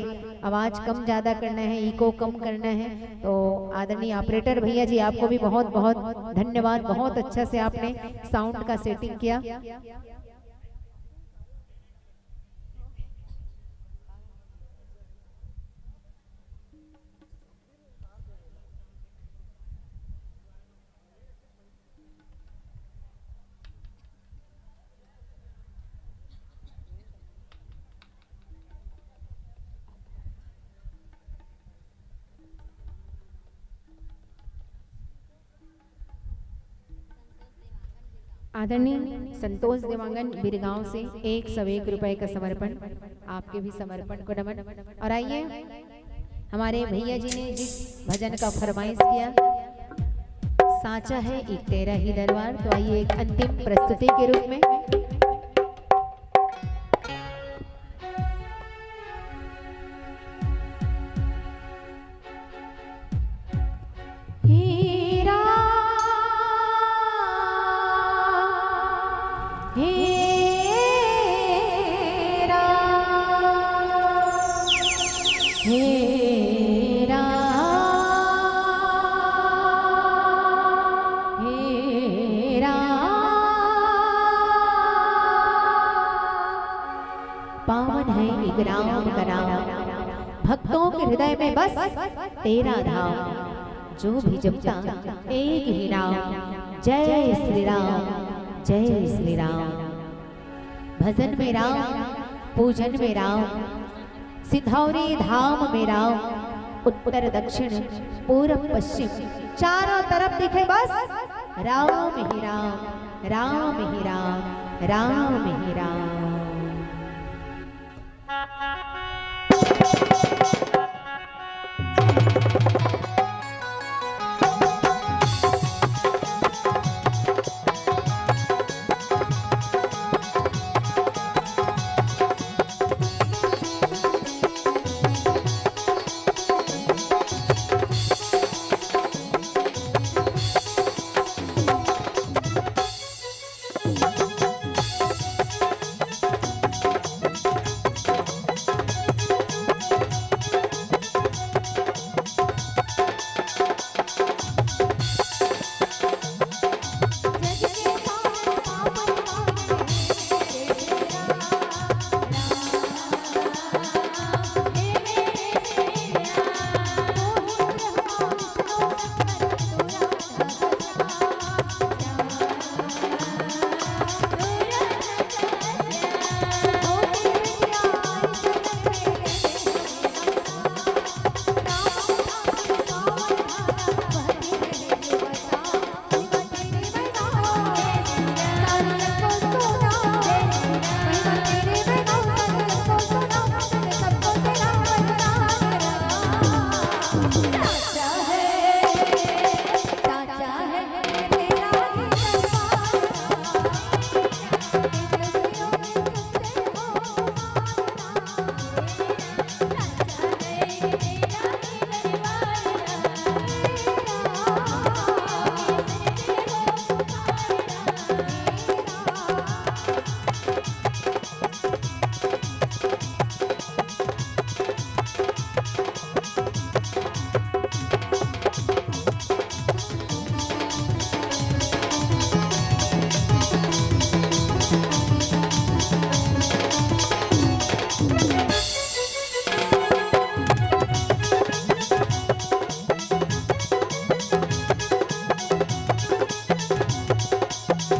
आवाज कम ज्यादा करना है, इको कम करना है, तो आदरणीय ऑपरेटर भैया जी आपको भी बहुत बहुत धन्यवाद। बहुत अच्छा से आपने साउंड का सेटिंग किया। आदरणीय संतोष देवांगन बिरगांव से 101 रुपए का समर्पण, आपके भी समर्पण को नमन। और आइए हमारे भैया जी ने जिस भजन का फरमाइश किया, साचा है एक तेरा ही दरबार, तो आइए एक अंतिम प्रस्तुति के रूप में। पावन है एक राम का नाम, भक्तों के हृदय में बस तेरा धाम। जो भी जपता एक ही नाम, जय श्री राम, जय श्री राम। भजन में राम, पूजन में राम, सिंधौरी धाम में राम। उत्तर दक्षिण पूर्व पश्चिम चारों तरफ दिखे बस राम ही राम, राम ही राम, राम ही राम।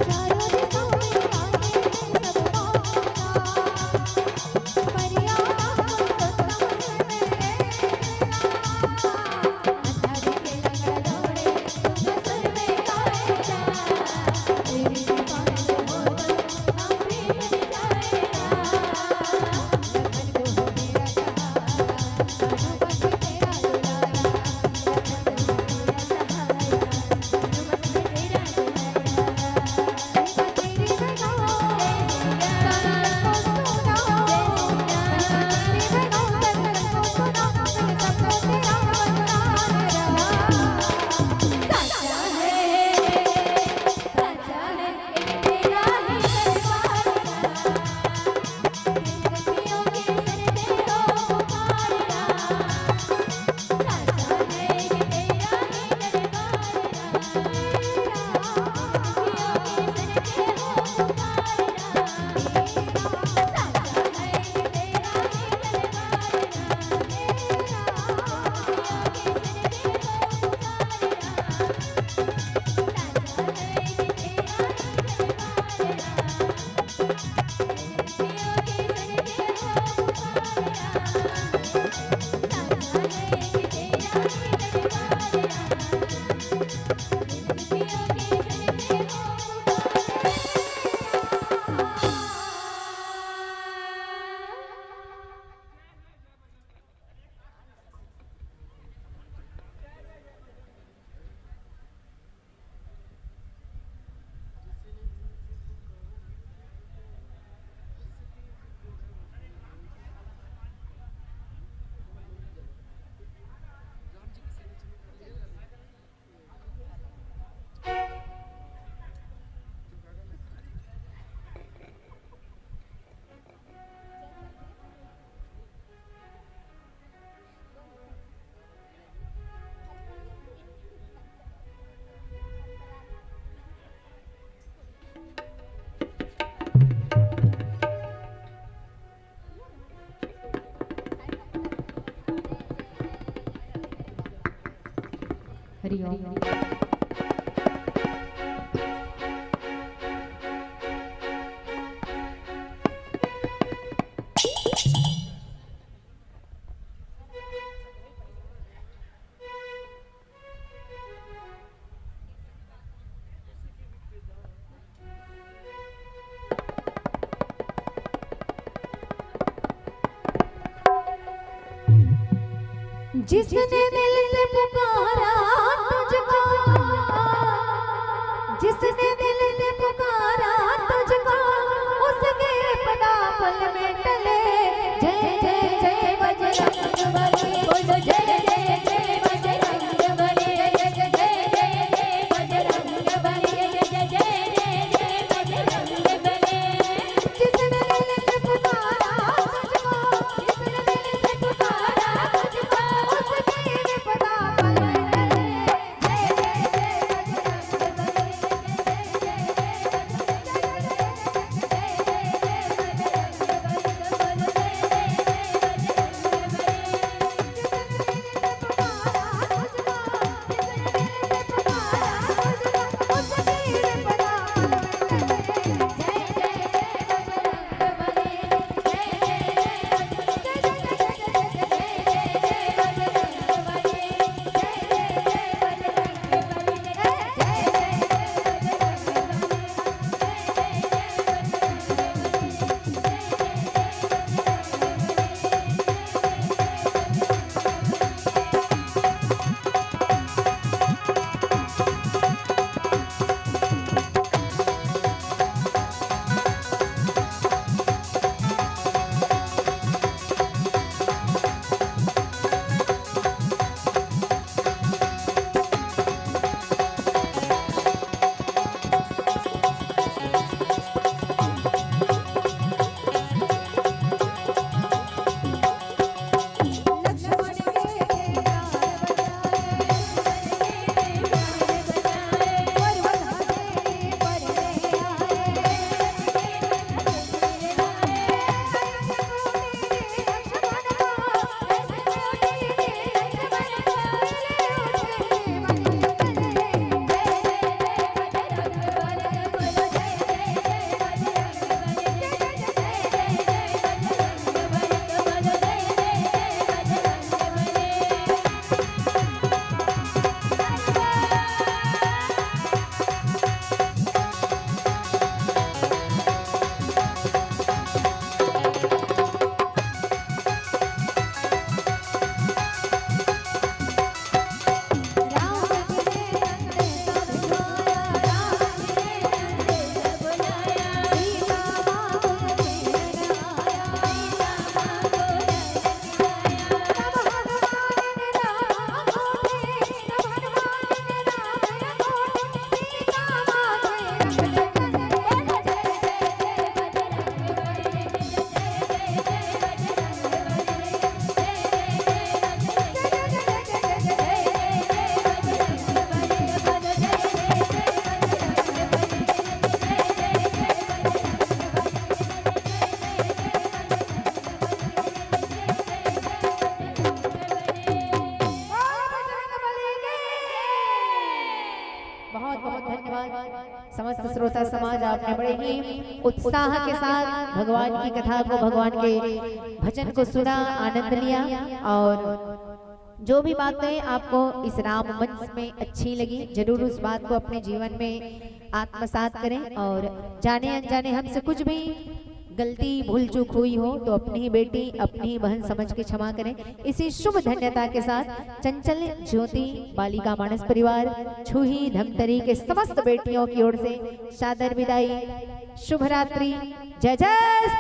चारों दिशों में आगे सब मौका परिया हरि ओम। जिसने दिल से पुकारा तुझको, जिसने दिल से पुकारा तुझको, उसके पदा पल में टले। जय जय जय बजरंग बली, बोलो जय जय जय बजरंग बली, जय जय जय बजरंग बली, जय जय जय बजरंग बली। जिसने दिल से पुकारा तुझको, जिसने दिल से पुकारा तुझको, उसके पदा पल में टले। जय जय जय बजरंग बली, जय जय जय समस्त श्रोता समाज आपने बड़े ही उत्साह के साथ भगवान की कथा को, भगवान के भजन को सुना, आनंद लिया। और जो भी बातें आपको इस राम मंच में अच्छी लगी, जरूर उस बात को अपने जीवन में आत्मसात करें। और जाने अनजाने हमसे कुछ भी गलती भूल चूक हुई हो तो अपनी ही बेटी, अपनी ही बहन समझ के क्षमा करें। इसी शुभ धन्यता के साथ चंचल ज्योति बालिका मानस परिवार छुही धमतरी के समस्त बेटियों की ओर से सादर विदाई। शुभ रात्रि। जय जय।